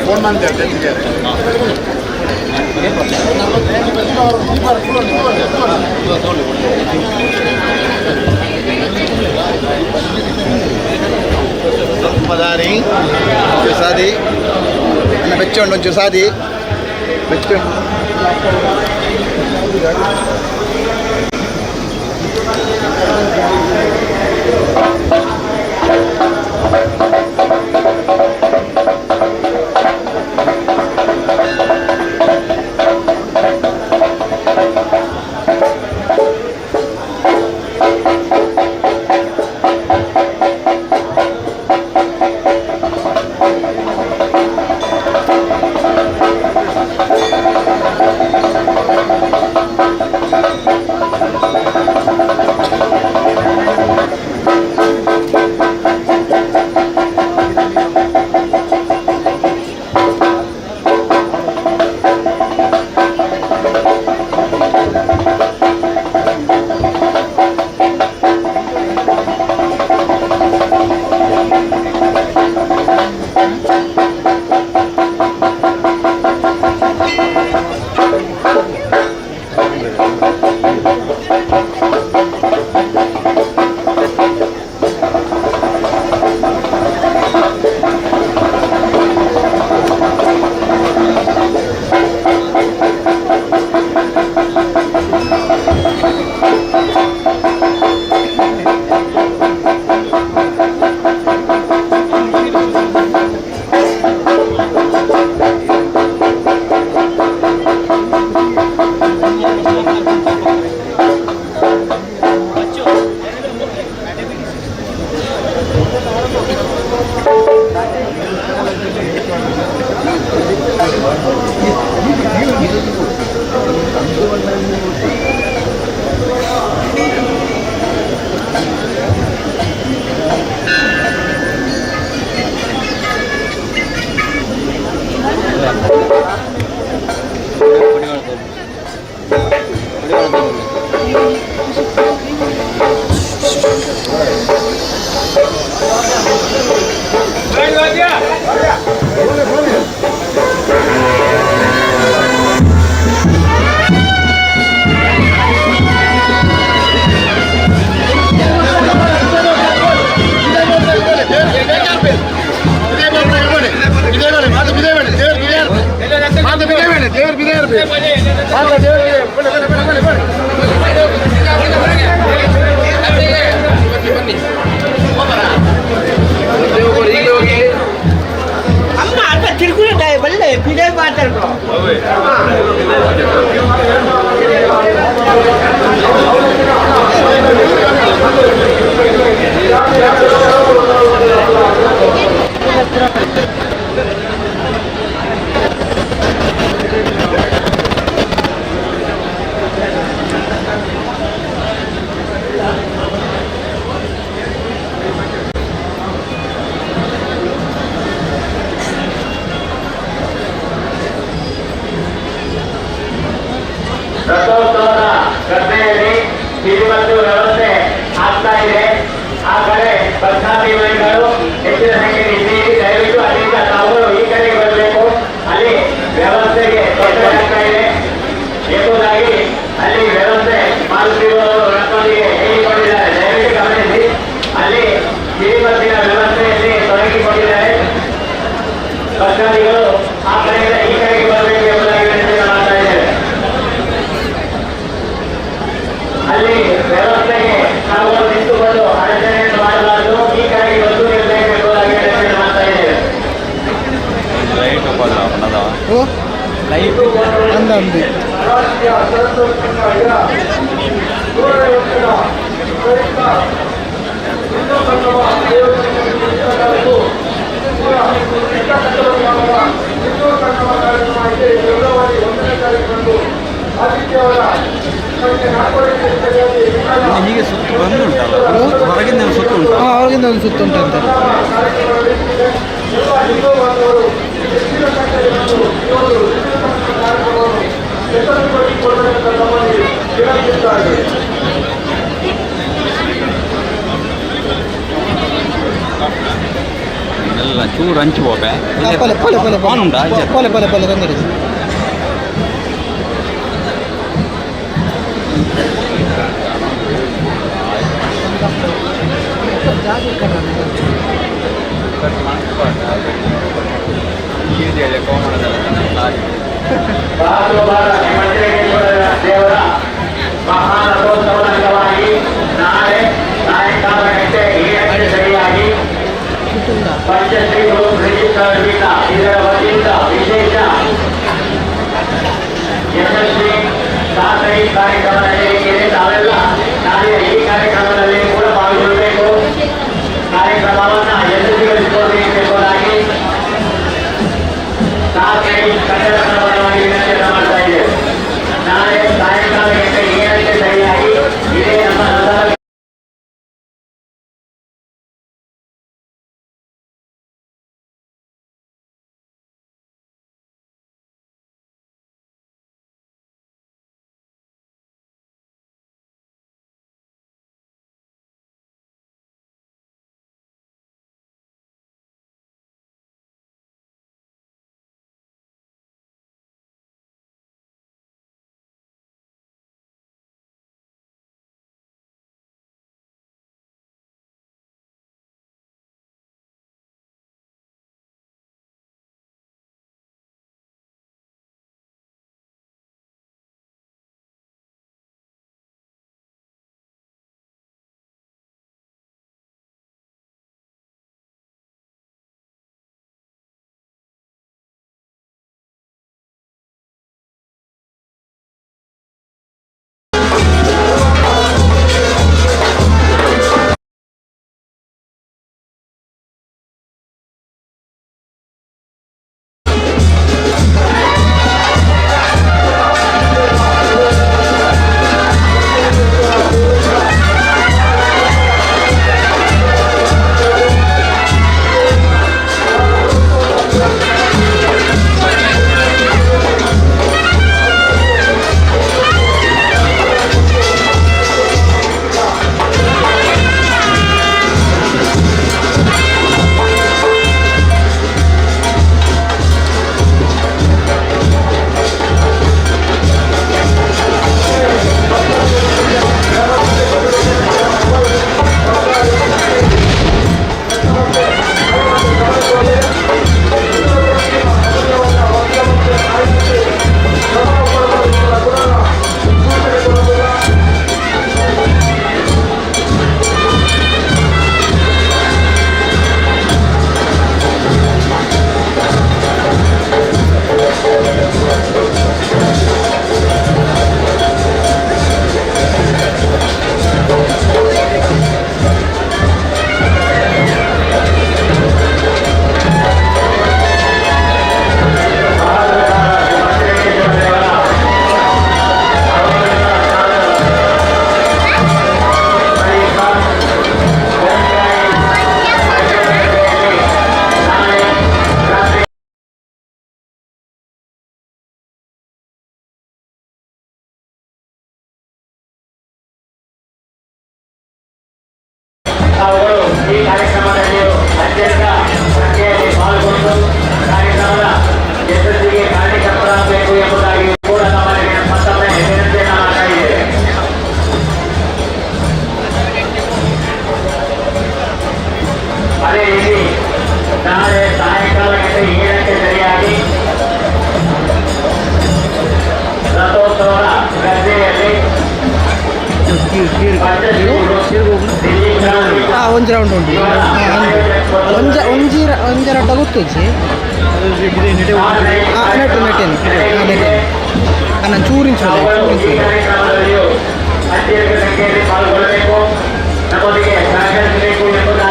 ಫೋನ್ ಮಾಡ್ತಾರೆ ಮದಾರಿ ಸಾದಿ ಬೆಚ್ಚೊಂಡು ಒಂಚೂರು ಸಾದಿ ಬೆಚ್ಚೊಂಡು ಅಮ್ಮ ಅಲ್ಲ ತಿರ್ಗುತ್ತಾಯ ಬಲ್ಲೆ ಬಿಡೇ ಮಾತಾಡ್ಕೊ ರಥೋತ್ಸವದ ಗದ್ದೆಯಲ್ಲಿ ಹಿರಿಮತ್ತು ವ್ಯವಸ್ಥೆ ಆಗ್ತಾ ಇದೆ. ಆ ಕಡೆ ಭಕ್ತಾಭಿಮಾನಿಗಳು ಹೆಚ್ಚಿನ ಸಂಖ್ಯೆಯಲ್ಲಿ ಇದ್ದೀರಿ. ದಯವಿಟ್ಟು ಅಲ್ಲಿಂದ ತಾವುಗಳು ಈ ಕಡೆಗೆ ಬರಬೇಕು. ಅಲ್ಲಿ ವ್ಯವಸ್ಥೆಗೆ ತೊಂದರೆ ಆಗ್ತಾ ಇದೆ ಎಂಬುದಾಗಿ ಅಲ್ಲಿ ವ್ಯವಸ್ಥೆ ಮಾಡುತ್ತಿರುವವರು ನಮ್ಮೊಂದಿಗೆ ಹೇಳಿಕೊಂಡಿದ್ದಾರೆ. ದಯವಿಟ್ಟು ಗಮನಿಸಿ. ಅಲ್ಲಿ ಹಿರಿಮತ್ತಿನ ವ್ಯವಸ್ಥೆ ಸಂಗಮ ದೇವಸ್ಥಾನಕ್ಕೂ ಹಿಂದೂ ಸಂಗಮ ಕಾರ್ಯಕ್ರಮ ಇದೆ. ಫೆಬ್ರವರಿ 1ನೇ ತಾರೀಕು ಆದಿತ್ಯವಾರ ಸಂಜೆ 4:30 ಹೀಗೆ ಸುತ್ತು ಬಂದುಂಟಲ್ಲ, ಹೊರಗಿಂದ ಒಂದು ಸುತ್ತು ಉಂಟು. ಹೊರಗಿಂದ ಒಂದು ಸುತ್ತು ಉಂಟಂತೆ. ಎಲ್ಲ ಹಿಂದೂ ಬಾಂಧವರು ಹೆಚ್ಚಿನ ಸಂಖ್ಯೆಯಲ್ಲಿ ಕಾರ್ಯಕ್ರಮವನ್ನು ಯಶಸ್ವಿಗೊಳಿಸಿಕೊಳ್ಳಬೇಕೆಂದು ನಮ್ಮಲ್ಲಿ ವಿನಂತಿಸುತ್ತಾರೆ. ಎಲ್ಲ ಚೂರು ಹಂಚು ಹೋಗ ಉಂಟಾ ಪೊಲೆ ಪೊಲೆ ಪೊಲೆ ತಂದರೆ ದೇವರ ಮಹಾರಥೋತ್ಸವದ ಅಂಗವಾಗಿ ನಾಳೆ ಸಾಯಂಕಾಲ 7 ಸರಿಯಾಗಿ ಪಂಚಶ್ರೀಗಳು ರಿಜಿಸ್ಟರ್ ಇದರ ವತಿಯಿಂದ ವಿಶೇಷ ಯಶಸ್ವಿ ಖಾಸಗಿ ಕಾರ್ಯಕ್ರಮ ನಡೆಯಲಿದೆ. ತಾವೆಲ್ಲ ನಾಳೆ ಈ ಕಾರ್ಯಕ್ರಮದಲ್ಲಿ ಕೂಡ ಪಾಲ್ಗೊಳ್ಳಬೇಕು. ಕಾರ್ಯಕ್ರಮವನ್ನು ಯಶಸ್ವಿಗೊಳಿಸಿಕೊಳ್ಳಬೇಕೆಂಬುದಾಗಿ ಖಾಸಗಿ ಕನ್ನಡ ಪರವಾಗಿ ವಿನಂತಿಯನ್ನು ಮಾಡ್ತಾ ಇದ್ದೇವೆ. ನಾಳೆ ಸಾಯಂಕಾಲ 7 ಸರಿಯಾಗಿ ಇದೇ ನಮ್ಮ ತಾವುಗಳು ಈ ಕಾರ್ಯಕ್ರಮದಲ್ಲಿ ಅತ್ಯಂತ ಸಂಖ್ಯೆಯಲ್ಲಿ ಪಾಲ್ಗೊಂಡು ಕಾರ್ಯಕ್ರಮದ ಯಶಸ್ಸಿಗೆ ಕಾರಣಕರ್ತರಾಗಬೇಕು ಎಂಬುದಾಗಿ ಕೂಡ ನಮ್ಮಲ್ಲಿ ಮತ್ತೊಮ್ಮೆ ವಿನಂತಿಯನ್ನು ಮಾಡ್ತಾ ಇದ್ದೇವೆ. ಅದೇ ರೀತಿ ನಾಳೆ ಸಾಯಂಕಾಲ 7 ಸರಿಯಾಗಿ ರಥೋತ್ಸವದ ಗದ್ದೆಯಲ್ಲಿ ಒಂಜಿ ರೌಂಡ್ ಉಂಟು ಒಂಜಿ ರಡ್ಡ ಗೊತ್ತುಜ್ಜಿ ನೆಟ್ಟು ನೆಟ್ಟೇನು ನಾನು ಚೂರಿಂಚು ಅತ್ಯಧಿಕ ಸಂಖ್ಯೆಯಲ್ಲಿ ಪಾಲ್ಗೊಳ್ಳಬೇಕು, ನಮ್ಮೊಂದಿಗೆ ಸಹಕರಿಸಬೇಕು ಎಂಬುದಾಗಿ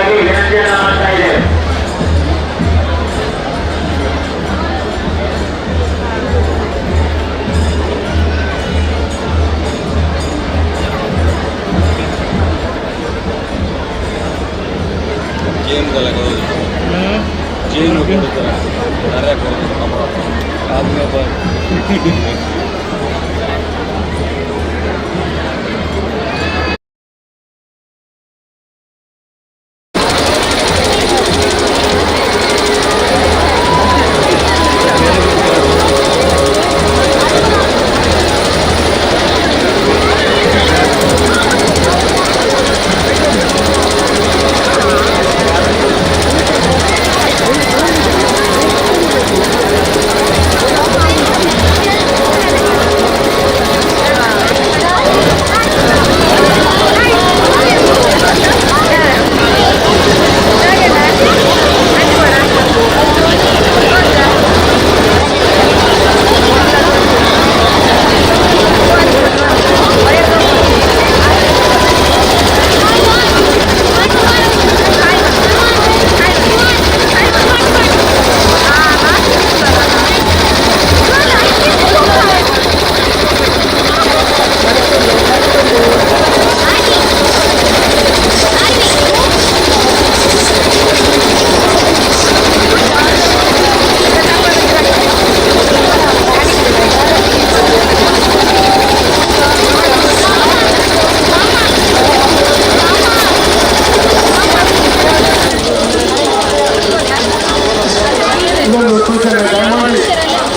ಇನ್ನೊಂದು ಸೂಚನೆ, ದಯಮಾಡಿ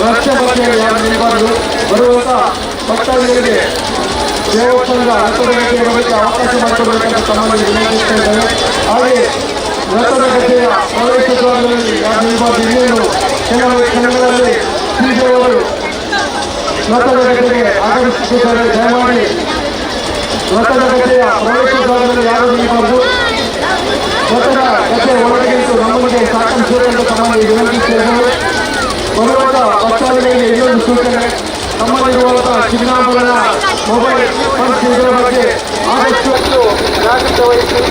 ರಸ್ತೆ ಬಗ್ಗೆ ಯಾರು ನಿಲ್ಬಾರ್ದು. ಬರುವಂತ ಭಕ್ತಾದಿಗಳಿಗೆ ದೇವಸ್ಥಾನದ ರಥೋತ್ಸವಕ್ಕೆ ಬರಲಿಕ್ಕೆ ಅವಕಾಶ ಮಾಡಿಕೊಡಬೇಕಂತ ತಮ್ಮಲ್ಲಿ ವಿನಂತಿಸ್ತಾ ಇದ್ದಾರೆ. ಹಾಗೆ ರಥೋತ್ಸವತೆಯ ಪ್ರವೇಶ ದ್ವಾರದಲ್ಲಿ ಯಾರು ನಿಲ್ಬಾರ್ದು. ಇನ್ನೇನು ಕೆಲವು ಕ್ಷಣಗಳಲ್ಲಿ ಶ್ರೀದೇವರು ರಥೋತ್ಸವತೆಗೆ ಆಗಮಿಸುತ್ತಿದ್ದಾರೆ. ದಯಮಾಡಿ ರಥೋತ್ಸವತೆಯ ಪ್ರವೇಶ ದ್ವಾರದಲ್ಲಿ ಯಾರು ನಿಲ್ಬಾರ್ದು. ರಥದ ಗದ್ದೆ ಒಳಗಿಂತು ನಮಗೆ ಸಾಕಷ್ಟು ಎಂದು ತಮ್ಮಲ್ಲಿ ವಿನಂತಿಸಿದ್ದೇವೆ. ಬರುವಂತ ಭಕ್ತಾದಿಗಳಿಗೆ ಇನ್ನೊಂದು ಸೂಚನೆ, ನಮ್ಮಲ್ಲಿರುವಂತಹ ಚಿನ್ನಾಭರಣ, ಮೊಬೈಲ್, ಪರ್ಸ್ ಇದರ ಬಗ್ಗೆ ಆದಷ್ಟು ಜಾಗೃತೆ ವಹಿಸಿ.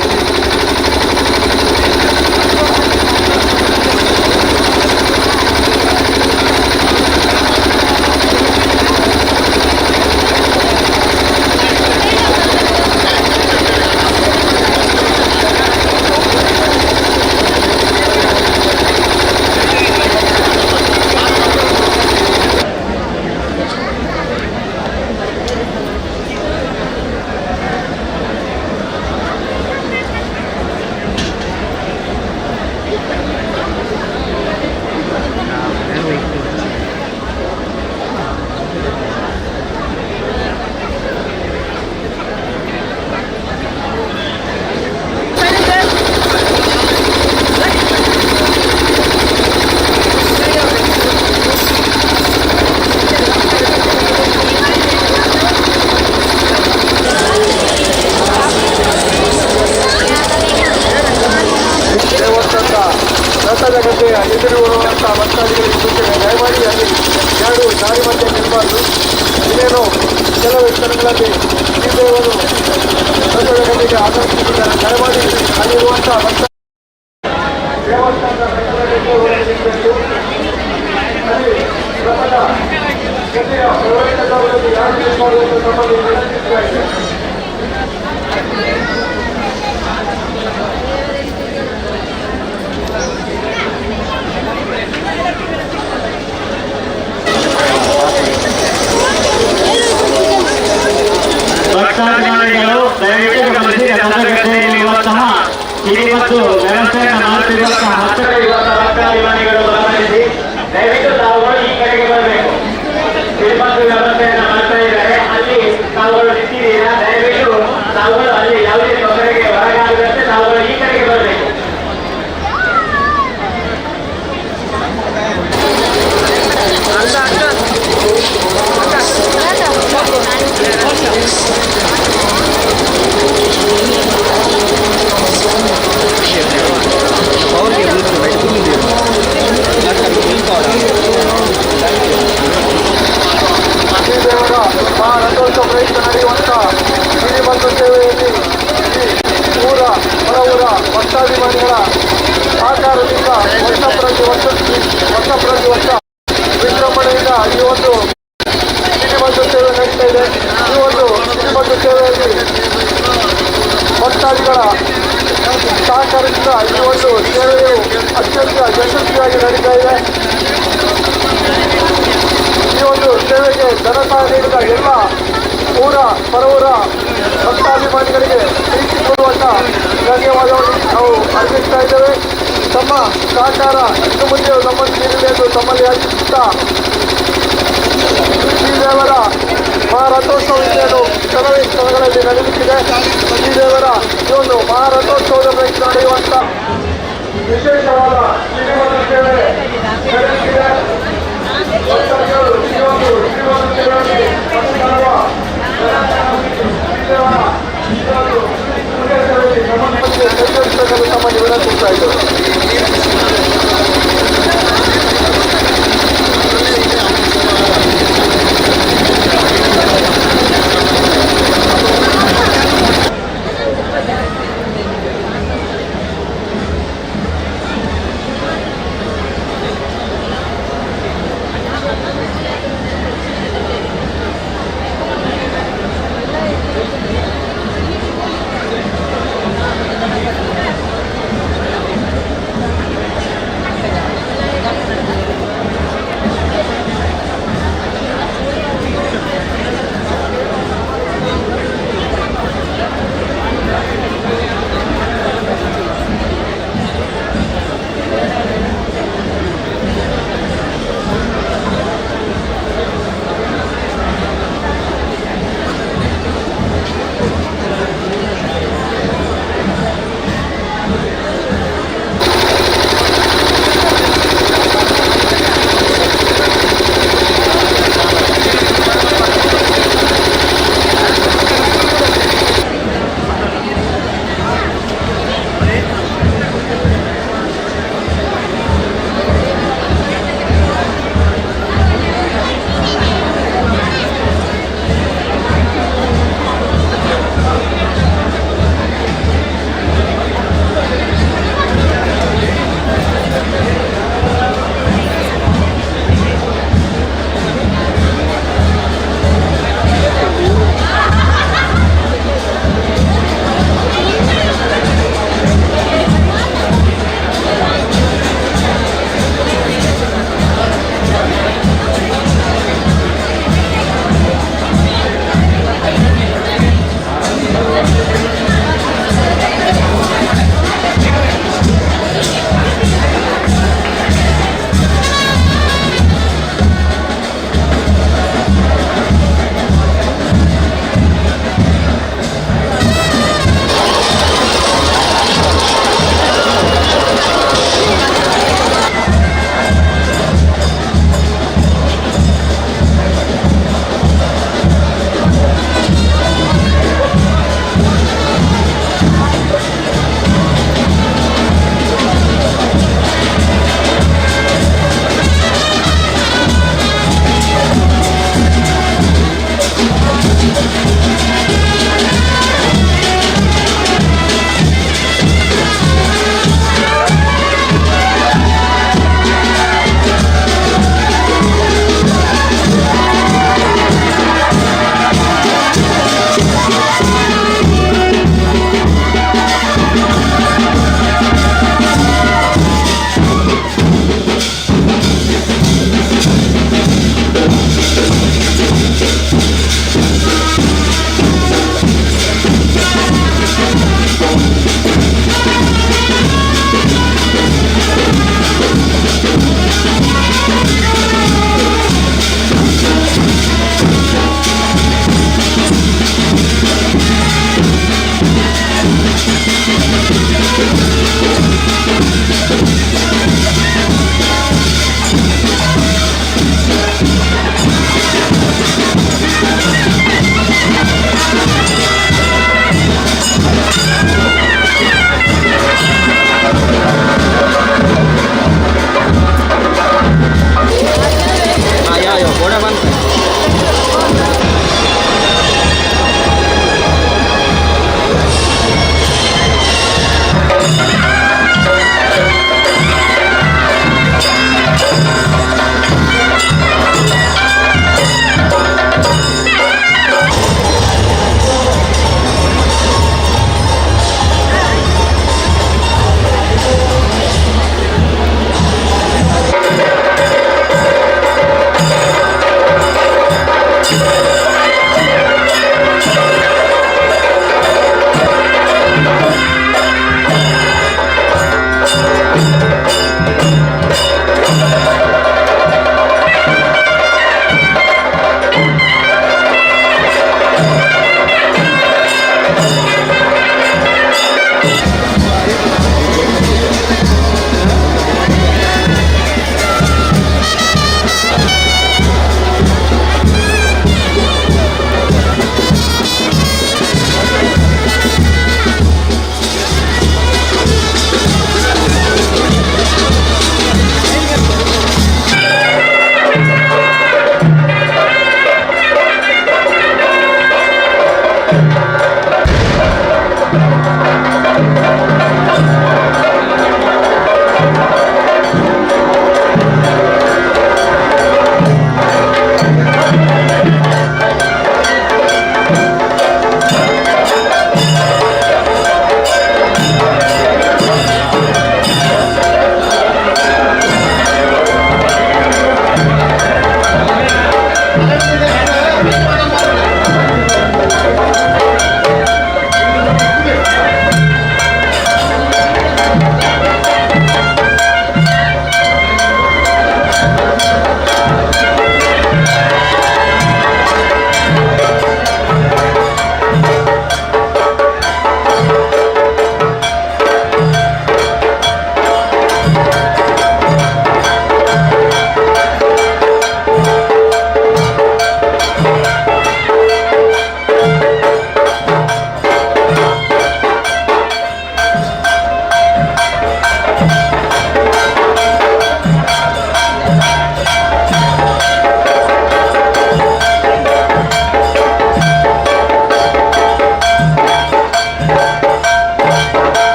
ರಥದ ಗದ್ದೆಯ ಎದುರುವಂಥ ಭಕ್ತಾದಿಗಳಿಗೆ ಸೂಚನೆ, ದಯಮಾಡಿ ಅಲ್ಲಿ ಎರಡು ದಾರಿ ಮಧ್ಯೆ ನಿಲ್ಲಬಾರ್ದು. ಇನ್ನೇನು ಕೆಲವು ಸ್ಥಳಗಳಲ್ಲಿ ಶ್ರೀದೇವರು ರಥದ ಗದ್ದೆಗೆ ಆಗಮಿಸುತ್ತಿದ್ದಾರೆ. ದಯಮಾಡಿ ಅಲ್ಲಿರುವಂಥ ಭಕ್ತ ದೇವಸ್ಥಾನದ ನಿಲ್ಲಬೇಕು. ಅಲ್ಲಿ ರಥದ ಗದ್ದೆಯ ಪ್ರವೇಶ ದ್ವಾರದಲ್ಲಿ ಯಾರು ನಿಲ್ಲಬಾರದು ಎಂದು ತಮ್ಮಲ್ಲಿ ವಿನಂತಿಸ್ತಾ ಇದೆ. ಭಕ್ತಾಭಿಮಾನಿಗಳು ದಯವಿಟ್ಟು ಗಮನಿಸಿ, ರಥದ ಗದ್ದೆಯಲ್ಲಿರುವಂತಹ ಕಿಡಿ ಮತ್ತು ವ್ಯವಸ್ಥೆಯನ್ನು ಮಾಡುತ್ತಿರುವಂತಹ ಭಕ್ತಾಭಿಮಾನಿಗಳು ಗಮನಿಸಿ, ದಯವಿಟ್ಟು ತಾವುಗಳು ಈ ಕಡೆಗೆ ಬರಬೇಕು. ಕಿಡಿ ಮತ್ತು ವ್ಯವಸ್ಥೆಯನ್ನು ಮಾಡ್ತಾ ಇದ್ದಾರೆ, ಅಲ್ಲಿ ತಾವುಗಳು ನಿಂತಿದ್ದೀರಾ. ದಯವಿಟ್ಟು ತಾವುಗಳು ಅಲ್ಲಿ ಯಾವುದೇ ತೊಂದರೆಗೆ ಹೊರಗಾಗದಂತೆ ತಾವುಗಳು ಈ ಕಡೆಗೆ ಬರಬೇಕು. ರಥೋತ್ಸವ ಪ್ರಯುಕ್ತ ನಡೆಯುವಂಥ ಗಿರಿ ಮತ್ತು ಸೇವೆಯಲ್ಲಿ ಊರ ಹೊರ ಊರ ಭಕ್ತಾಭಿಮಾನಿಗಳ ಸಹಕಾರದಿಂದ ವರ್ಷ ವಿಜೃಂಭಣೆಯಿಂದ ಈ ಒಂದು ಗಿರಿಬಂಧು ಸೇವೆ ನಡೀತಾ ಇದೆ. ಈ ಒಂದು ಗಿರಿಬಂಧು ಸೇವೆಯಲ್ಲಿ ಭಕ್ತಾದಿಗಳ ಸಹಕಾರದಿಂದ ಈ ಒಂದು ಸೇವೆಯು ಅತ್ಯಂತ ಯಶಸ್ವಿಯಾಗಿ ನಡೀತಾ ಇದೆ. ಈ ಒಂದು ಸೇವೆಗೆ ಧನಸಹಾಯ ನೀಡಿದ ಎಲ್ಲ ಊರ ಪರವೂರ ಭಕ್ತಾಭಿಮಾನಿಗಳಿಗೆ ಪ್ರೀತಿಪೂರ್ವಕ ಧನ್ಯವಾದವನ್ನು ನಾವು ಅರ್ಪಿಸ್ತಾ ಇದ್ದೇವೆ. ತಮ್ಮ ಸಹಕಾರ ಇನ್ನು ಮುಂದೆ ನಮ್ಮನ್ನು ನೀಡಲಿ ಎಂದು ತಮ್ಮಲ್ಲಿ ಯಾಚಿಸುತ್ತಾ ಶ್ರೀದೇವರ ಮಹಾರಥೋತ್ಸವ ಇನ್ನೇನು ಕೆಲವೇ ಸ್ಥಳಗಳಲ್ಲಿ ನಡೆಯುತ್ತಿದೆ. ಶ್ರೀದೇವರ ಈ ಒಂದು ಮಹಾರಥೋತ್ಸವದ ಪ್ರಯುಕ್ತ ನಡೆಯುವಂಥ ವಿಶೇಷವಾದ ಶ್ರೀನಿವಾಸ ಸೇವೆ ನಡೆಯುತ್ತಿದೆ. ಭಕ್ತಾದಿಗಳು ಈ ಒಂದು ಶ್ರೀನಿವಾಸ ಸೇವೆಯಲ್ಲಿ ಪಾಲ್ಗೊಳ್ಳುವ ಶ್ರೀದೇವರ ಈ ಒಂದು ಪುಣ್ಯ ಸೇವೆಯಲ್ಲಿ ನಮ್ಮನ್ನು ತಮ್ಮಲ್ಲಿ ವಿನಂತಿಸ್ತಾ ಇದ್ದೇವೆ.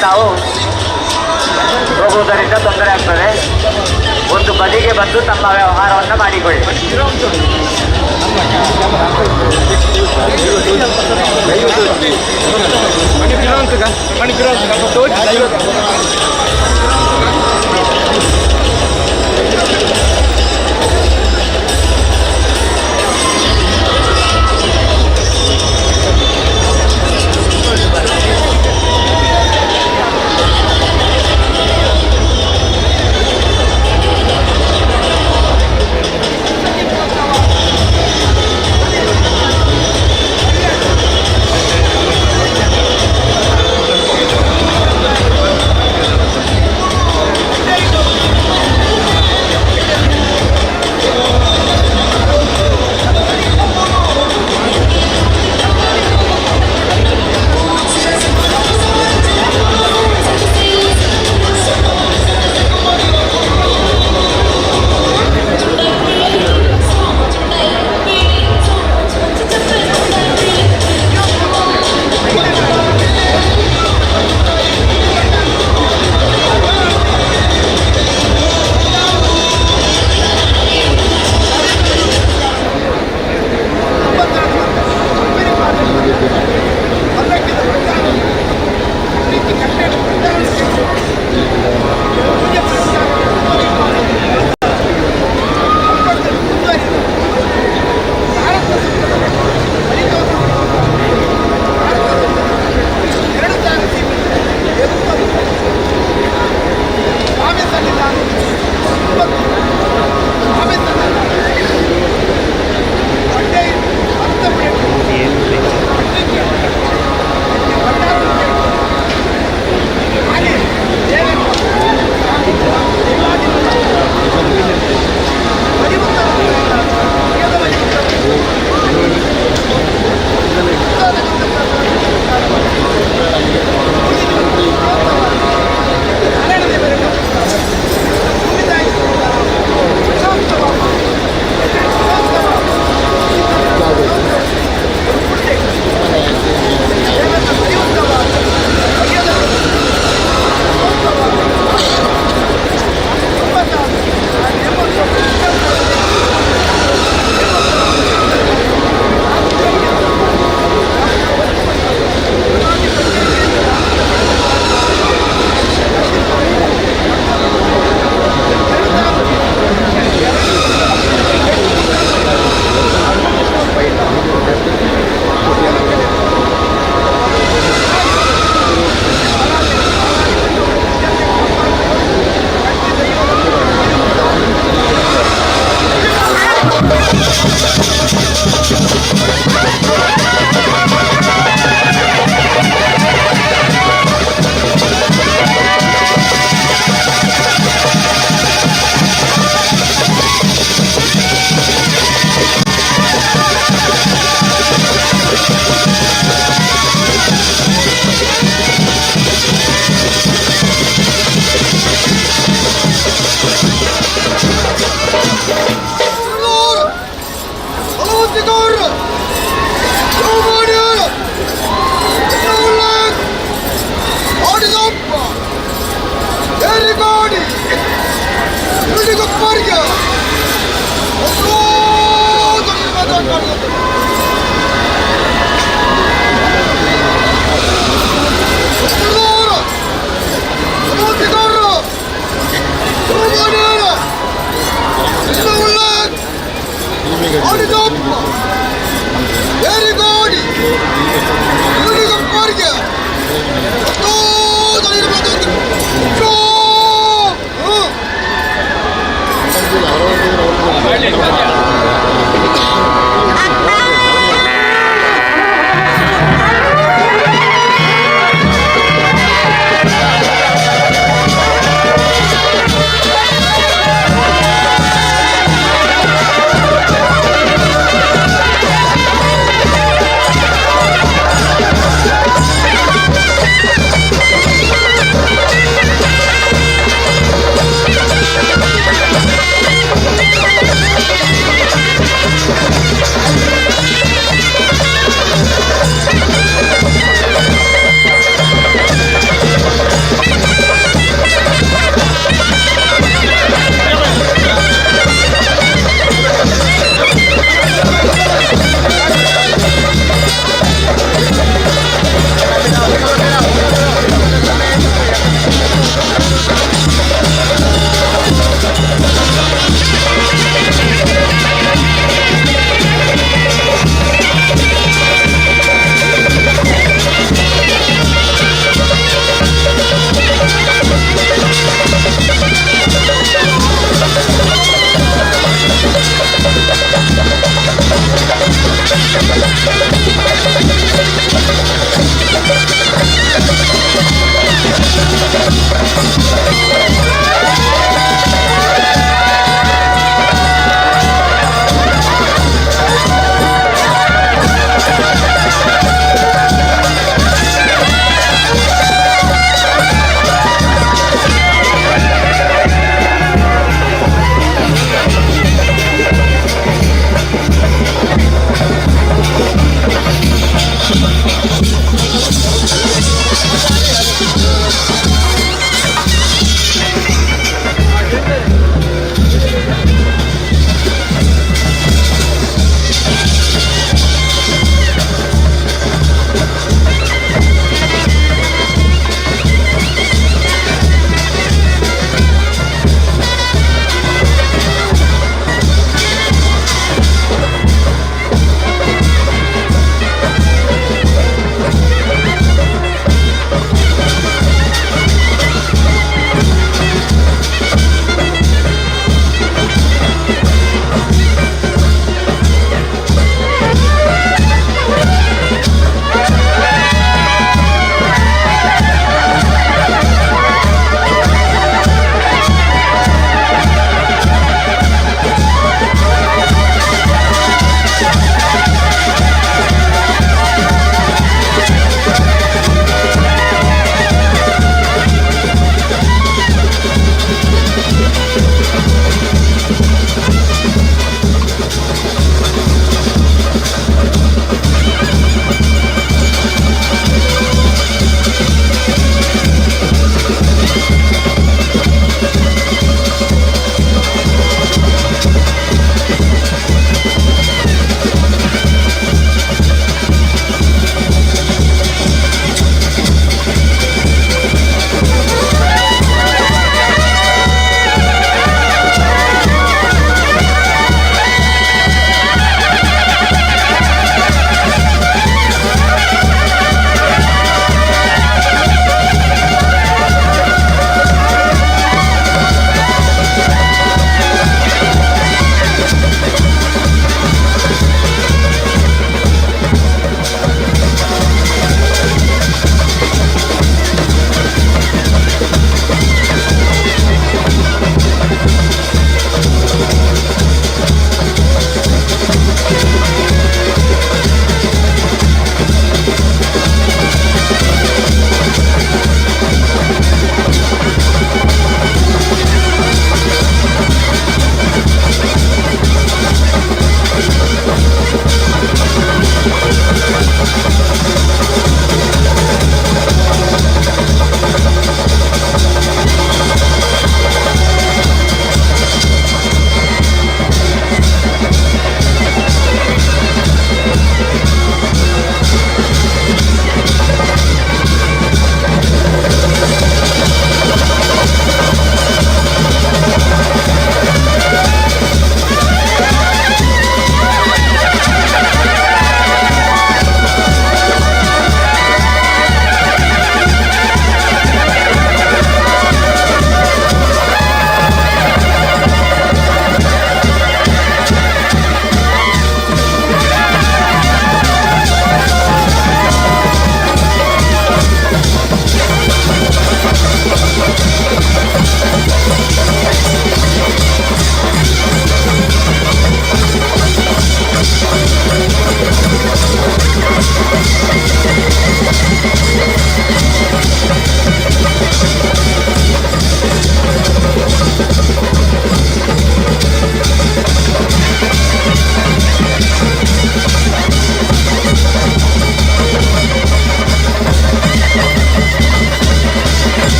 ತಾವು ಹೋಗುವುದರಿಂದ ತೊಂದರೆ ಆಗ್ತದೆ. ಒಂದು ಬದಿಗೆ ಬಂದು ತಮ್ಮ ವ್ಯವಹಾರವನ್ನು ಮಾಡಿಕೊಳ್ಳಿ.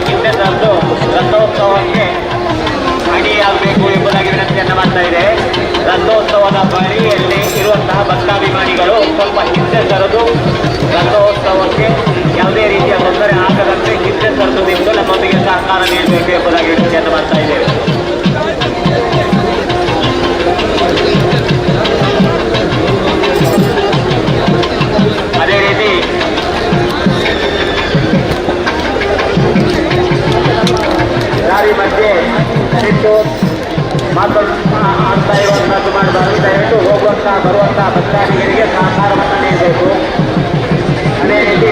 ಹಿಂದೆ ತಂದು ರಥೋತ್ಸವಕ್ಕೆ ಅಣಿಯಾಗಬೇಕು ಎಂಬುದಾಗಿ ವಿನಂತಿಯನ್ನು ಮಾಡ್ತಾ ಇದೆ. ರಥೋತ್ಸವದ ಬಳಿಯಲ್ಲಿ ಇರುವಂತಹ ಭಕ್ತಾಭಿಮಾನಿಗಳು ಸ್ವಲ್ಪ ಹಿಂದೆ ಸರಿದು ರಥೋತ್ಸವಕ್ಕೆ ಯಾವುದೇ ರೀತಿಯ ತೊಂದರೆ ಆಗದಂತೆ ಹಿಂದೆ ಸರಿದು ನಮ್ಮೊಂದಿಗೆ ಸಹಕಾರ ನೀಡಬೇಕು ಎಂಬುದಾಗಿ ವಿನಂತಿಯನ್ನು ಮಾಡ್ತಾ ಇದ್ದೇವೆ. ಅದೇ ರೀತಿ ದಾರಿ ಮಧ್ಯೆ ನಿಂತು ಆಡ್ತಾ ಇರುವಂತದ್ದು ಮಾಡಬಾರದು. ದಯವಿಟ್ಟು ಹೋಗುವಂತಹ ಬರುವಂತಹ ಭಕ್ತಾದಿಗಳಿಗೆ ಸಹಕಾರವನ್ನು ನೀಡಬೇಕು. ಅದೇ ರೀತಿ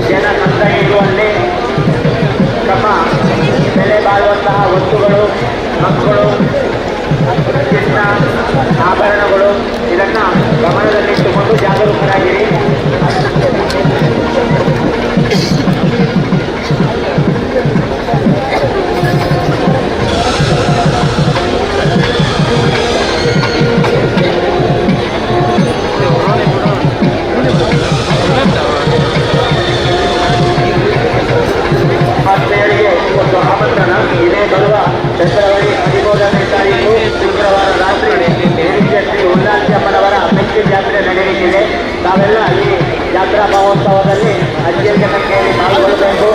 ಜನ ಸಂದಣಿ ಇರುವಲ್ಲಿ ತಮ್ಮ ಬೆಲೆ ಬಾಳುವಂತಹ ವಸ್ತುಗಳು, ಮಕ್ಕಳು, ಚಿನ್ನ, ಆಭರಣಗಳು ಇದನ್ನ ಗಮನದಲ್ಲಿಟ್ಟುಕೊಂಡು ಜಾಗರೂಕರಾಗಿರಿ. ಭಕ್ತೆಯರಿಗೆ ಒಂದು ಆಮಂತ್ರಣ. ಇದೇ ಬರುವ ಫೆಬ್ರವರಿ 13ನೇ ತಾರೀಕು ಶುಕ್ರವಾರ ರಾತ್ರಿ ಶ್ರೀ ಉಲ್ಲಾಸ್ಯಪ್ಪನವರ ಮೆಚ್ಚಿ ಜಾತ್ರೆ ನಡೆಯಲಿದೆ. ತಾವೆಲ್ಲ ಈ ಜಾತ್ರಾ ಮಹೋತ್ಸವದಲ್ಲಿ ಅತ್ಯಂತ ಸಂಖ್ಯೆಯಲ್ಲಿ ಪಾಲ್ಗೊಳ್ಳಬೇಕು.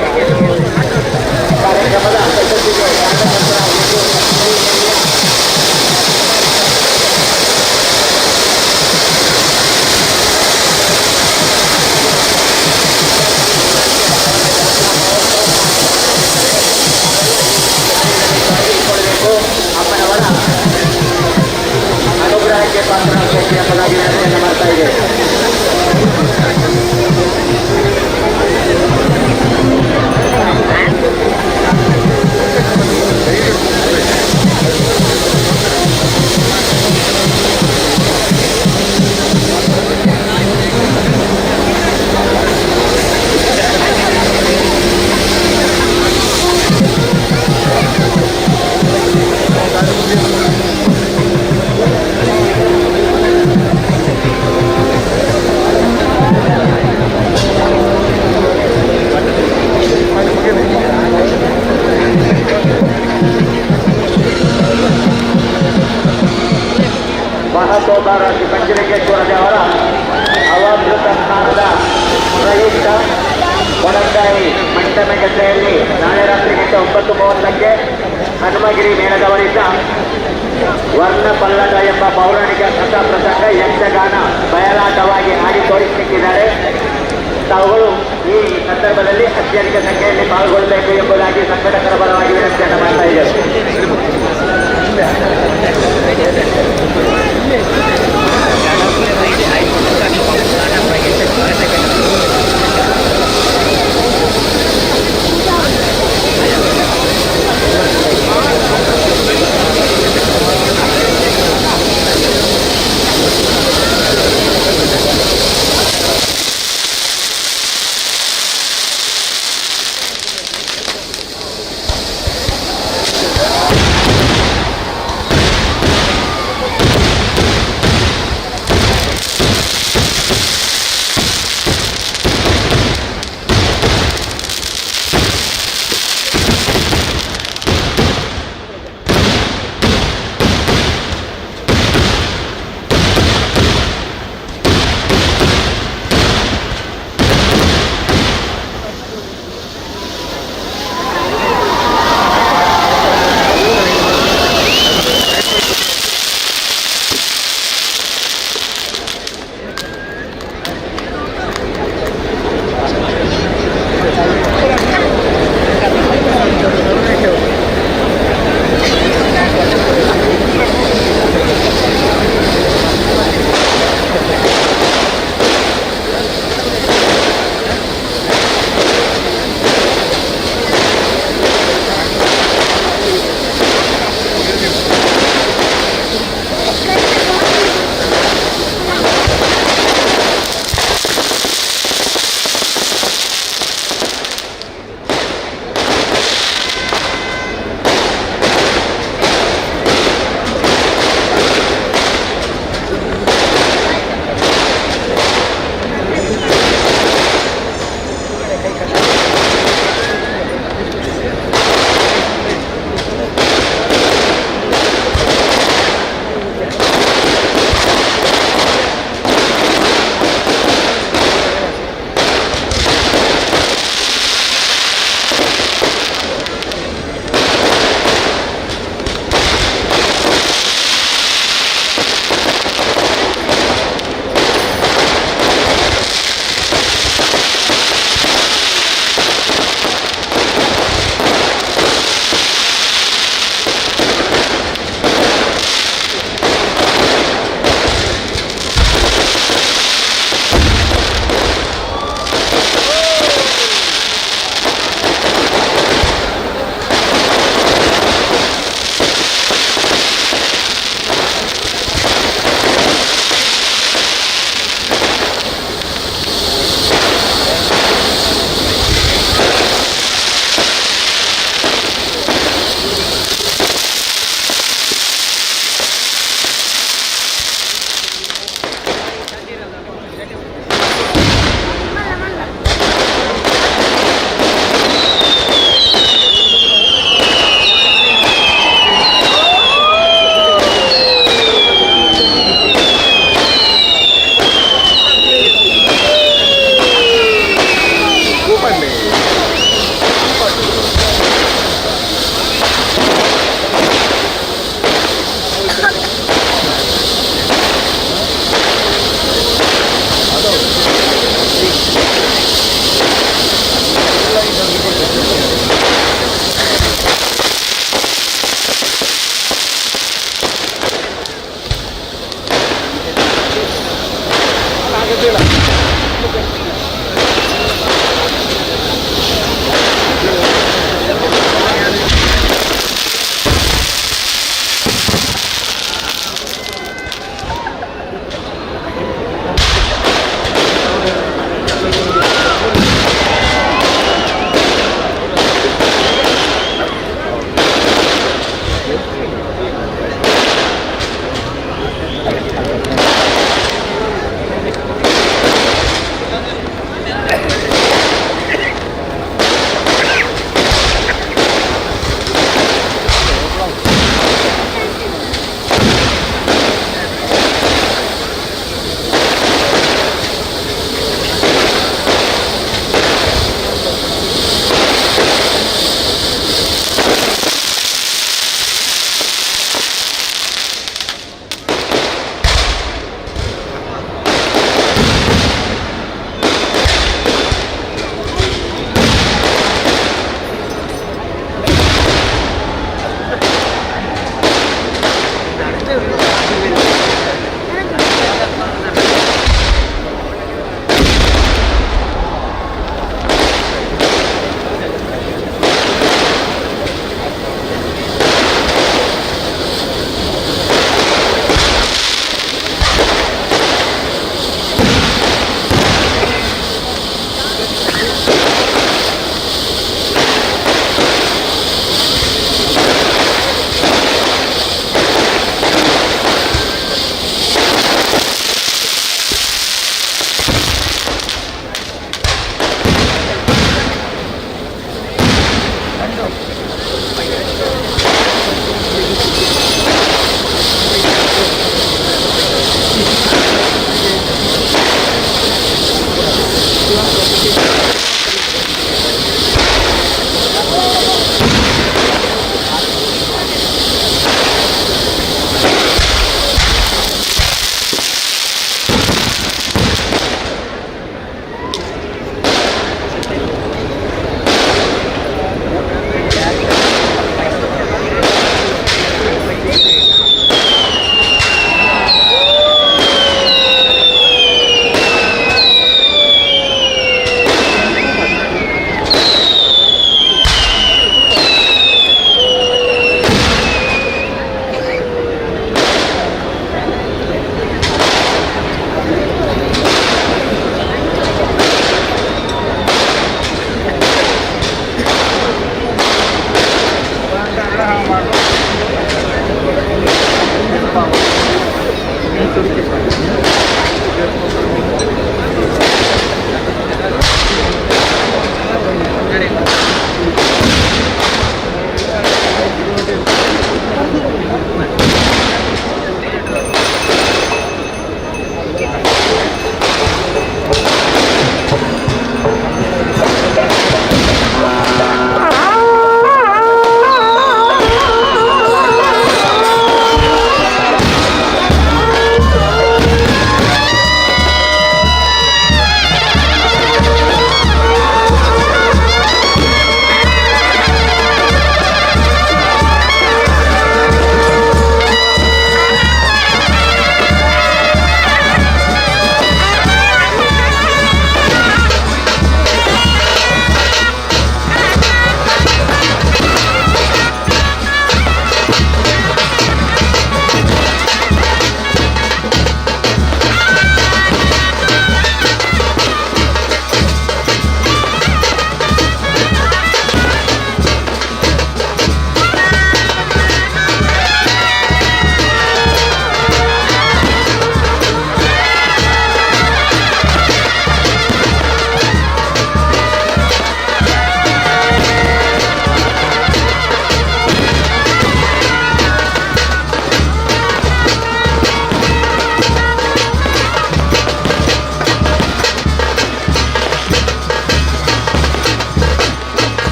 ಕಾರ್ಯಕ್ರಮದ ಯಶಸ್ಸಿಗೆ ಅಪ್ಪನವರ ಅನುಗ್ರಹಕ್ಕೆ ಪಾತ್ರರಾಗಬೇಕು ಎಂಬುದಾಗಿ ವಿನಂತಿಯನ್ನು ಮಾಡ್ತಾ ಇದೆ. ಮಹತೋದಾರ ಶ್ರೀ ಪಂಚಲಿಂಗೇಶ್ವರ ದೇವರ ಅವಧೃತ ಸ್ನಾನದ ಪ್ರಯುಕ್ತ ಒಣಗಾಯಿ ಮಂಟಪಗದ್ದೆಯಲ್ಲಿ ನಾಳೆ ರಾತ್ರಿಗಿಂತ 9:30ಕ್ಕೆ ಹನುಮಗಿರಿ ಮೇಳದವರಿಂದ ವರ್ಣ ಪಲ್ಲಟ ಎಂಬ ಪೌರಾಣಿಕ ಕಥಾ ಪ್ರಸಂಗ ಯಕ್ಷಗಾನ ಬಯಲಾಟವಾಗಿ ಆಡಿ ತೋರಿಸಲಿಕ್ಕಿದ್ದಾರೆ. ತಾವುಗಳು ಈ ಸಂದರ್ಭದಲ್ಲಿ ಅತ್ಯಧಿಕ ಸಂಖ್ಯೆಯಲ್ಲಿ ಪಾಲ್ಗೊಳ್ಳಬೇಕು ಎಂಬುದಾಗಿ ಸಂಘಟಕರ ಪರವಾಗಿ ವಿನಂತಿಯನ್ನು ಮಾಡ್ತಾ ಇದ್ದೇವೆ.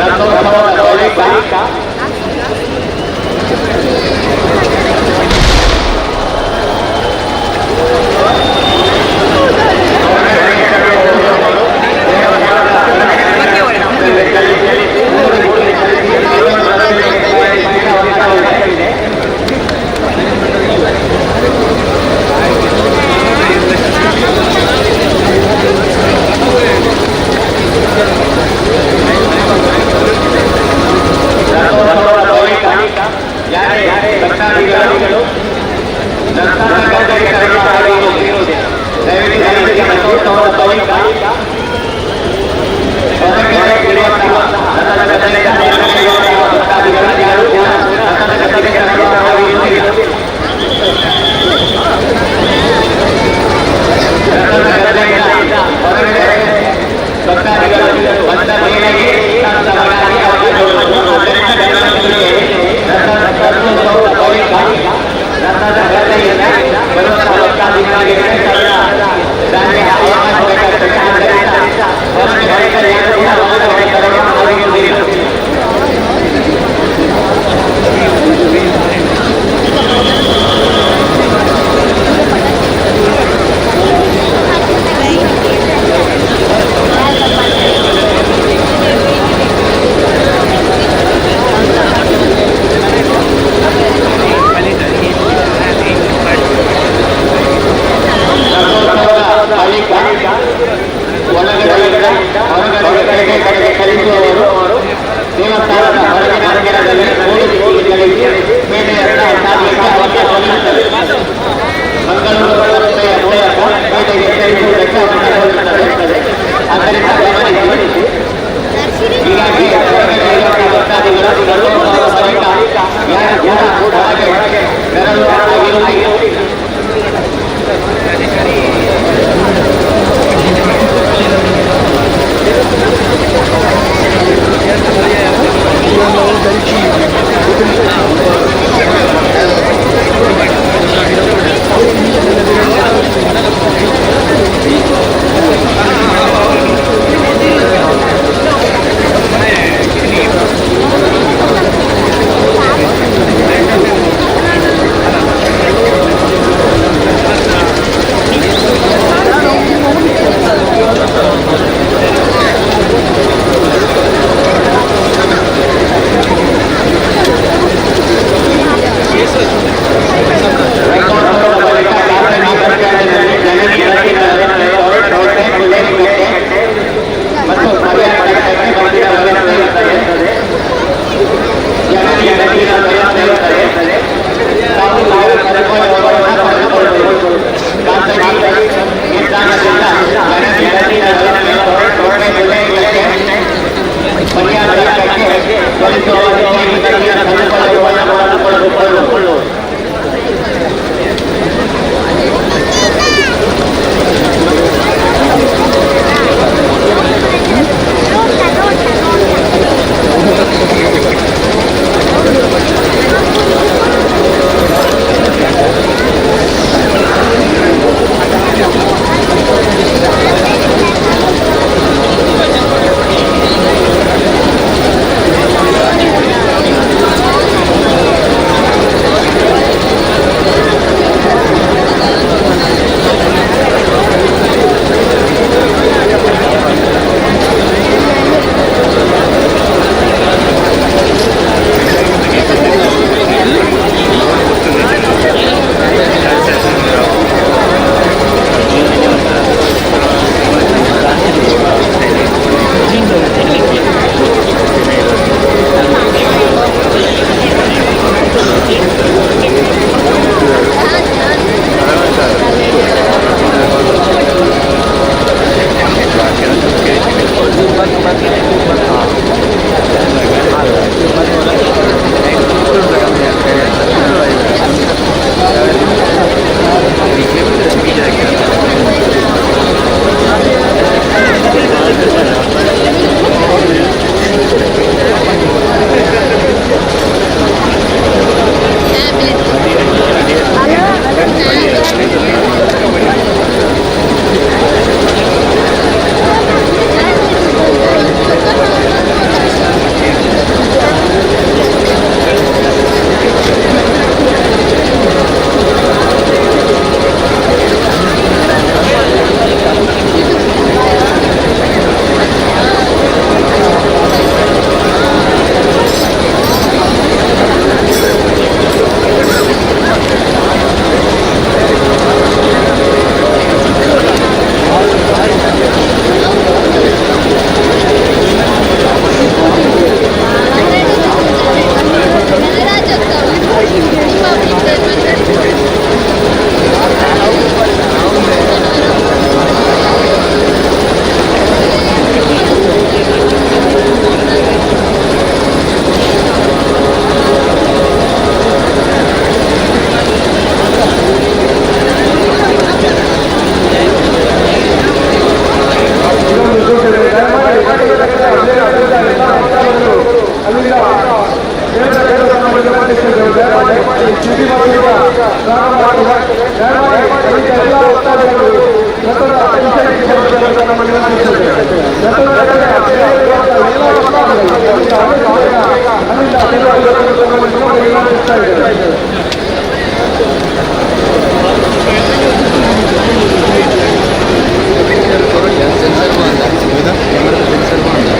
ರಥೋತ್ಸವದ ಬಳಿಕ ಕಲಿಸುವವರು ದೇವಸ್ಥಾನದ ಹೊರಗಿನ ಅಂಗಣದಲ್ಲಿ ಪೊಲೀಸರಿಗೆ ಪೇಟೆಯನ್ನ ಸಾಗಲಿಕ್ಕೆ ಅವಕಾಶವಿರುತ್ತದೆ. ಮಂಗಳೂರು ರಸ್ತೆಯ ಮೂಲಕ ಪೇಟೆಗೆ ಸೇರಿಸುವುದಕ್ಕೆ ಅವಕಾಶವಿರುತ್ತದೆ. ಆದ್ದರಿಂದ ಗಮನಿಸಿ. ಹೀಗಾಗಿ ಭಕ್ತಾದಿಗಳು ರಥೋತ್ಸವದ ಬಳಿಕ ಯಾರು ಕೂಡ ಹೊರಗೆ ಬರಲು ಆಗಿರುವುದಿಲ್ಲ. ನಮ್ಮ ನಿವಾಸಿಸುತ್ತದೆ. ಜೊತೆಗೆ ಎಲ್ಲ ಅಲ್ಲಿಂದ ನಿರ್ವಹಿಸ್ತಾ ಇದ್ದಾರೆ.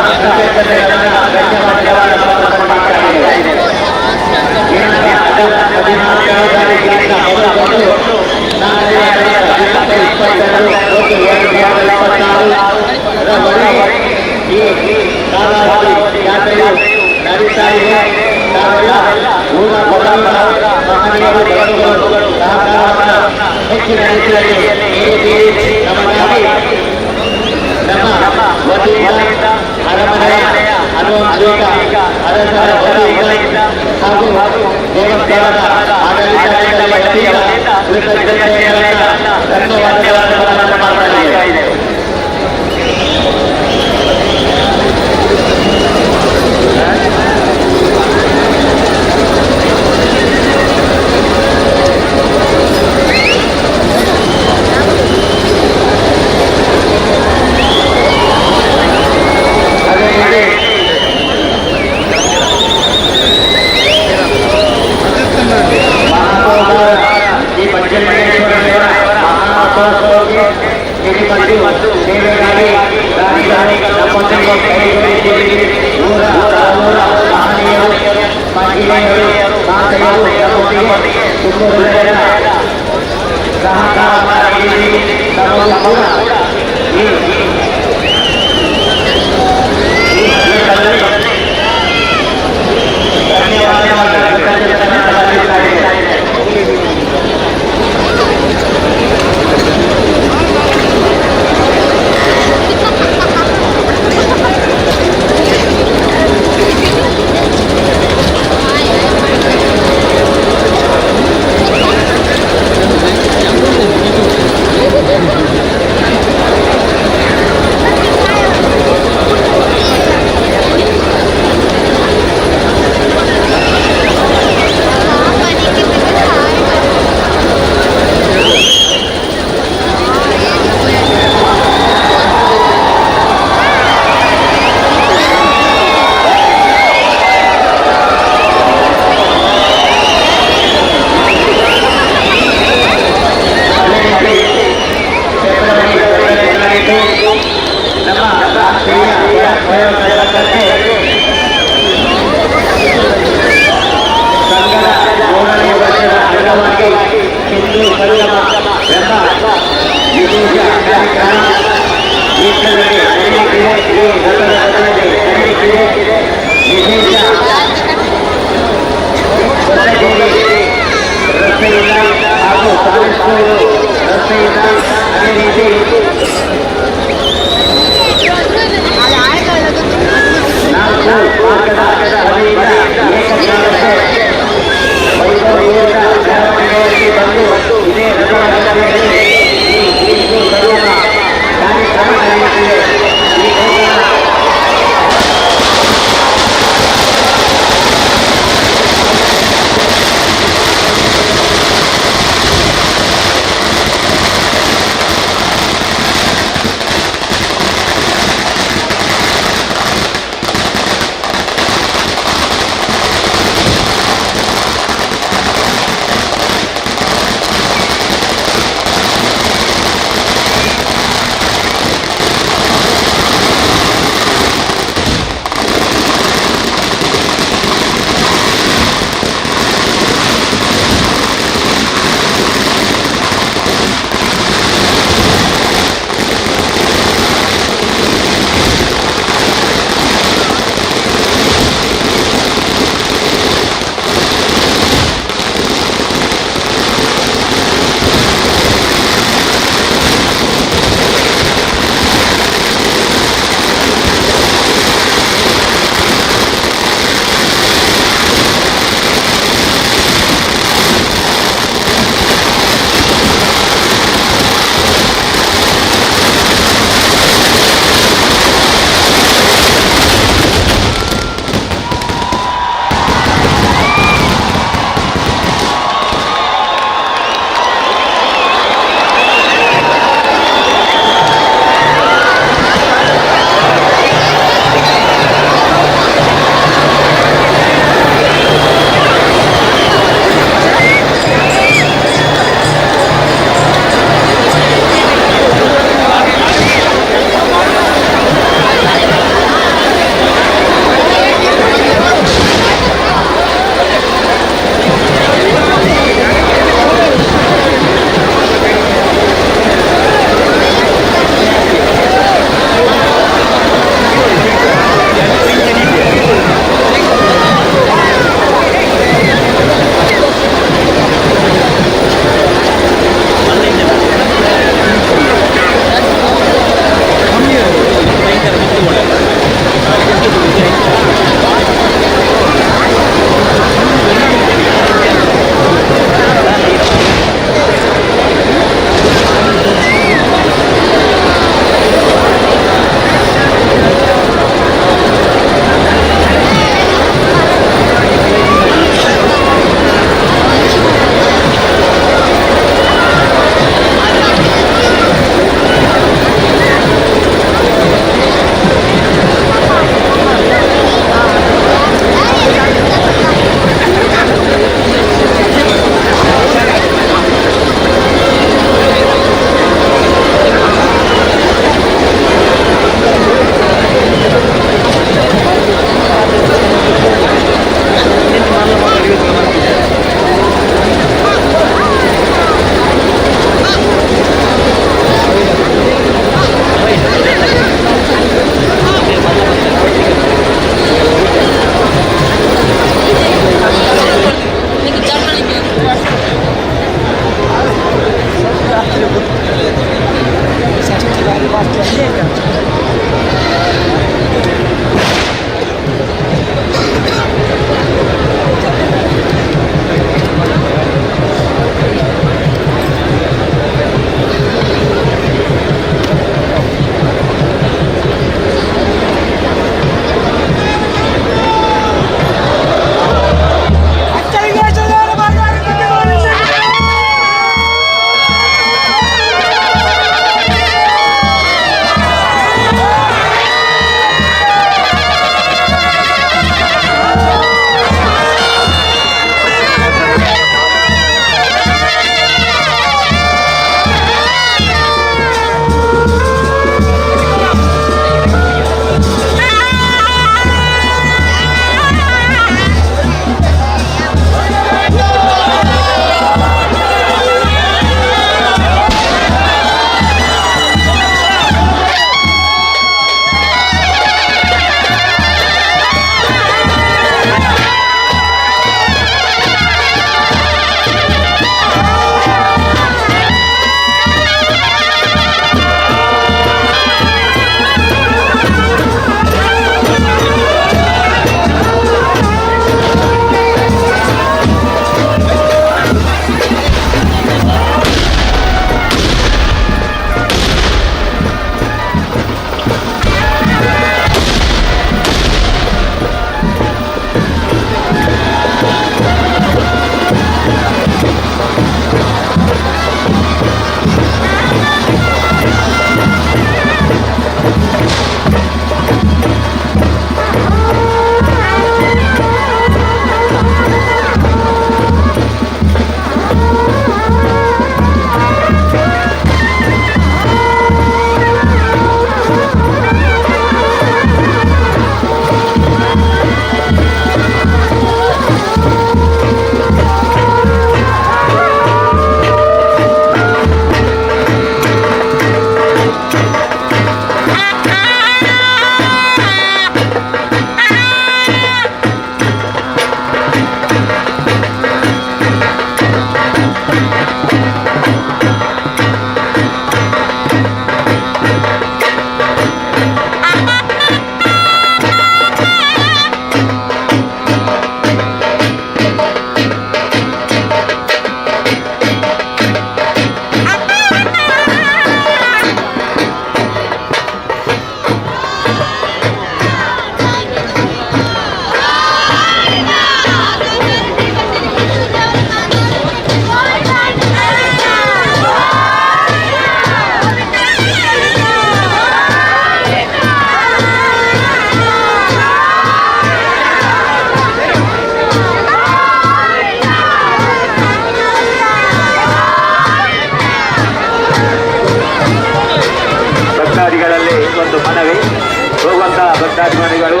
ಹೋಗುವಂತಹ ಭಕ್ತಾಭಿಮಾನಿಗಳು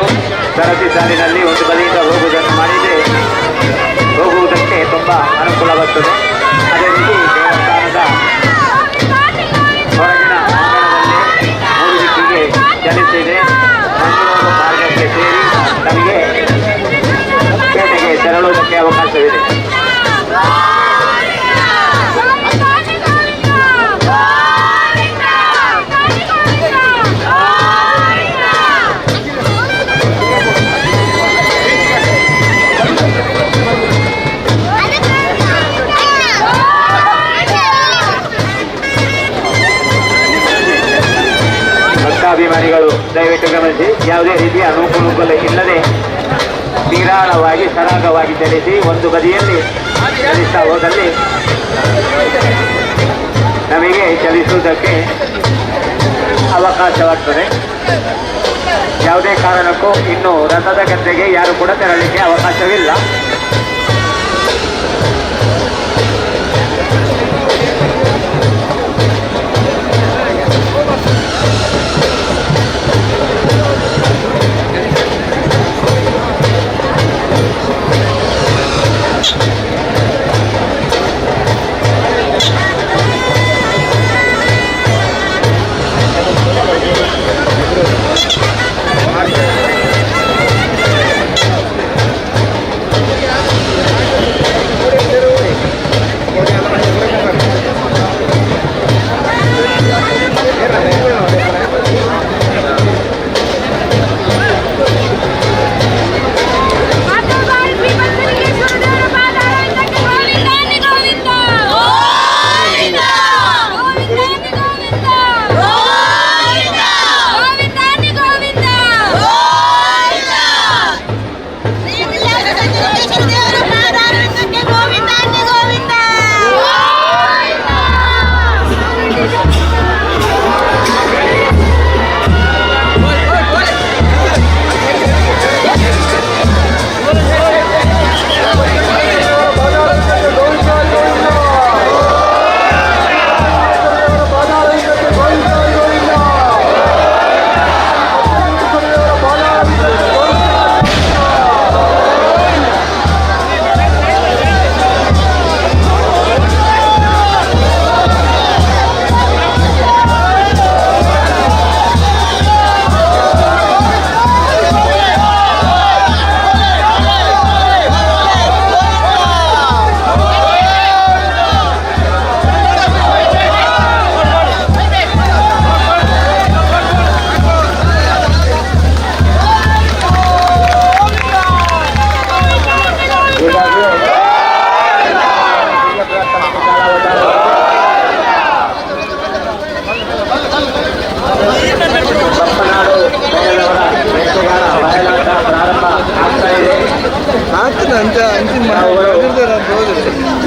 ಸರತಿ ಸಾಲಿನಲ್ಲಿ ಒಂದು ಬದಿಯಿಂದ ಹೋಗುವುದನ್ನು ಮಾಡಿದರೆ ಹೋಗುವುದಕ್ಕೆ ತುಂಬ ಅನುಕೂಲವಾಗುತ್ತದೆ. ಅದೇ ರೀತಿ ದೇವಸ್ಥಾನದ ಹೊರಗಿನ ಅಂಗಣದಲ್ಲಿ 3 ದಿಕ್ಕಿಗೆ ಚಲಿಸಿದೆ. ಮಂಗಳೂರು ಮಾರ್ಗಕ್ಕೆ ಸೇರಿ ನಮಗೆ ಪೇಟೆಗೆ ತೆರಳುವುದಕ್ಕೆ ಅವಕಾಶವಿದೆ. ಭಕ್ತಾಭಿಮಾನಿಗಳು ದಯವಿಟ್ಟು ಗಮನಿಸಿ, ಯಾವುದೇ ರೀತಿಯ ಅನುಕೂಲ ಇಲ್ಲದೆ ನಿರಾಳವಾಗಿ ಸರಾಗವಾಗಿ ಚಲಿಸಿ ಒಂದು ಬದಿಯಲ್ಲಿ ಚಲಿಸ್ತಾ ಹೋದಲ್ಲಿ ನಮಗೆ ಚಲಿಸುವುದಕ್ಕೆ ಅವಕಾಶವಾಗ್ತದೆ. ಯಾವುದೇ ಕಾರಣಕ್ಕೂ ಇನ್ನು ರಥದ ಗದ್ದೆಗೆ ಯಾರು ಕೂಡ ತೆರಳಲಿಕ್ಕೆ ಅವಕಾಶವಿಲ್ಲ.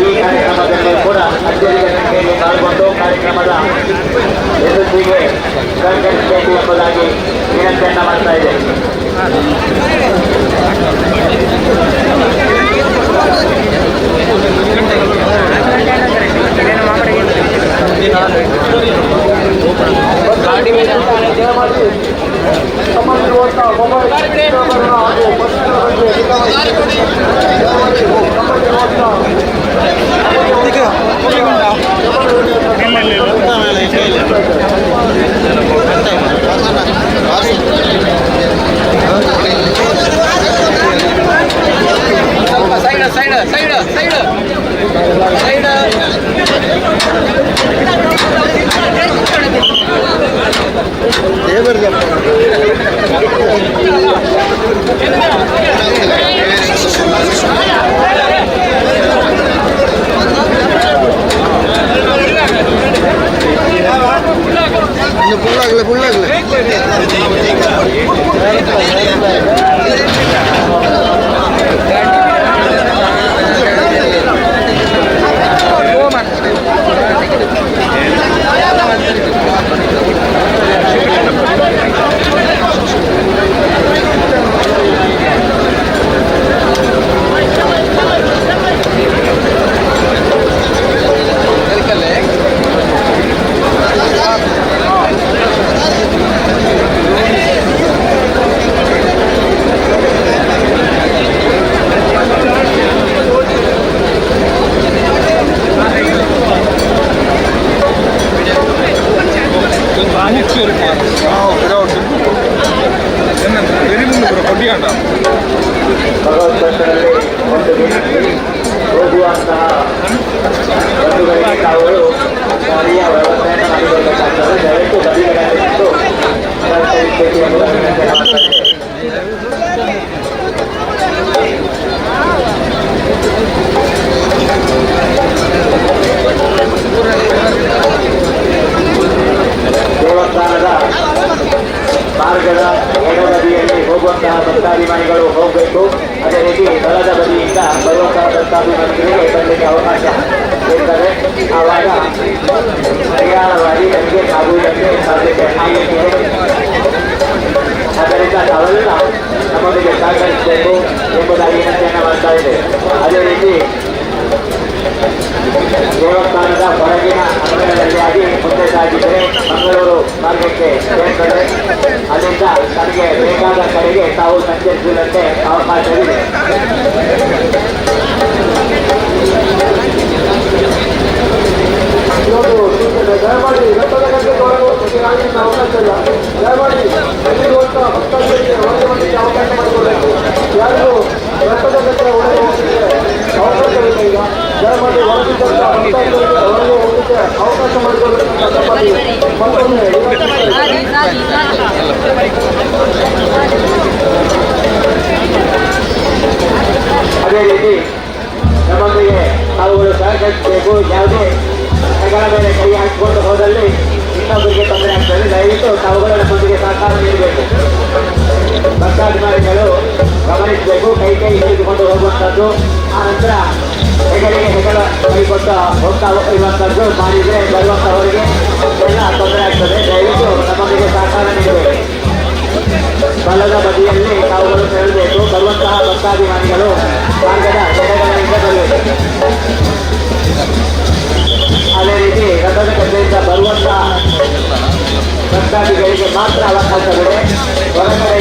ಈ ಕಾರ್ಯಕ್ರಮದಲ್ಲಿ ಕೂಡ ಅತ್ಯಧಿಕ ಸಂಖ್ಯೆಯಲ್ಲಿ ಪಾಲ್ಗೊಂಡು ಕಾರ್ಯಕ್ರಮದ ಯಶಸ್ವಿಗೆ ಸಹಕರಿಸಬೇಕು ಎಂಬುದಾಗಿ ವಿನಂತಿಯನ್ನು ಮಾಡ್ತಾ ಇದೆ. ಕೂಡ ವಿನಂತಿ ಮಾಡ್ತಾ ಇದ್ದೇವೆ. ದೇವಸ್ಥಾನದ ಮಾರ್ಗದ ಎಡಬದಿಯಲ್ಲಿ ಹೋಗುವಂತಹ ಭಕ್ತಾಭಿಮಾನಿಗಳು ಹೋಗಬೇಕು. ಅದೇ ರೀತಿ ಬಲದ ಬದಿಯಿಂದ ಬರುವಂತಹ ಭಕ್ತಾಭಿಮಾನಿಗಳಿಗೆ ಬರಲಿಕ್ಕೆ ಅವಕಾಶ ಇರ್ತದೆ. ಆವಾಗ ಸರಿಯಾದವಾಗಿ ನಮಗೆ ಆಗುವುದಕ್ಕೆ ಸಾಧ್ಯತೆ ಆಗಲಿಕ್ಕಿದೆ. ಆದ್ದರಿಂದ ತಾವೆಲ್ಲ ನಮ್ಮೊಂದಿಗೆ ಸಹಕರಿಸಬೇಕು ಎಂಬುದಾಗಿ ವಿನಂತಿಯನ್ನು ಮಾಡ್ತಾ ಇದೆ. ಅದೇ ರೀತಿ ದೇವಸ್ಥಾನದ ಹೊರಗಿನ ಅಂಗಣದಲ್ಲಿ ಆಗಿ ಮುಂದೆ ಸಾಗಿದರೆ ಮಂಗಳೂರು ಮಾರ್ಗಕ್ಕೆ ಸೇರ್ತದೆ. ಅಲ್ಲಿಂದ ತನಗೆ ಬೇಕಾದ ಕಡೆಗೆ ತಾವು ಸಂಚರಿಸುವಂತೆ ಅವಕಾಶವಿದೆ. ದಯಮಾಡಿ ರಥದ ಗಂಟೆಗೆ ಅವಕಾಶ ಇಲ್ಲ. ದಯಮಾಡಿ ಅಲ್ಲಿರುವಂತಹ ಭಕ್ತಾದಿಗಳಿಗೆ ಹೊರಗೆ ಮಾಡಲಿಕ್ಕೆ ಅವಕಾಶ ಮಾಡಿಕೊಡಬೇಕು. ಯಾರು ರಥದ ಗಂಟೆ ಒಳಗೆ ಹೋಗಲಿಕ್ಕೆ ಅವಕಾಶವಿಲ್ಲ. ಈಗ ದಯಮಾಡಿ ಹೊರಗಿದ್ದಂತಹ ಭಕ್ತಾದಿಗಳಿಗೆ ಹೊರಗೆ ಹೋಗಲಿಕ್ಕೆ ಅವಕಾಶ ಮಾಡಿಕೊಡಬೇಕಂತ ತಮ್ಮಲ್ಲಿ ಮತ್ತೊಮ್ಮೆ ಅದೇ ರೀತಿ ನಮ್ಮೊಂದಿಗೆ ತಾವುಗಳು ಸಹಕರಿಸಬೇಕು. ಯಾವುದೇ ಹೆಗಲ ಮೇಲೆ ಕೈ ಹಾಕಿಕೊಂಡು ಹೋದಲ್ಲಿ ಇನ್ನೊಬ್ಬರಿಗೆ ತೊಂದರೆ ಆಗ್ತದೆ. ದಯವಿಟ್ಟು ತಾವುಗಳು ನಮ್ಮೊಂದಿಗೆ ಸಹಕಾರ ನೀಡಬೇಕು. ಭಕ್ತಾಭಿಮಾನಿಗಳು ಗಮನಿಸಬೇಕು. ಕೈ ಹಿಡಿದುಕೊಂಡು ಹೋಗುವಂಥದ್ದು, ಆ ನಂತರ ಹೆಗಲಿಗೆ ಹೆಗಲ ಕೈ ಕೊಟ್ಟು ಹೋಗ್ತಾ ಇರುವಂಥದ್ದು ಮಾಡಿದರೆ ಬರುವಂಥವರಿಗೆ ಎಲ್ಲ ತೊಂದರೆ ಆಗ್ತದೆ. ದಯವಿಟ್ಟು ನಮ್ಮೊಂದಿಗೆ ಸಹಕಾರ ನೀಡಬೇಕು. ಬಲದ ಬದಿಯಲ್ಲಿ ತಾವುಗಳು ತೆರಳಬೇಕು. ಬರುವಂತಹ ಭಕ್ತಾಭಿಮಾನಿಗಳು ಮಾರ್ಗದ ಎಡಗಡೆಯಿಂದ ಬರಬೇಕು. ಅದೇ ರೀತಿ ರಥದ ಗದ್ದೆಯಿಂದ ಬರುವಂತಹ ಭಕ್ತಾದಿಗಳಿಗೆ ಮಾತ್ರ ಅವಕಾಶವಿದೆ. ಹೊರಗಡೆ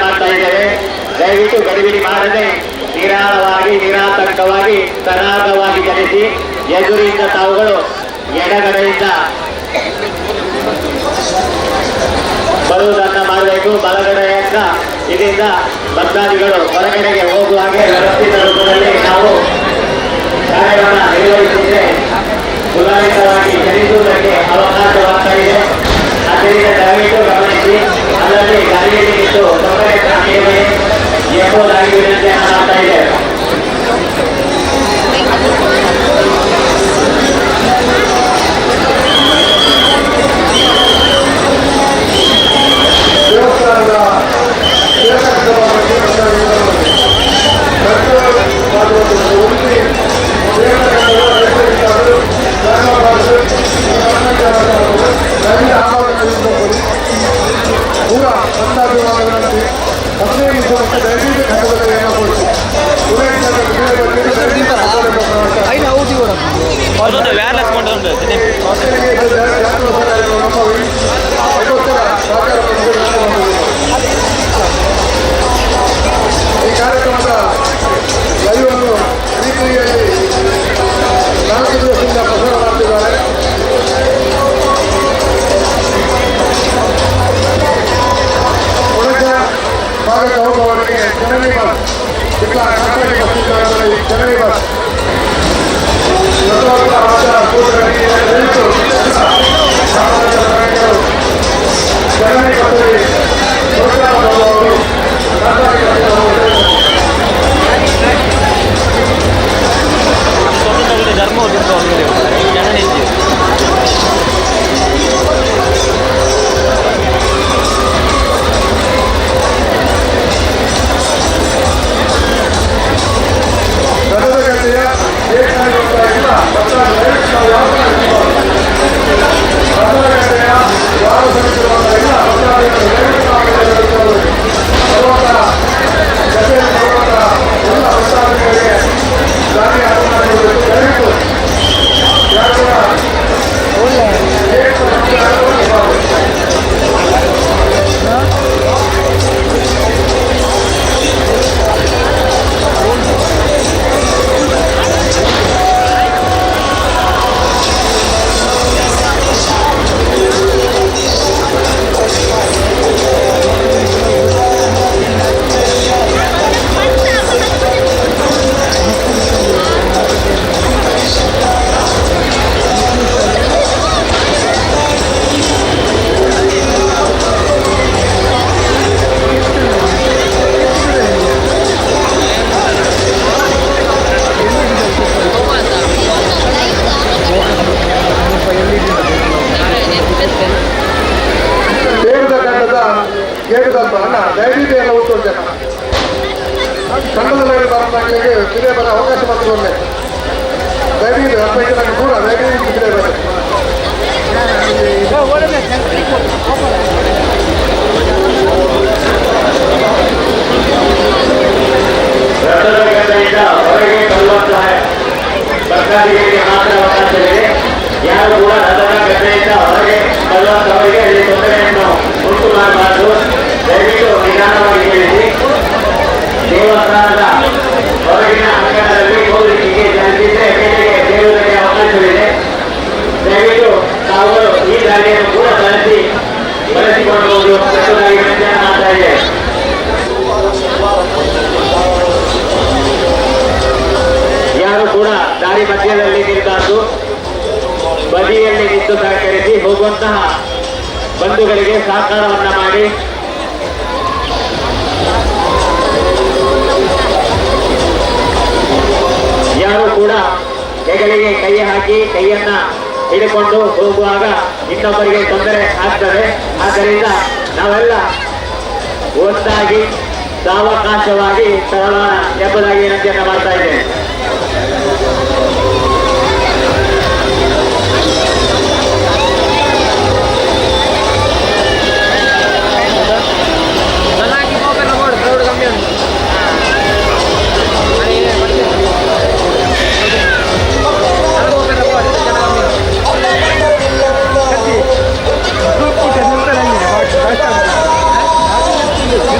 ಮಾಡ್ತಾ ಇದ್ದೇವೆ. ದಯವಿಟ್ಟು ಗಡಿಬಿಡಿ ಮಾಡದೆ ನಿರಾಳವಾಗಿ ನಿರಾತಂಕವಾಗಿ ಸರಾಗವಾಗಿ ಚಲಿಸಿ. ಎದುರಿಂದ ತಾವುಗಳು ಎಡಗಡೆಯಿಂದ ಬರುವುದನ್ನ ಮಾಡಬೇಕು. ಬಲಗಡೆಯಿಂದ ಇದರಿಂದ ಭಕ್ತಾದಿಗಳು ಹೊರಗಡೆಗೆ ಹೋಗುವ ಹಾಗೆ ವ್ಯವಸ್ಥಿತ ರೂಪದಲ್ಲಿ ನಾವು ಕಾರ್ಯವನ್ನು ನಿರ್ವಹಿಸಿದ್ರೆ ಸುಧಾರಿತವಾಗಿ ಚಲಿಸುವುದಕ್ಕೆ ಅವಕಾಶವಾಗ್ತಾ ಇದೆ. ಆದ್ದರಿಂದ ದಯವಿಟ್ಟು ಗಮನಿಸಿ. ಅದರಲ್ಲಿ ಗಾಡಿಯಲ್ಲಿ ನಿಂತು ತೊಂದರೆ ಎಂಬುದಾಗಿ ವಿನಂತಿಯನ್ನು ಮಾಡ್ತಾ ಇದೆ. ದೇವಸ್ಥಾನದ पूरा अंदाज अपने दयवीत खंडದಲ್ಲಿ ಏನಾಗಬಹುದು ಈ ಕಾರ್ಯಕ್ರಮದ ಲೈವ್ ಅನ್ನು ರೀತಿಯಲ್ಲಿ 4 ದಿವಸದಿಂದ ಪ್ರಸಾರ ಮಾಡ್ತಿದ್ದಾರೆ. ಭಾಗಕ್ಕೆ ಹೋಗುವವರಿಗೆ ಜನನಿ ಬಸ್ ಇಲ್ಲ ಖಾಸಗಿ ಬಸ್ ಜನನಿ ಬಸ್ ಜನನಿ ಬಸ್ಸಲ್ಲಿ ಹೋಗುವವರು ಖಾಸಗಿ ದಯವಿಟ್ಟು ಉತ್ತಮ ಜನ ಕನ್ನಡದಲ್ಲಿ ಬರಲಿಕ್ಕೆ ಸಿಗೇ ಬರೋ ಅವಕಾಶ ಮಾತ್ರ ಒಳ್ಳೆ ದಯವಿಟ್ಟು 15 ಜನ ದೂರ ದಯವಿಟ್ಟು ಸಿಗೇ ಬರ ಹೊರಗೆ ಬರುವಂತಹ ಭಕ್ತಾದಿಗಳಿಗೆ ಮಾತ್ರ ಅವಕಾಶವಿದೆ. ಯಾರು ಕೂಡ ರಥದ ಗದ್ದೆಯಿಂದ ಹೊರಗೆ ಬರುವಂತವರಿಗೆ ಅಲ್ಲಿ ತೊಂದರೆಯನ್ನು ಉಂಟು ಮಾಡಬಾರದು. ದಯವಿಟ್ಟು ನಿಧಾನವಾಗಿ ಹೇಳಿಸಿ. ದೇವಸ್ಥಾನದ ಹೊರಗಿನ ಅಂಗಣದಲ್ಲಿ ಹೋಗಲಿಕ್ಕೆ ಚಲಿಸಿದ್ರೆ ಮೇಲೆಗೆ ಸೇರುವುದಕ್ಕೆ ಅವಕಾಶವಿದೆ. ದಯವಿಟ್ಟು ತಾವುಗಳು ಈ ದಾರಿಯನ್ನು ಕೂಡ ಬಳಸಿಕೊಂಡು ಹೋಗುವುದಾಗಿ ವಿನಂತಿಯನ್ನು ಮಾಡ್ತಾ ಇದೆ. ಯಾರು ಕೂಡ ದಾರಿ ಮಧ್ಯದಲ್ಲಿ ನಿಂತು ಬದಿಯಲ್ಲಿ ನಿಂತು ಸಹಕರಿಸಿ ಹೋಗುವಂತಹ ಬಂಧುಗಳಿಗೆ ಸಹಕಾರವನ್ನ ಮಾಡಿ. ಯಾರು ಕೂಡ ಹೆಗಲಿಗೆ ಕೈ ಹಾಕಿ ಕೈಯನ್ನ ಹಿಡಿಕೊಂಡು ಹೋಗುವಾಗ ಇನ್ನೊಬ್ಬರಿಗೆ ತೊಂದರೆ ಆಗ್ತದೆ. ಆದ್ದರಿಂದ ನಾವೆಲ್ಲ ಒಂದಾಗಿ ಸಾವಕಾಶವಾಗಿ ಸರಳೋಣ ಎಂಬುದಾಗಿ ವಿನಂತಿಯನ್ನು ಮಾಡ್ತಾ ಇದ್ದೇನೆ.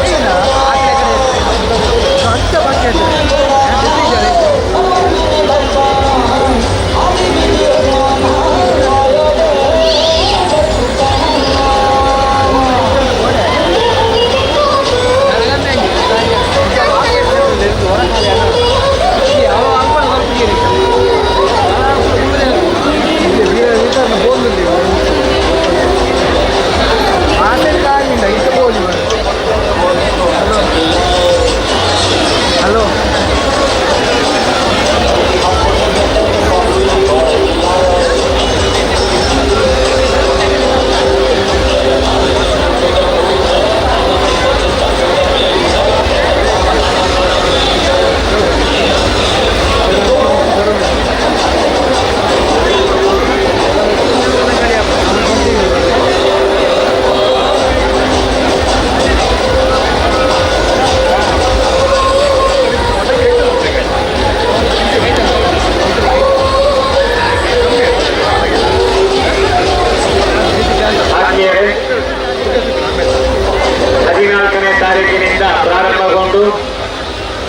Gracias.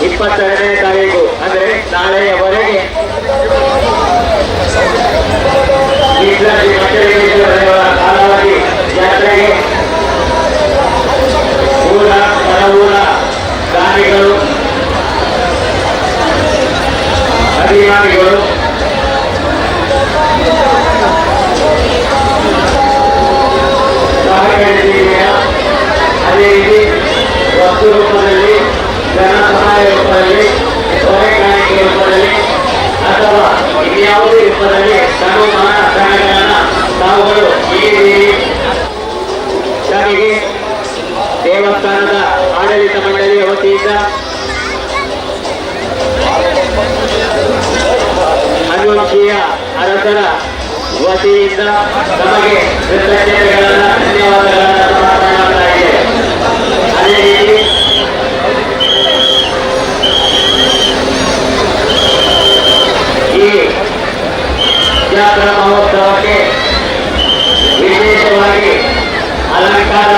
22ನೇ ತಾರೀಕು ಅಂದ್ರೆ ನಾಳೆಯವರೆಗೆ ಶ್ರೀ ಮಚ್ಚಲಿಂಗೇಶ್ವರ ದೇವರ ಕಾಲಾವಧಿ ಜಾತ್ರೆಗೆ ಊರ ಹೊರಊರ ದಾನಿಗಳು ಅಭಿಮಾನಿಗಳು ಸಹಕರಿಸಿದೆಯ ಅದೇ ರೀತಿ ವಸ್ತು ರೂಪದಲ್ಲಿ ಜನ ಸಹಾಯ ರೂಪದಲ್ಲಿ ಸಹಾಯಕಾರಿಕೆ ರೂಪದಲ್ಲಿ ಅಥವಾ ಇನ್ಯಾವುದೇ ರೂಪದಲ್ಲಿ ಸನ್ಮಾನ ಧನಗಳನ್ನು ತಾವುಗಳು ನೀಡಿದ್ದೀರಿ. ತಮಗೆ ದೇವಸ್ಥಾನದ ಆಡಳಿತ ಮಂಡಳಿಯ ವತಿಯಿಂದ ಹನುವಂಶೀಯ ಅರಸರ ವತಿಯಿಂದ ತಮಗೆ ಕೃತಜ್ಞತೆಗಳನ್ನ ಧನ್ಯವಾದಗಳನ್ನು ಸಮರ್ಪಣೆ ಮಾಡ್ತಾ ಇದೆ. ಅದೇ ರೀತಿ ಈ ಜಾತ್ರಾ ಮಹೋತ್ಸವಕ್ಕೆ ವಿಶೇಷವಾಗಿ ಅಲಂಕಾರ,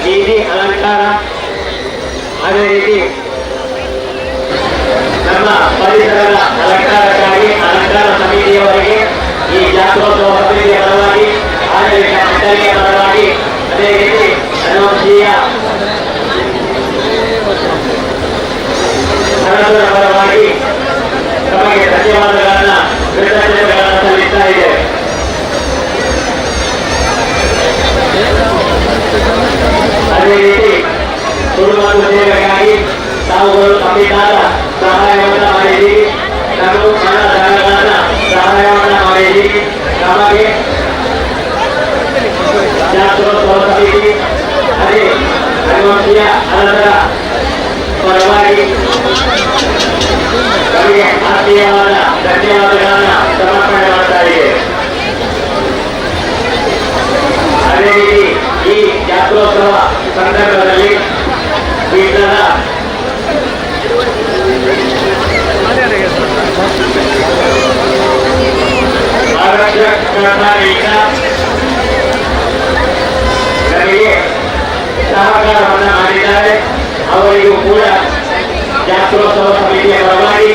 ಬೀದಿ ಅಲಂಕಾರ, ಅದೇ ರೀತಿ ನಮ್ಮ ಪರಿಸರದ ಅಲಂಕಾರಕ್ಕಾಗಿ ಅಲಂಕಾರ ಸಮಿತಿಯವರಿಗೆ ಈ ಜಾತ್ರೋತ್ಸವ ಸಮಿತಿಯ ಪರವಾಗಿ, ಆಡಳಿತ ಮಂಡಳಿಯ ಪರವಾಗಿ, ಅದೇ ರೀತಿ ಹನುವಂಶೀಯ ಅರಸರ ಪರವಾಗಿ ತಮಗೆ ಧನ್ಯವಾದಗಳನ್ನ ಕೃತಜ್ಞತೆಗಳನ್ನು ಸಲ್ಲಿಸ್ತಾ ಇದ್ದೇವೆ. ಅದೇ ರೀತಿ ಕುಟುಂಬದ ಸೇವೆಗಾಗಿ ತಾವುಗಳು ತಮ್ಮಿಂದಾದ ಸಹಾಯವನ್ನು ಮಾಡಿದ್ದೀರಿ, ನಮಗೂ ಹಣ ಧನಗಳನ್ನ ಸಹಾಯವನ್ನು ಮಾಡಿದ್ದೀರಿ. ನಮಗೆ ಜಾತ್ರೋತ್ಸವ ಸಮಿತಿ ಅದೇ ಹನುವಂಶೀಯ ಅರಸರ ಪರವಾಗಿ ನಮಗೆ ಆತ್ಮೀಯವಾದ ಧನ್ಯವಾದಗಳನ್ನು ಸಮರ್ಪಣೆ ಮಾಡ್ತಾ ಇದೆ. ಅದೇ ರೀತಿ ಈ ಜಾತ್ರೋತ್ಸವ ಸಂದರ್ಭದಲ್ಲಿ ಪೀಠದ ಆರಕ್ಷಕರಿಂದ ನಮಗೆ ಸಹಕಾರವನ್ನು ಮಾಡಿದ್ದಾರೆ. ಅವರಿಗೂ ಕೂಡ ಜಾತ್ರೋತ್ಸವ ಸಮಿತಿಯ ಪರವಾಗಿ,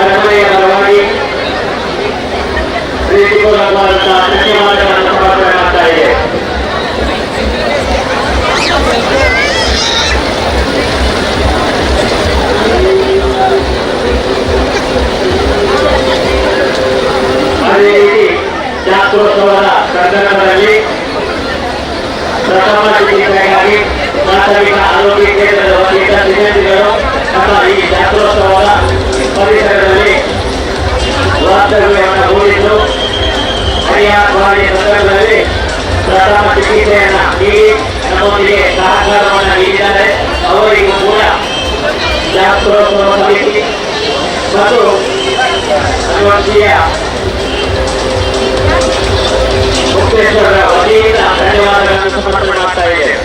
ಅರಮನೆಯ ಪರವಾಗಿ ಪ್ರೀತಿಪೂರ್ವಕವಾದಂತಹ ಧನ್ಯವಾದಗಳನ್ನು ಸಮರ್ಪಣೆ ಮಾಡ್ತಾ ಇದೆ. ಅದೇ ರೀತಿ ಜಾತ್ರೋತ್ಸವದ ಸಂದರ್ಭದಲ್ಲಿ ಪ್ರಥಮ ಚಿಕಿತ್ಸೆಗಾಗಿ ಪ್ರಾಥಮಿಕ ಆರೋಗ್ಯ ಕೇಂದ್ರದ ವತಿಯಿಂದ ಸಿಬ್ಬಂದಿಗಳು ನಮ್ಮ ಈ ಜಾತ್ರೋತ್ಸವದ ಪರಿಸರದಲ್ಲಿ ವಾಸ್ತವ್ಯವನ್ನು ಹೂಡಿದ್ದು ಹರಿಯಾಣವಾಡಿ ಸಂದರ್ಭದಲ್ಲಿ ಪ್ರಥಮ ಚಿಕಿತ್ಸೆಯನ್ನು ನೀಡಿ ನಮ್ಮೊಂದಿಗೆ ಸಹಕಾರವನ್ನು ನೀಡಿದ್ದಾರೆ. ಅವರಿಗೂ ಕೂಡ ಜಾತ್ರೋತ್ಸವ ಸಮಿತಿ ಮತ್ತು ಹನುವಂಶೀಯ ಮುಕ್ತೇಶ್ವರರ ವತಿಯಿಂದ ಧನ್ಯವಾದಗಳನ್ನು ಸಮರ್ಪಣೆ ಮಾಡ್ತಾ ಇದ್ದೇವೆ.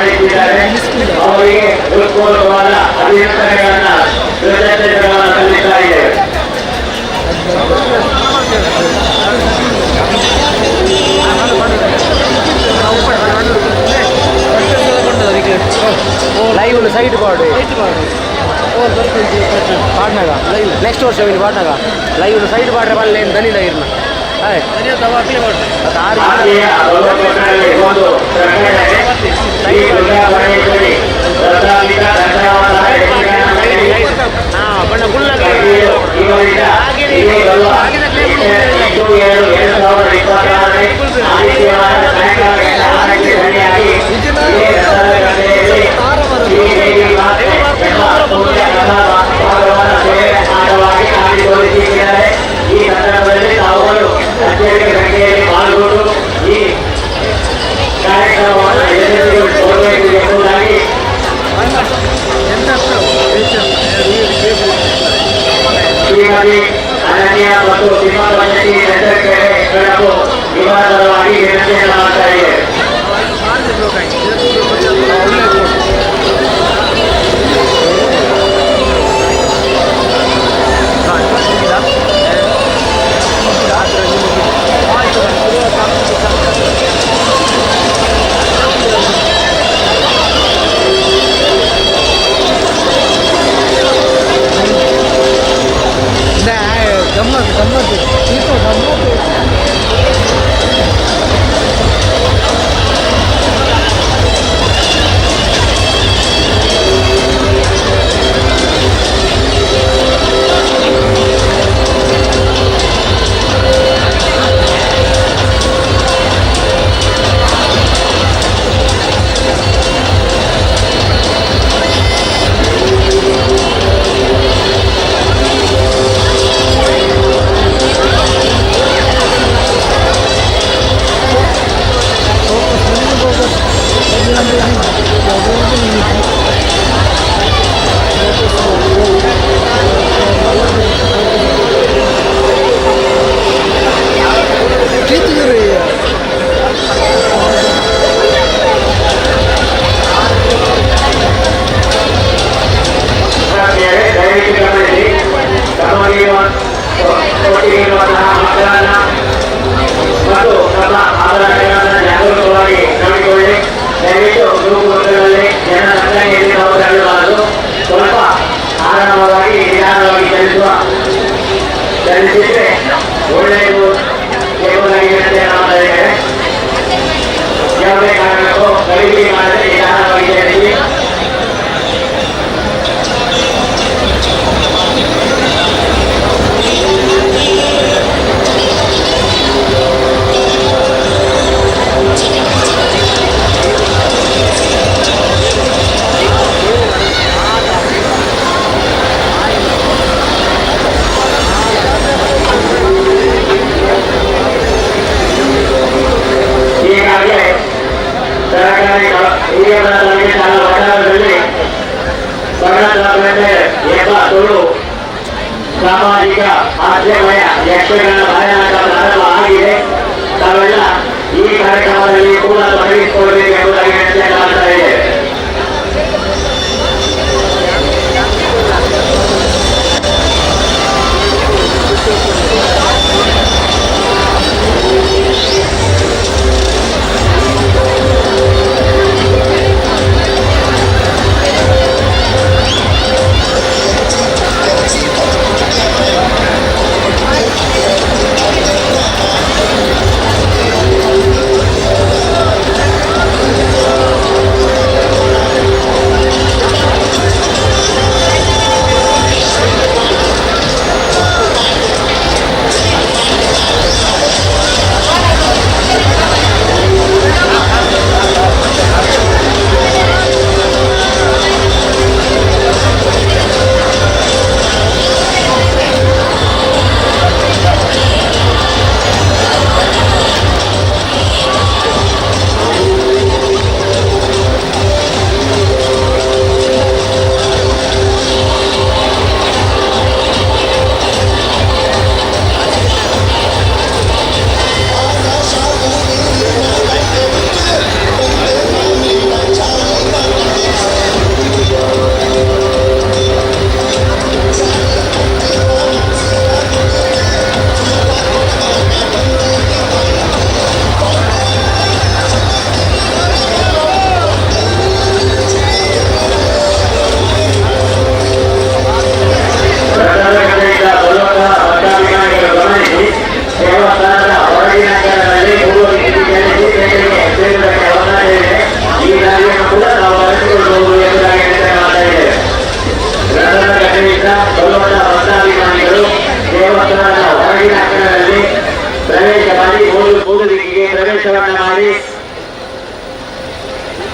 ಆಗಮಿಸಿದ್ದಾರೆ. ಅವರಿಗೆ ಹೃತ್ಪೂರ್ವಕವಾದ ಅಭಿನಂದನೆಗಳನ್ನ ಕೃತಜ್ಞತೆಗಳನ್ನ ಸಲ್ಲಿಸ್ತಾ ಇದ್ದೇವೆ. ಲೈವ್ ಸೈಡ್ ಪಾಡು ಪಾಡ್ನಾಗ ನೆಕ್ಸ್ಟ್ ವರ್ಷ ಇಲ್ಲಿ ಪಾಡ್ನಾಗ ಲೈವ್ ಸೈಡ್ ಪಾಡ್ರೆ ಬಲ್ಲ ಏನು ದನಿದ ಇರ್ನ ಹಾಗೆಯೇ ಗೌರವದಲ್ಲಿ ಒಂದು ಪ್ರಕಟಣೆ. ಶ್ರೀ ದುರ್ಗಾ ಪರಮೇಶ್ವರಿ ಪ್ರಸ್ತಾವಿತ ದಂಡವನ ಇವರಿಂದ ಇಲ್ಲಿ ಬರುವ 8/7/2026 ಆದಿತ್ಯವಾರ ಸಾಯಂಕಾಲ 6ಕ್ಕೆ ಸರಿಯಾಗಿ ಇದೇ ರಥದ ಗದ್ದೆಯಲ್ಲಿ ಶ್ರೀದೇವಿ ಮಾತೆ ಎಂಬ ಪೂಜ್ಯ ಭಗವಾನ ಸೇವೆ ಅಂಗವಾಗಿ ಆಗಿ ತೋರಿಸಿದ್ದಾರೆ. ಈ ಸಂದರ್ಭದಲ್ಲಿ ತಾವುಗಳು ಕಚೇರಿ ಸಂಖ್ಯೆಯಲ್ಲಿ ಪಾಲ್ಗೊಂಡು ಈ ಕಾರ್ಯಕ್ರಮವನ್ನು ಯಶಸ್ವಿಗೊಳಿಸಬೇಕು ಎಂಬುದಾಗಿ ಶ್ರೀಮತಿ ಅನನ್ಯ ಮತ್ತು ತಿಮ್ಮಪ್ಪನಹಳ್ಳಿ ಹೆಸರುಕೆರೆ ಬೆಳಕು ಇವರ ಪರವಾಗಿ ವಿನಂತಿಯನ್ನು ಮಾಡ್ತಾ ಇದ್ದೇವೆ. ಗಮ್ಮತ್ತು ಮತ್ತು ನಮ್ಮ ಆಧಾರಗಳನ್ನು ಜಾಗರೂಕವಾಗಿ ನೋಡಿಕೊಳ್ಳಿ. ದಯವಿಟ್ಟು ಗುರುಕುಲಗಳಲ್ಲಿ ಜನ ಸಂಖ್ಯೆಯಲ್ಲಿ ನಾವು ತಳ್ಳಬಾರದು. ಸ್ವಲ್ಪ ಆರಾಮವಾಗಿ ನಿಧಾನವಾಗಿ ಚಲಿಸಿದ್ರೆ ಒಳ್ಳೆಯದು ಎಂಬುದಾಗಿ ವಿನಂತಿಯನ್ನು ಮಾಡ್ತಾ ಇದ್ದೇವೆ. ಯಾವುದೇ ಕಾರಣಕ್ಕೂ ಖರೀದಿ ಮಾಡದೆ ನಿಧಾನವಾಗಿ ಚಲಿಸಿ. ಈಗಾಗಲೇ ಸರ್ಕಾರಿ ಹಿರಿಯ ಪ್ರಾಥಮಿಕ ಶಾಲಾ ವಠಾರದಲ್ಲಿ ಬಣ್ಣದ ಎಂಬ ತುಳು ಸಾಮಾಜಿಕ ಹಾಸ್ಯಮಯ ಯಕ್ಷಗಾನ ಭಯಾನಕ ಪ್ರಾರಂಭ ಆಗಿದೆ. ತಾವೆಲ್ಲ ಈ ಕಾರ್ಯಕ್ರಮದಲ್ಲಿ ಕೂಡ ತೊಡಗಿಸಿಕೊಳ್ಳಬೇಕು ಎಂಬುದಾಗಿ ವಿನಂತಿಯನ್ನು ಮಾಡ್ತಾ ಇದ್ದೇವೆ.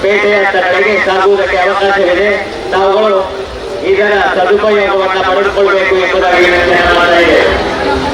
ಪೇಟೆಯತ್ತ ಕಡೆಗೆ ಸಾಗುವುದಕ್ಕೆ ಅವಕಾಶವಿದೆ. ತಾವುಗಳು ಇದರ ಸದುಪಯೋಗವನ್ನು ಪಡೆದುಕೊಳ್ಳಬೇಕು ಎಂಬುದಾಗಿ ವಿನಂತಿ ಮಾಡ್ತಾ ಇದೆ.